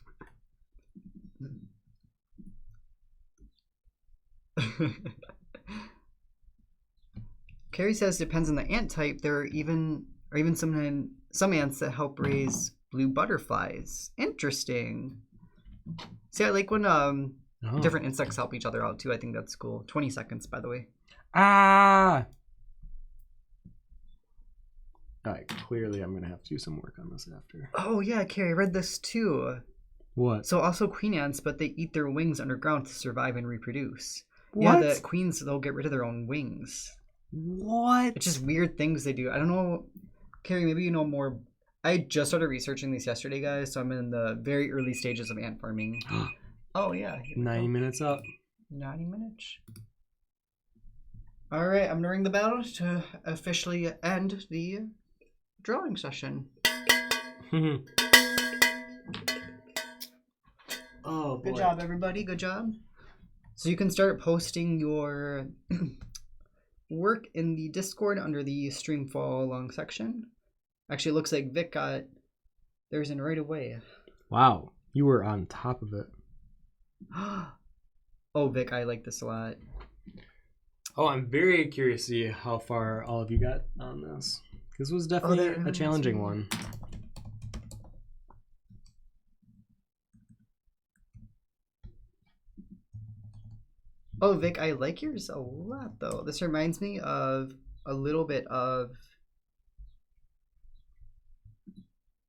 Carrie says depends on the ant type. There are even some ants that help raise blue butterflies. Interesting. See, I like when different insects help each other out too. I think that's cool. 20 seconds, by the way.
All right, clearly I'm gonna have to do some work on this after.
Oh yeah, Carrie, I read this too.
What?
So also queen ants, but they eat their wings underground to survive and reproduce.
What?
Yeah, the queens, they'll get rid of their own wings.
What?
It's just weird things they do. I don't know, Carrie, maybe you know more. I just started researching these yesterday, guys, so I'm in the very early stages of ant farming. Oh yeah. Here we
90
go.
minutes up.
90 minutes. All right, I'm gonna ring the bell to officially end the drawing session.
Oh, boy.
Good job, everybody. Good job. So you can start posting your work in the Discord under the stream follow along section. Actually, it looks like Vic got theirs in right away.
Wow, you were on top of it.
Oh, Vic, I like this a lot.
Oh, I'm very curious to see how far all of you got on this. This was definitely a challenging one.
Oh, Vic, I like yours a lot, though. This reminds me of a little bit of...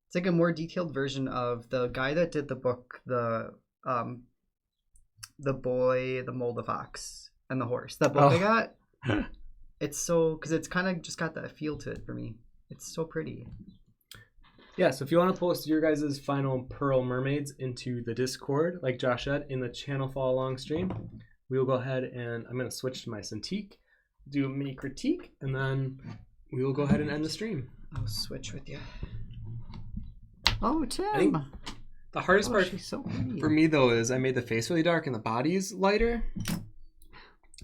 It's like a more detailed version of the guy that did the book, the boy, the mole, the fox, and the horse. That book I got. It's so... Because it's kind of just got that feel to it for me. It's so pretty.
Yeah, so if you want to post your guys' final Pearl Mermaids into the Discord, like Josh said, in the channel follow along stream, we will go ahead and I'm going to switch to my Cintiq, do a mini critique, and then we will go ahead and end the stream.
I'll switch with you. Oh, Tim!
I think the hardest part
so
for me, though, is I made the face really dark and the body's lighter.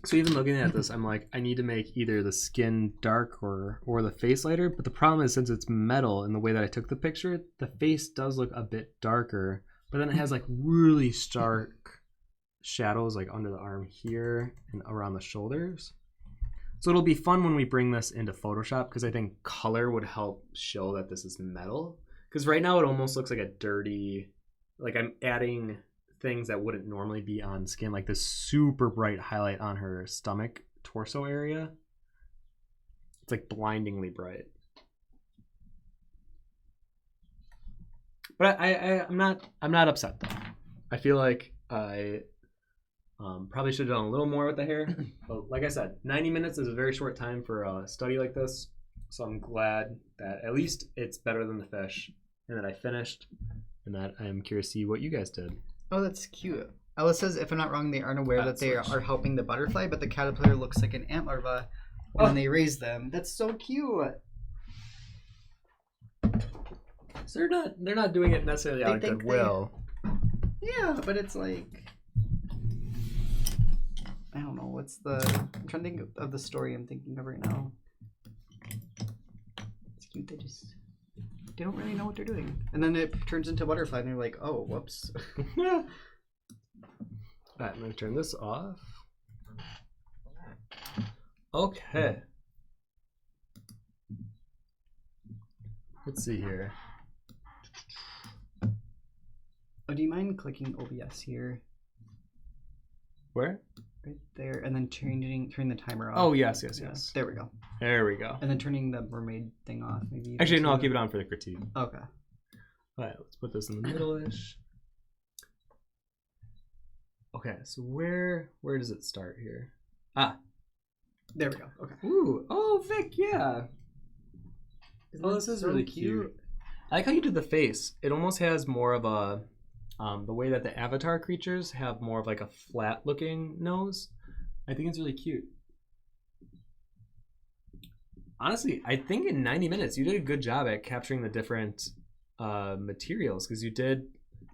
So even looking at this, I'm like, I need to make either the skin dark or the face lighter. But the problem is, since it's metal in the way that I took the picture, the face does look a bit darker. But then it has like really stark shadows like under the arm here and around the shoulders. So it'll be fun when we bring this into Photoshop, because I think color would help show that this is metal. Because right now it almost looks like a dirty, like I'm adding things that wouldn't normally be on skin, like this super bright highlight on her stomach torso area. It's like blindingly bright. But I'm not upset though. I feel like I probably should have done a little more with the hair. But like I said, 90 minutes is a very short time for a study like this. So I'm glad that at least it's better than the fish, and that I finished, and that I am curious to see what you guys did.
Oh, that's cute. Ella says, if I'm not wrong, they aren't aware that they are helping the butterfly, but the caterpillar looks like an ant larva when they raise them. That's so cute.
So they're not doing it necessarily out of goodwill.
Yeah, but it's like, I don't know, I'm trying to think of the story I'm thinking of right now. It's cute, they don't really know what they're doing. And then it turns into a butterfly and they're like, oh, whoops.
Alright, I'm gonna turn this off. Okay. Let's see here.
Oh, do you mind clicking OBS here?
Where?
Right there, and then turning the timer off.
Oh, yes.
There we go.
There we go.
And then turning the mermaid thing off, maybe.
Actually, no, I'll keep it on for the critique.
Okay.
Alright, let's put this in the middle-ish. Okay, so where does it start here? Ah.
There we go. Okay.
Ooh. Oh, Vic, yeah. Oh, this is so really cute. I like how you did the face. It almost has more of a... the way that the Avatar creatures have more of like a flat-looking nose. I think it's really cute. Honestly, I think in 90 minutes you did a good job at capturing the different materials, because you did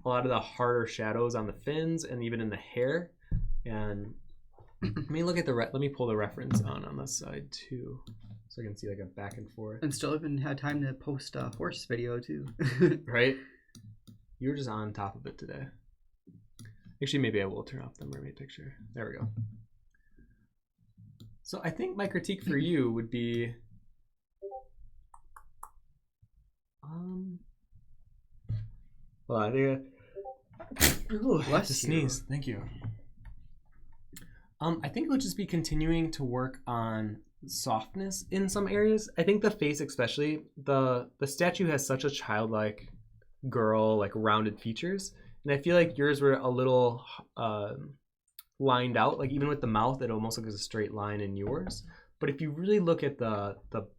a lot of the harder shadows on the fins and even in the hair. And let me look at let me pull the reference on this side too, so I can see like a back and forth.
And still haven't had time to post a horse video too.
Right? You were just on top of it today. Actually, maybe I will turn off the mermaid picture. There we go. So I think my critique for you would be... well, I think... Ooh, I have to sneeze. Thank you. I think it would just be continuing to work on softness in some areas. I think the face especially, the statue has such a childlike girl, like rounded features, and I feel like yours were a little lined out, like even with the mouth it almost looks like a straight line in yours. But if you really look at the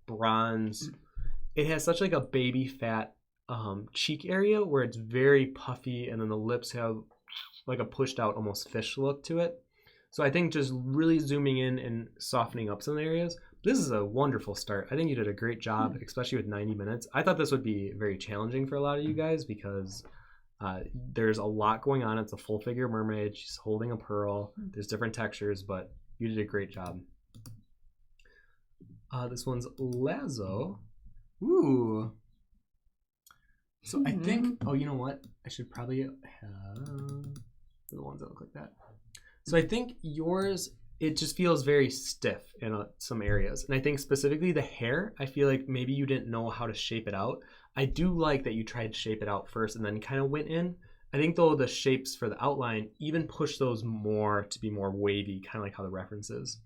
bronze, it has such like a baby fat cheek area where it's very puffy, and then the lips have like a pushed out almost fish look to it. So I think just really zooming in and softening up some areas. This is a wonderful start. I think you did a great job, especially with 90 minutes. I thought this would be very challenging for a lot of you guys because there's a lot going on. It's a full figure mermaid. She's holding a pearl. There's different textures, but you did a great job. This one's Lazo. Ooh. So I think, oh, you know what? I should probably have the ones that look like that. So I think yours, it just feels very stiff in some areas. And I think specifically the hair, I feel like maybe you didn't know how to shape it out. I do like that you tried to shape it out first and then kind of went in. I think though the shapes for the outline even push those more to be more wavy, kind of like how the reference is.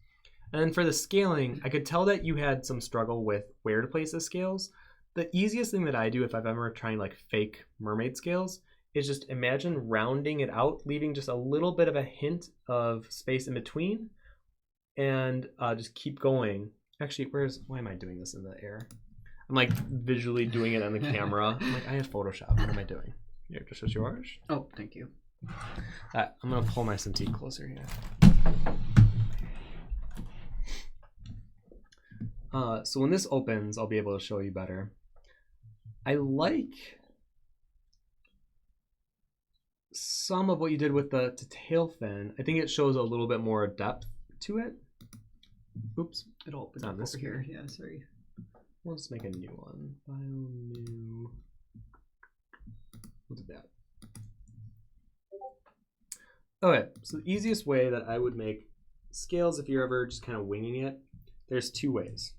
And then for the scaling, I could tell that you had some struggle with where to place the scales. The easiest thing that I do if I've ever tried like fake mermaid scales is just imagine rounding it out, leaving just a little bit of a hint of space in between, and just keep going. Actually, why am I doing this in the air? I'm like visually doing it on the camera. I'm like, I have Photoshop. What am I doing? Here, just as yours.
Oh, thank you.
I'm gonna pull my Cintiq closer here. So when this opens, I'll be able to show you better. I like some of what you did with the tail fin. I think it shows a little bit more depth to it. Oops,
It'll open
on
up
this
over here. Yeah, sorry.
We'll just make a new one. File new. We'll do that. Okay, so the easiest way that I would make scales if you're ever just kind of winging it, there's two ways.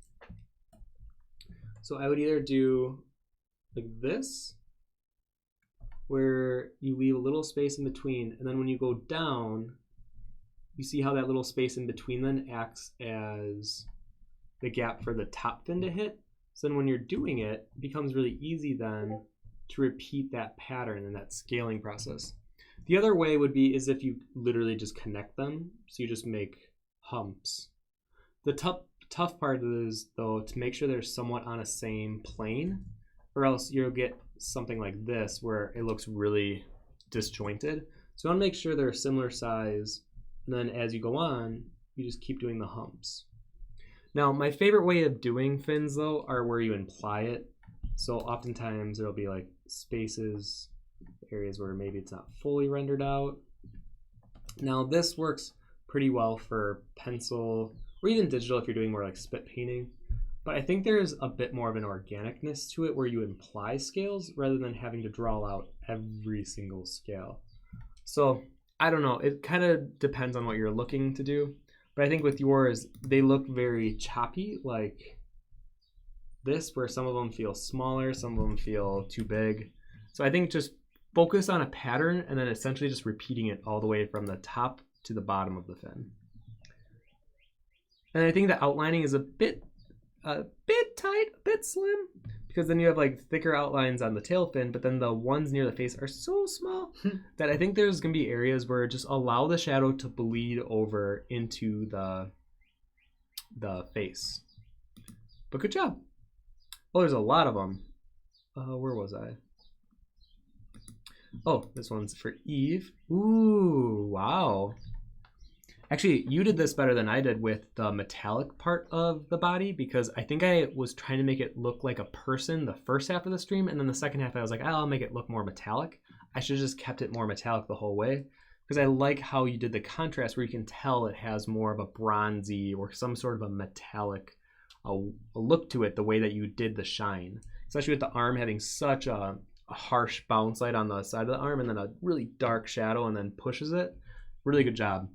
So I would either do like this, where you leave a little space in between, and then when you go down, you see how that little space in between then acts as the gap for the top fin to hit. So then when you're doing it, it becomes really easy then to repeat that pattern in that scaling process. The other way would be is if you literally just connect them, so you just make humps. The tough part is though to make sure they're somewhat on a same plane, or else you'll get something like this where it looks really disjointed. So you want to make sure they're a similar size, and then as you go on, you just keep doing the humps. Now, my favorite way of doing fins though are where you imply it. So oftentimes there'll be like spaces, areas where maybe it's not fully rendered out. Now this works pretty well for pencil or even digital if you're doing more like spit painting. But I think there's a bit more of an organicness to it where you imply scales rather than having to draw out every single scale. So I don't know, it kind of depends on what you're looking to do. But I think with yours, they look very choppy, like this, where some of them feel smaller, some of them feel too big. So I think just focus on a pattern and then essentially just repeating it all the way from the top to the bottom of the fin. And I think the outlining is a bit tight, a bit slim, because then you have like thicker outlines on the tail fin, but then the ones near the face are so small that I think there's gonna be areas where just allow the shadow to bleed over into the face. But good job. Oh, there's a lot of them. Where was I? Oh, this one's for Eve. Ooh, wow. Actually, you did this better than I did with the metallic part of the body, because I think I was trying to make it look like a person the first half of the stream, and then the second half I was like, I'll make it look more metallic. I should have just kept it more metallic the whole way, because I like how you did the contrast where you can tell it has more of a bronzy or some sort of a metallic a look to it, the way that you did the shine, especially with the arm having such a harsh bounce light on the side of the arm and then a really dark shadow and then pushes it. Really good job.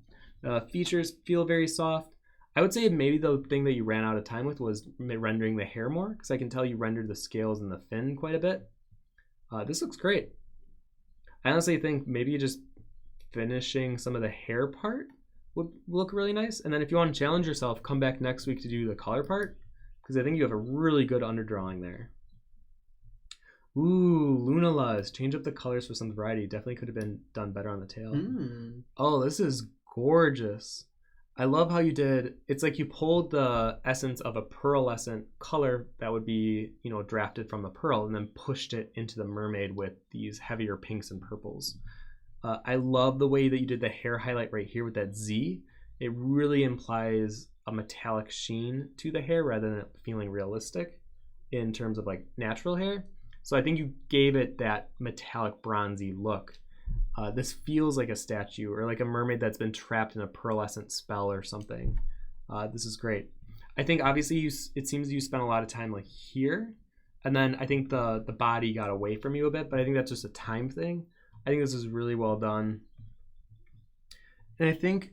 Features feel very soft. I would say maybe the thing that you ran out of time with was rendering the hair more, because I can tell you rendered the scales and the fin quite a bit. This looks great. I honestly think maybe just finishing some of the hair part would look really nice. And then if you want to challenge yourself, come back next week to do the color part, because I think you have a really good underdrawing there. Ooh, Lunalas. Change up the colors for some variety. Definitely could have been done better on the tail. Oh, this is gorgeous. I love how you did, it's like you pulled the essence of a pearlescent color that would be, you know, drafted from the pearl and then pushed it into the mermaid with these heavier pinks and purples. I love the way that you did the hair highlight right here with that Z. It really implies a metallic sheen to the hair rather than it feeling realistic in terms of like natural hair. So I think you gave it that metallic bronzy look. This feels like a statue or like a mermaid that's been trapped in a pearlescent spell or something. This is great. I think obviously it seems you spent a lot of time like here, and then I think the body got away from you a bit, but I think that's just a time thing. I think this is really well done. And I think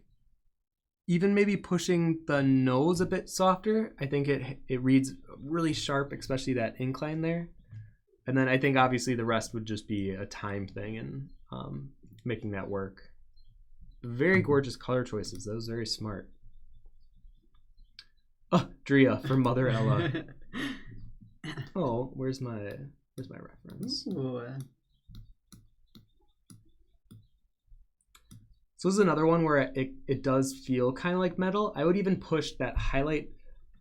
even maybe pushing the nose a bit softer, I think it reads really sharp, especially that incline there. And then I think obviously the rest would just be a time thing and making that work. Very gorgeous color choices. That was very smart. Oh, Drea for Mother Ella. Oh, where's my reference?
Ooh.
So this is another one where it does feel kind of like metal. I would even push that highlight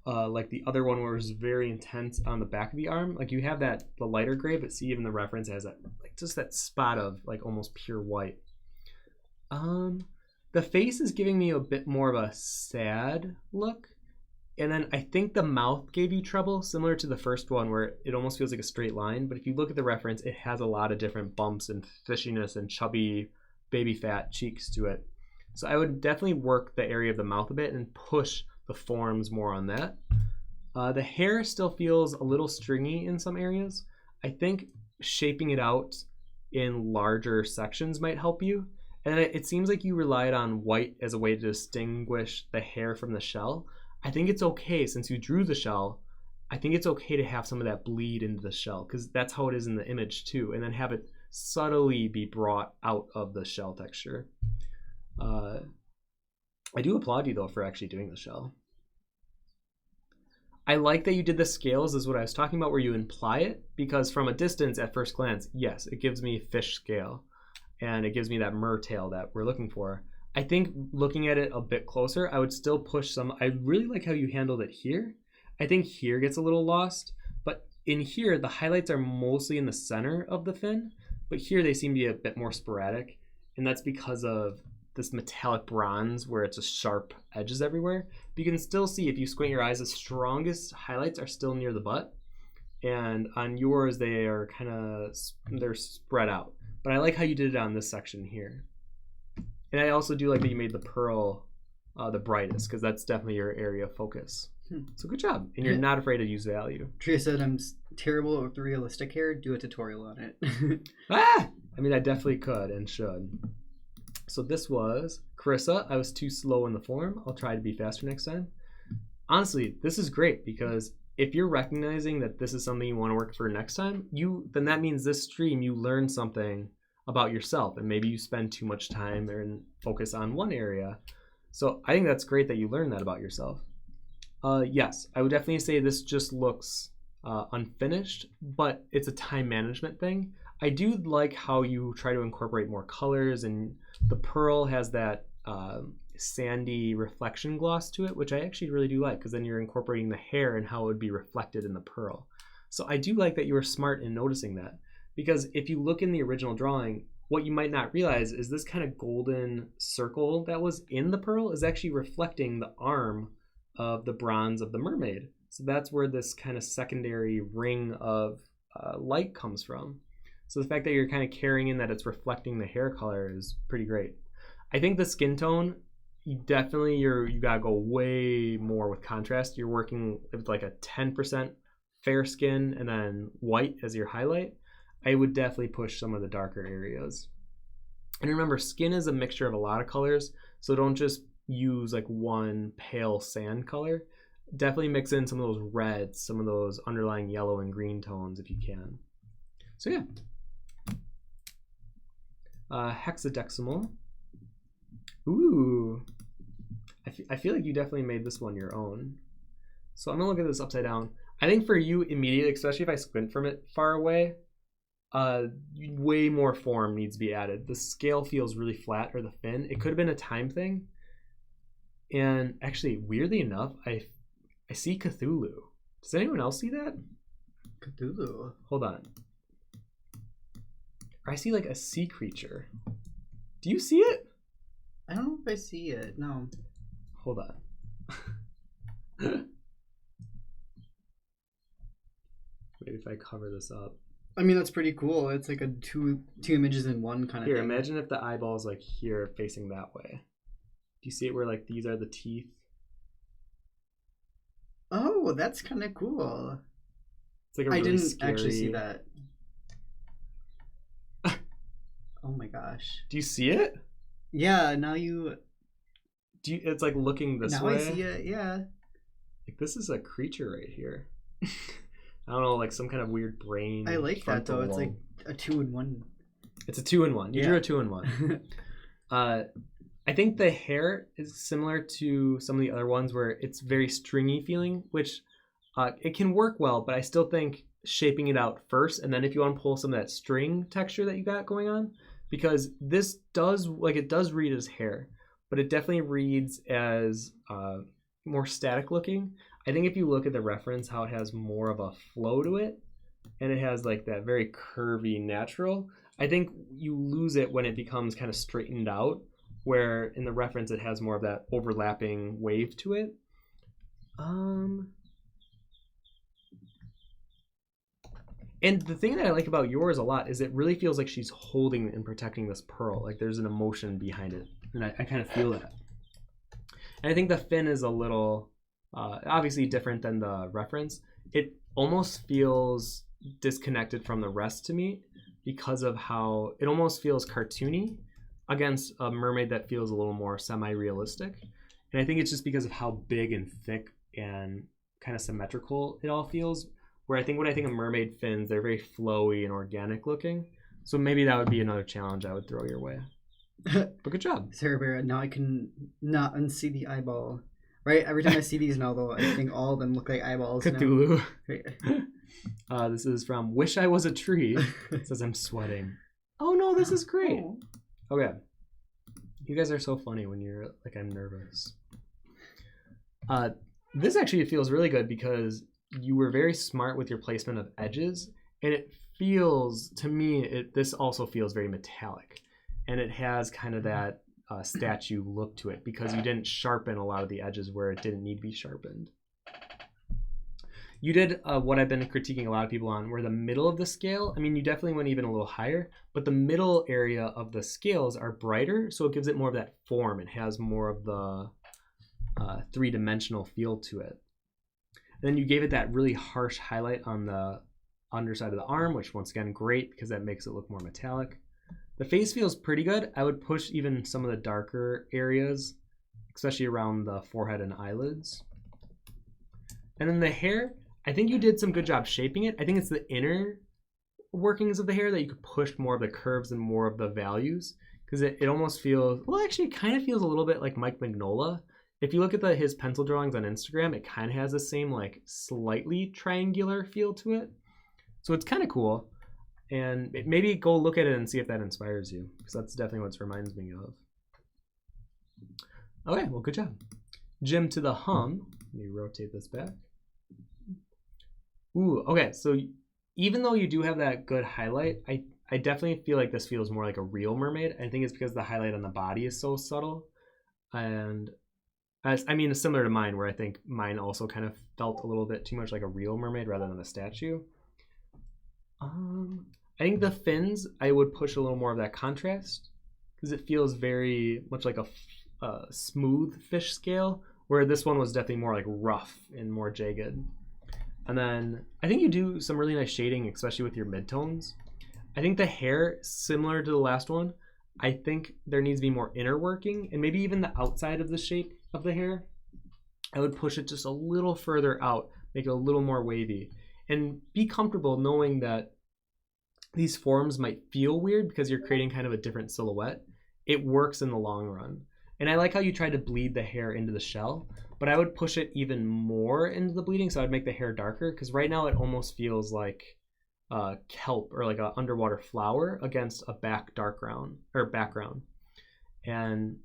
like the other one where it was very intense on the back of the arm. Like you have that the lighter gray, but see even the reference has that like just that spot of like almost pure white. The face is giving me a bit more of a sad look. And then I think the mouth gave you trouble, similar to the first one where it almost feels like a straight line. But if you look at the reference, it has a lot of different bumps and fishiness and chubby baby fat cheeks to it. So I would definitely work the area of the mouth a bit and push the forms more on that. The hair still feels a little stringy in some areas. I think shaping it out in larger sections might help you. And it seems like you relied on white as a way to distinguish the hair from the shell. I think it's okay since you drew the shell. I think it's okay to have some of that bleed into the shell because that's how it is in the image too. And then have it subtly be brought out of the shell texture. I do applaud you though for actually doing the shell. I like that you did the scales is what I was talking about where you imply it because from a distance at first glance, yes, it gives me fish scale and it gives me that mer tail that we're looking for. I think looking at it a bit closer, I would still push some. I really like how you handled it here. I think here gets a little lost, but in here, the highlights are mostly in the center of the fin, but here they seem to be a bit more sporadic, and that's because of this metallic bronze where it's just sharp edges everywhere. But you can still see if you squint your eyes, the strongest highlights are still near the butt, and on yours, they're spread out. But I like how you did it on this section here. And I also do like that you made the pearl the brightest because that's definitely your area of focus. So good job. And you're not afraid to use value.
Tria said I'm terrible with realistic hair. Do a tutorial on it.
I mean, I definitely could and should. So this was Carissa. I was too slow in the form. I'll try to be faster next time. Honestly, this is great because if you're recognizing that this is something you want to work for next time, then that means this stream you learn something about yourself and maybe you spend too much time and focus on one area. So I think that's great that you learned that about yourself. Yes, I would definitely say this just looks unfinished, but it's a time management thing. I do like how you try to incorporate more colors and the pearl has that sandy reflection gloss to it, which I actually really do like because then you're incorporating the hair and how it would be reflected in the pearl. So I do like that you were smart in noticing that. Because if you look in the original drawing, what you might not realize is this kind of golden circle that was in the pearl is actually reflecting the arm of the bronze of the mermaid. So that's where this kind of secondary ring of light comes from. So the fact that you're kind of carrying in that it's reflecting the hair color is pretty great. I think the skin tone, you gotta go way more with contrast. You're working with like a 10% fair skin and then white as your highlight. I would definitely push some of the darker areas. And remember, skin is a mixture of a lot of colors, so don't just use like one pale sand color. Definitely mix in some of those reds, some of those underlying yellow and green tones if you can. So yeah. Hexadecimal. Ooh. I feel like you definitely made this one your own. So I'm gonna look at this upside down. I think for you immediately, especially if I squint from it far away, way more form needs to be added. The scale feels really flat, or the fin. It could have been a time thing. And actually, weirdly enough, I see Cthulhu. Does anyone else see that?
Cthulhu.
Hold on. Or I see like a sea creature. Do you see it?
I don't know if I see it. No.
Hold on. Maybe if I cover this up.
I mean, that's pretty cool. It's like a two images in one kind of
Here,
thing.
imagine if the eyeball's like here facing that way. Do you see it where like these are the teeth?
Oh, that's kind of cool.
It's like a really
I didn't
scary...
actually see that. Oh my gosh.
Do you see it?
Yeah, now you...
It's like looking this
now
way.
I see it, yeah.
Like this is a creature right here. I don't know, like some kind of weird brain.
I like that though. It's
lobe.
like a 2-in-1.
It's a 2-in-1. You drew a 2-in-1. I think the hair is similar to some of the other ones where it's very stringy feeling, which it can work well, but I still think shaping it out first, and then if you want to pull some of that string texture that you got going on, because this does, like, it does read as hair, but it definitely reads as more static looking. I think if you look at the reference, how it has more of a flow to it, and it has like that very curvy natural, I think you lose it when it becomes kind of straightened out, where in the reference it has more of that overlapping wave to it. And the thing that I like about yours a lot is it really feels like she's holding and protecting this pearl. Like there's an emotion behind it. And I kind of feel that. And I think the fin is a little, obviously different than the reference. It almost feels disconnected from the rest to me because of how it almost feels cartoony against a mermaid that feels a little more semi-realistic. And I think it's just because of how big and thick and kind of symmetrical it all feels. Where I think when I think of mermaid fins, they're very flowy and organic looking. So maybe that would be another challenge I would throw your way. But good job.
Sarah Bear, now I can not unsee the eyeball. Right? Every time I see these now, though, I think all of them look like eyeballs.
Cthulhu.
Now.
This is from Wish I Was a Tree. It says I'm sweating. Oh no, this is great.
Oh.
Okay. You guys are so funny when you're like, I'm nervous. This actually feels really good because you were very smart with your placement of edges, and it feels, to me, this also feels very metallic, and it has kind of that statue look to it because you didn't sharpen a lot of the edges where it didn't need to be sharpened. You did what I've been critiquing a lot of people on, where the middle of the scale, I mean, you definitely went even a little higher, but the middle area of the scales are brighter, so it gives it more of that form. It has more of the three-dimensional feel to it. Then you gave it that really harsh highlight on the underside of the arm, which once again, great because that makes it look more metallic. The face feels pretty good. I would push even some of the darker areas, especially around the forehead and eyelids. And then the hair, I think you did some good job shaping it. I think it's the inner workings of the hair that you could push more of the curves and more of the values, because it almost feels, well, actually it kind of feels a little bit like Mike Mignola. If you look at his pencil drawings on Instagram, it kind of has the same like slightly triangular feel to it. So it's kind of cool. And maybe go look at it and see if that inspires you, because that's definitely what it reminds me of. Okay, well, good job. Jim to the hum. Let me rotate this back. Ooh, okay, so even though you do have that good highlight, I definitely feel like this feels more like a real mermaid. I think it's because the highlight on the body is so subtle. And I mean, it's similar to mine, where I think mine also kind of felt a little bit too much like a real mermaid rather than a statue. I think the fins, I would push a little more of that contrast, because it feels very much like a smooth fish scale, where this one was definitely more like rough and more jagged. And then I think you do some really nice shading, especially with your midtones. I think the hair, similar to the last one, I think there needs to be more inner working, and maybe even the outside of the shape of the hair. I would push it just a little further out, make it a little more wavy, and be comfortable knowing that these forms might feel weird because you're creating kind of a different silhouette. It works in the long run. And I like how you tried to bleed the hair into the shell, but I would push it even more into the bleeding, so I'd make the hair darker, because right now it almost feels like kelp or like an underwater flower against a background. And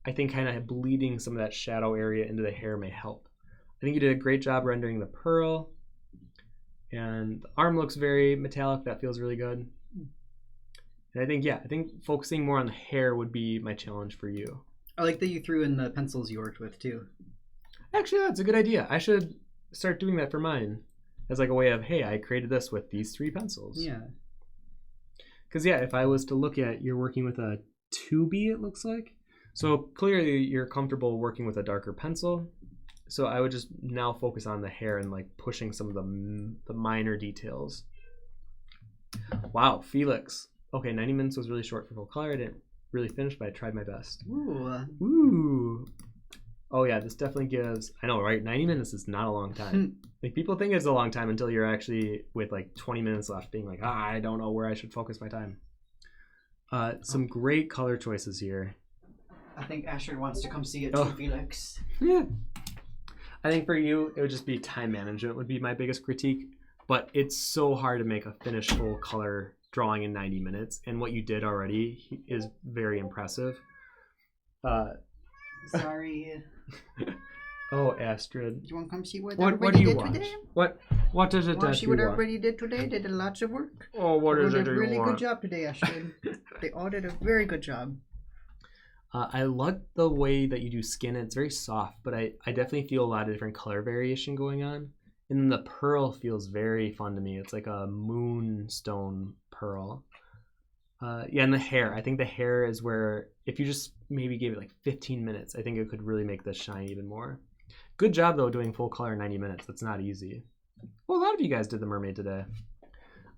I think kind of bleeding some of that shadow area into the hair may help. I think you did a great job rendering the pearl, and the arm looks very metallic. That feels really good. And I think focusing more on the hair would be my challenge for you.
I like that you threw in the pencils you worked with too.
Actually, that's a good idea. I should start doing that for mine as like a way of, hey, I created this with these 3 pencils.
Yeah.
Because if I was to look at, you're working with a 2B, it looks like. So clearly you're comfortable working with a darker pencil. So I would just now focus on the hair and like pushing some of the minor details. Wow, Felix. Okay, 90 minutes was really short for full color. I didn't really finish, but I tried my best. Ooh. Oh yeah, this definitely gives, I know, right? 90 minutes is not a long time. Like people think it's a long time until you're actually with like 20 minutes left being like, I don't know where I should focus my time. Some great color choices here.
I think Asher wants to come see it too, Felix.
Yeah. I think for you, it would just be time management would be my biggest critique. But it's so hard to make a finished full color drawing in 90 minutes. And what you did already is very impressive.
Sorry.
Oh, Astrid.
Do you want to come see what
do
everybody
you
did
watch?
today?
What does it
Want to see
you
what
watch?
everybody did today? They did lots of work.
Oh, what is it
They did
you
a really
want?
good job today, Asher. They all did a very good job.
I like the way that you do skin. It's very soft, but I definitely feel a lot of different color variation going on. And then the pearl feels very fun to me. It's like a moonstone pearl. Yeah, and the hair. I think the hair is where, if you just maybe gave it like 15 minutes, I think it could really make this shine even more. Good job, though, doing full color in 90 minutes. That's not easy. Well, a lot of you guys did the mermaid today.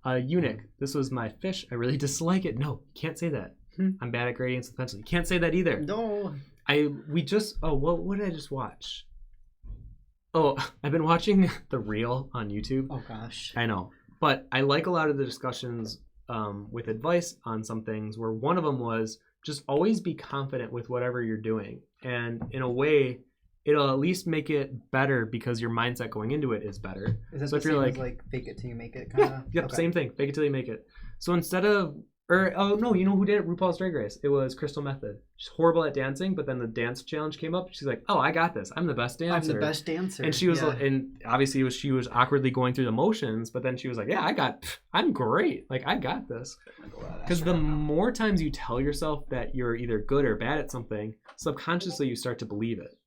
Eunuch. This was my fish. I really dislike it. No, you can't say that. I'm bad at gradients with pencil. You can't say that either.
No.
What did I just watch? Oh, I've been watching The Reel on YouTube.
Oh, gosh.
I know. But I like a lot of the discussions with advice on some things where one of them was just always be confident with whatever you're doing. And in a way, it'll at least make it better because your mindset going into it is better.
Is that
so
the
if you're
same as fake it till you make it? Kinda?
Yep, okay. Same thing. Fake it till you make it. So instead of, you know who did it? RuPaul's Drag Race. It was Crystal Method. She's horrible at dancing, but then the dance challenge came up. She's like, I got this. I'm the best dancer.
I'm the best dancer.
And she was, and obviously she was awkwardly going through the motions, but then she was like, I'm great. Like, I got this. Because the more times you tell yourself that you're either good or bad at something, subconsciously you start to believe it.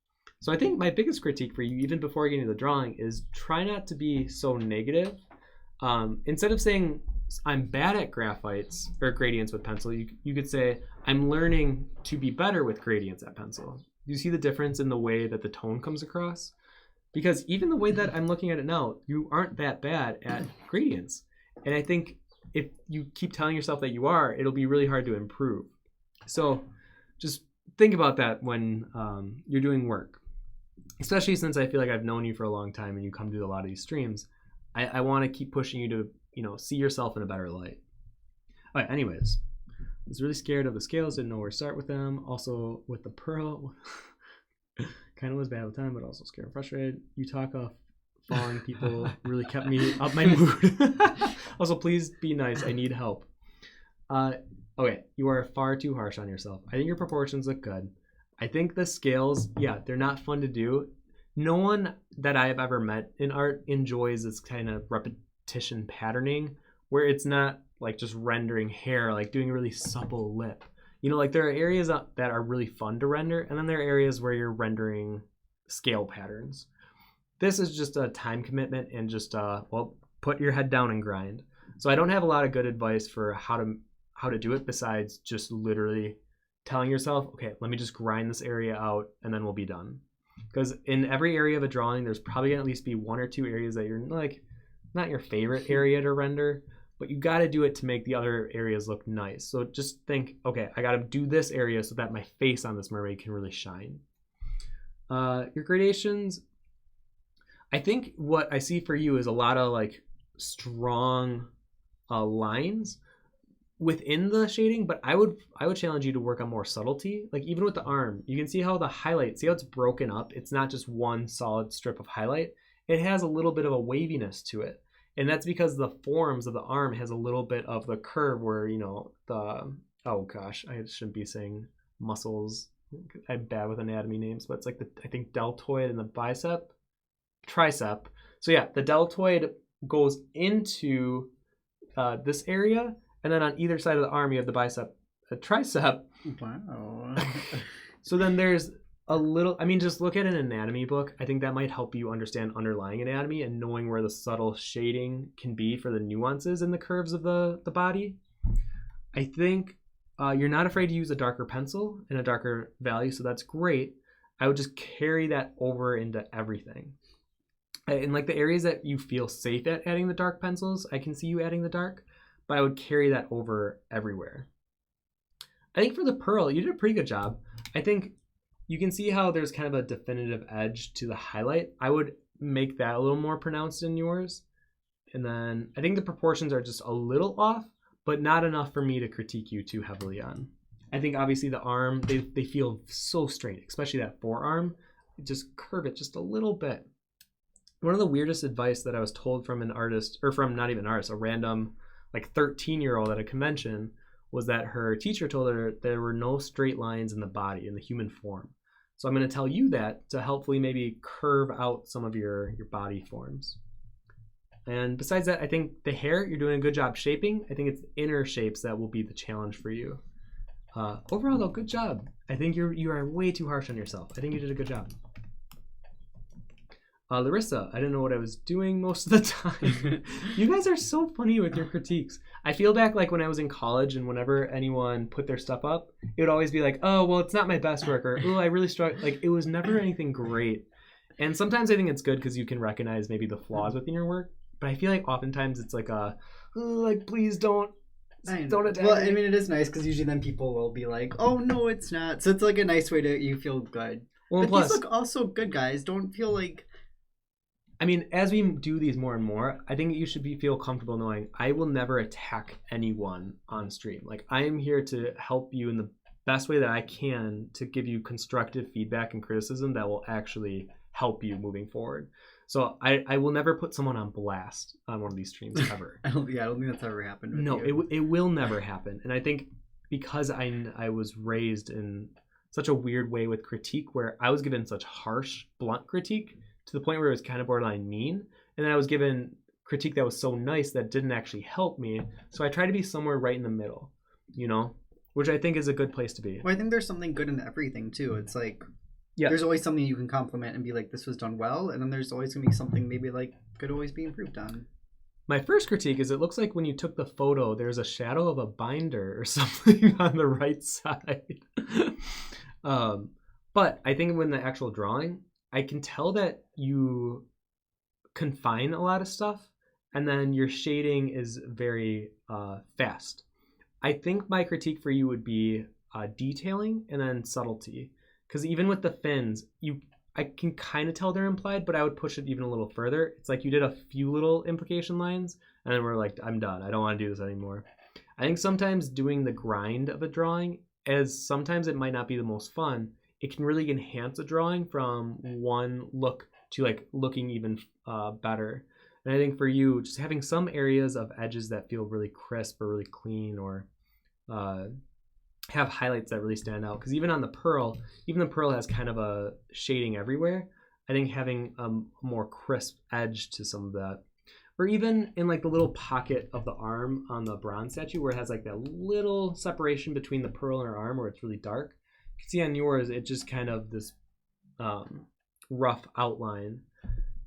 So I think my biggest critique for you, even before getting to the drawing, is try not to be so negative. Instead of saying, I'm bad at graphites or gradients with pencil, you could say, I'm learning to be better with gradients at pencil. Do you see the difference in the way that the tone comes across? Because even the way that I'm looking at it now, you aren't that bad at gradients. And I think if you keep telling yourself that you are, it'll be really hard to improve. So just think about that when you're doing work. Especially since I feel like I've known you for a long time and you come to a lot of these streams. I want to keep pushing you to see yourself in a better light. All right, anyways, I was really scared of the scales, didn't know where to start with them. Also with the pearl, kind of was bad at the time, but also scared and frustrated. You talk of falling people really kept me up my mood. Also, please be nice. I need help. Okay, you are far too harsh on yourself. I think your proportions look good. I think the scales, they're not fun to do. No one that I have ever met in art enjoys this kind of repetition patterning where it's not like just rendering hair, like doing a really supple lip. Like there are areas that are really fun to render, and then there are areas where you're rendering scale patterns. This is just a time commitment and just put your head down and grind. So I don't have a lot of good advice for how to do it besides just literally telling yourself, okay, let me just grind this area out and then we'll be done. Because in every area of a drawing, there's probably going to at least be 1 or 2 areas that you're like, not your favorite area to render, but you got to do it to make the other areas look nice. So just think, okay, I got to do this area so that my face on this mermaid can really shine. Your gradations, I think what I see for you is a lot of like strong lines within the shading, but I would challenge you to work on more subtlety. Like even with the arm, you can see how the highlight, see how it's broken up. It's not just one solid strip of highlight. It has a little bit of a waviness to it. And that's because the forms of the arm has a little bit of the curve where, oh gosh, I shouldn't be saying muscles. I'm bad with anatomy names, but it's like I think deltoid and the tricep. So yeah, the deltoid goes into this area, And then on either side of the arm, you have the bicep, a tricep.
Wow.
So then there's a little, I mean, just look at an anatomy book. I think that might help you understand underlying anatomy and knowing where the subtle shading can be for the nuances in the curves of the body. I think you're not afraid to use a darker pencil and a darker value, so that's great. I would just carry that over into everything. In like the areas that you feel safe at adding the dark pencils, I can see you adding the dark, but I would carry that over everywhere. I think for the pearl, you did a pretty good job. I think you can see how there's kind of a definitive edge to the highlight. I would make that a little more pronounced in yours. And then I think the proportions are just a little off, but not enough for me to critique you too heavily on. I think obviously the arm, they feel so straight, especially that forearm. Just curve it just a little bit. One of the weirdest advice that I was told from an artist, or from not even an artist, a random like 13-year-old at a convention, was that her teacher told her there were no straight lines in the body, in the human form. So I'm going to tell you that to hopefully maybe curve out some of your body forms. And besides that, I think the hair, you're doing a good job shaping. I think it's inner shapes that will be the challenge for you. Overall, though, good job. I think you are way too harsh on yourself. I think you did a good job. Larissa, I didn't know what I was doing most of the time. You guys are so funny with your critiques. I feel back like when I was in college and whenever anyone put their stuff up, it would always be like, oh, well, it's not my best work, or, oh, I really struggle. Like, it was never anything great. And sometimes I think it's good because you can recognize maybe the flaws within your work. But I feel like oftentimes it's like like, please don't attack me.
Well, I mean, it is nice because usually then people will be like, oh, no, it's not. So it's like a nice way to, you feel good.
Well,
but
plus,
these look also good, guys. Don't feel like...
I mean, as we do these more and more, I think you should feel comfortable knowing I will never attack anyone on stream. Like, I am here to help you in the best way that I can to give you constructive feedback and criticism that will actually help you moving forward. So I will never put someone on blast on one of these streams ever.
I don't think that's ever happened with
you. It will never happen. And I think because I was raised in such a weird way with critique where I was given such harsh, blunt critique to the point where it was kind of borderline mean. And then I was given critique that was so nice that didn't actually help me. So I try to be somewhere right in the middle, you know, which I think is a good place to be.
Well, I think there's something good in everything too. It's like, there's always something you can compliment and be like, this was done well. And then there's always going to be something maybe like could always be improved on.
My first critique is it looks like when you took the photo, there's a shadow of a binder or something on the right side. But I think when the actual drawing, I can tell that you confine a lot of stuff and then your shading is very fast. I think my critique for you would be detailing and then subtlety. Because even with the fins, I can kind of tell they're implied, but I would push it even a little further. It's like you did a few little implication lines and then we're like, I'm done. I don't want to do this anymore. I think sometimes doing the grind of a drawing, as sometimes it might not be the most fun, it can really enhance a drawing from one look to like looking even better. And I think for you, just having some areas of edges that feel really crisp or really clean, or have highlights that really stand out. Because even on the pearl has kind of a shading everywhere. I think having a more crisp edge to some of that. Or even in like the little pocket of the arm on the bronze statue where it has like that little separation between the pearl and her arm where it's really dark. You can see on yours, it's just kind of this rough outline.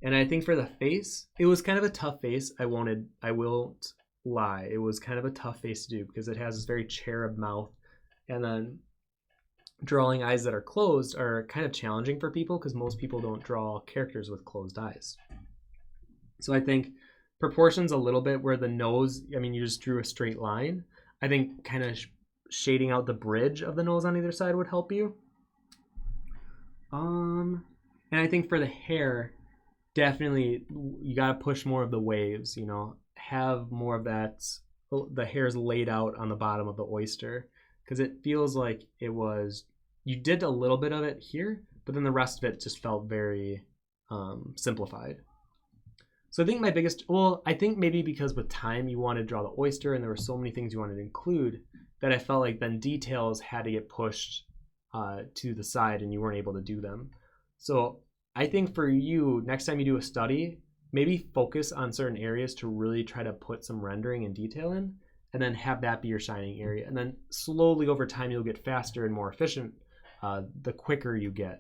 And I think for the face, it was kind of a tough face. I won't lie. It was kind of a tough face to do because it has this very cherub mouth. And then drawing eyes that are closed are kind of challenging for people because most people don't draw characters with closed eyes. So I think proportions a little bit where the nose, I mean, you just drew a straight line. I think kind of shading out the bridge of the nose on either side would help you. And I think for the hair, definitely you got to push more of the waves, you know, have more of that, the hairs laid out on the bottom of the oyster, because it feels like you did a little bit of it here, but then the rest of it just felt very simplified. So I think I think maybe because with time you wanted to draw the oyster and there were so many things you wanted to include that I felt like then details had to get pushed to the side and you weren't able to do them. So I think for you, next time you do a study, maybe focus on certain areas to really try to put some rendering and detail in, and then have that be your shining area. And then slowly over time, you'll get faster and more efficient the quicker you get.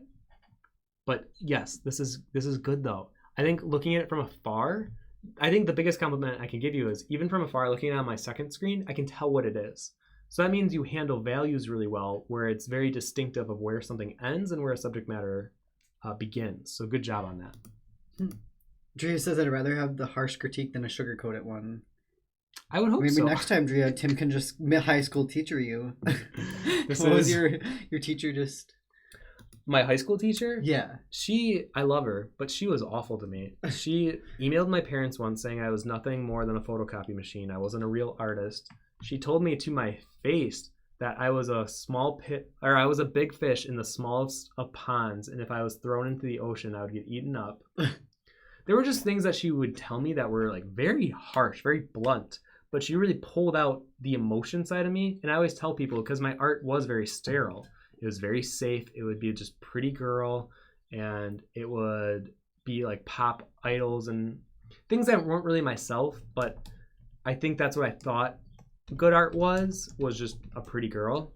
But yes, this is good though. I think looking at it from afar, I think the biggest compliment I can give you is even from afar, looking at it on my second screen, I can tell what it is. So that means you handle values really well, where it's very distinctive of where something ends and where a subject matter begins. So good job on that.
Drea says I'd rather have the harsh critique than a sugar-coated one.
I would hope
Maybe
so.
next time, Drea, Tim can just high school teacher you. Was your teacher just...
My high school teacher?
Yeah.
I love her, but she was awful to me. She emailed my parents once saying I was nothing more than a photocopy machine. I wasn't a real artist. She told me to my face that I was I was a big fish in the smallest of ponds, and if I was thrown into the ocean, I would get eaten up. There were just things that she would tell me that were like very harsh, very blunt, but she really pulled out the emotion side of me. And I always tell people, because my art was very sterile, it was very safe. It would be just pretty girl, and it would be like pop idols and things that weren't really myself, but I think that's what I thought good art was just a pretty girl.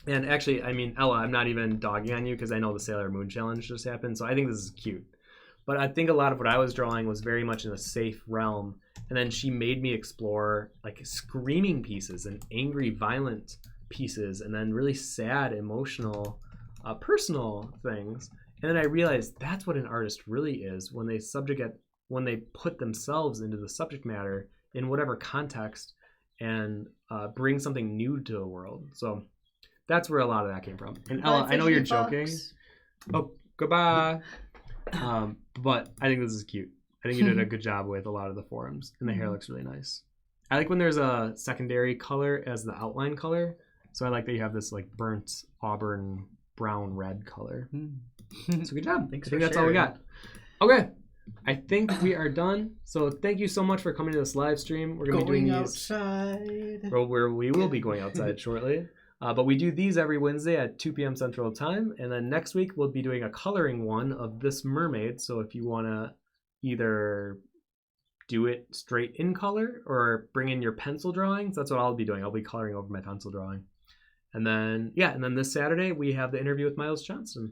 And actually, I mean, Ella, I'm not even dogging on you because I know the Sailor Moon challenge just happened, so I think this is cute. But I think a lot of what I was drawing was very much in a safe realm, and then she made me explore like screaming pieces and angry, violent pieces, and then really sad, emotional, personal things. And then I realized that's what an artist really is when they put themselves into the subject matter in whatever context and bring something new to the world. So that's where a lot of that came from. And Ella, I know you're joking. Oh, goodbye. But I think this is cute. I think you did a good job with a lot of the forms, and the hair looks really nice. I like when there's a secondary color as the outline color. So I like that you have this like burnt auburn brown red color. So good job.
Thanks.
I think that's all we got. Okay. I think we are done. So thank you so much for coming to this live stream. We're going to be doing
outside.
We will be going outside shortly. But we do these every Wednesday at 2 p.m. Central Time. And then next week we'll be doing a coloring one of this mermaid. So if you want to either do it straight in color or bring in your pencil drawings, that's what I'll be doing. I'll be coloring over my pencil drawing. And then, this Saturday, we have the interview with Miles Johnston.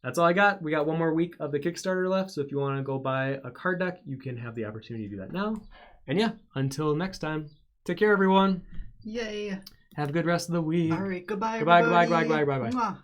That's all I got. We got one more week of the Kickstarter left, so if you want to go buy a card deck, you can have the opportunity to do that now. And until next time, take care, everyone.
Yay.
Have a good rest of the week.
All right, goodbye,
Goodbye,
everybody.
goodbye.
Mwah.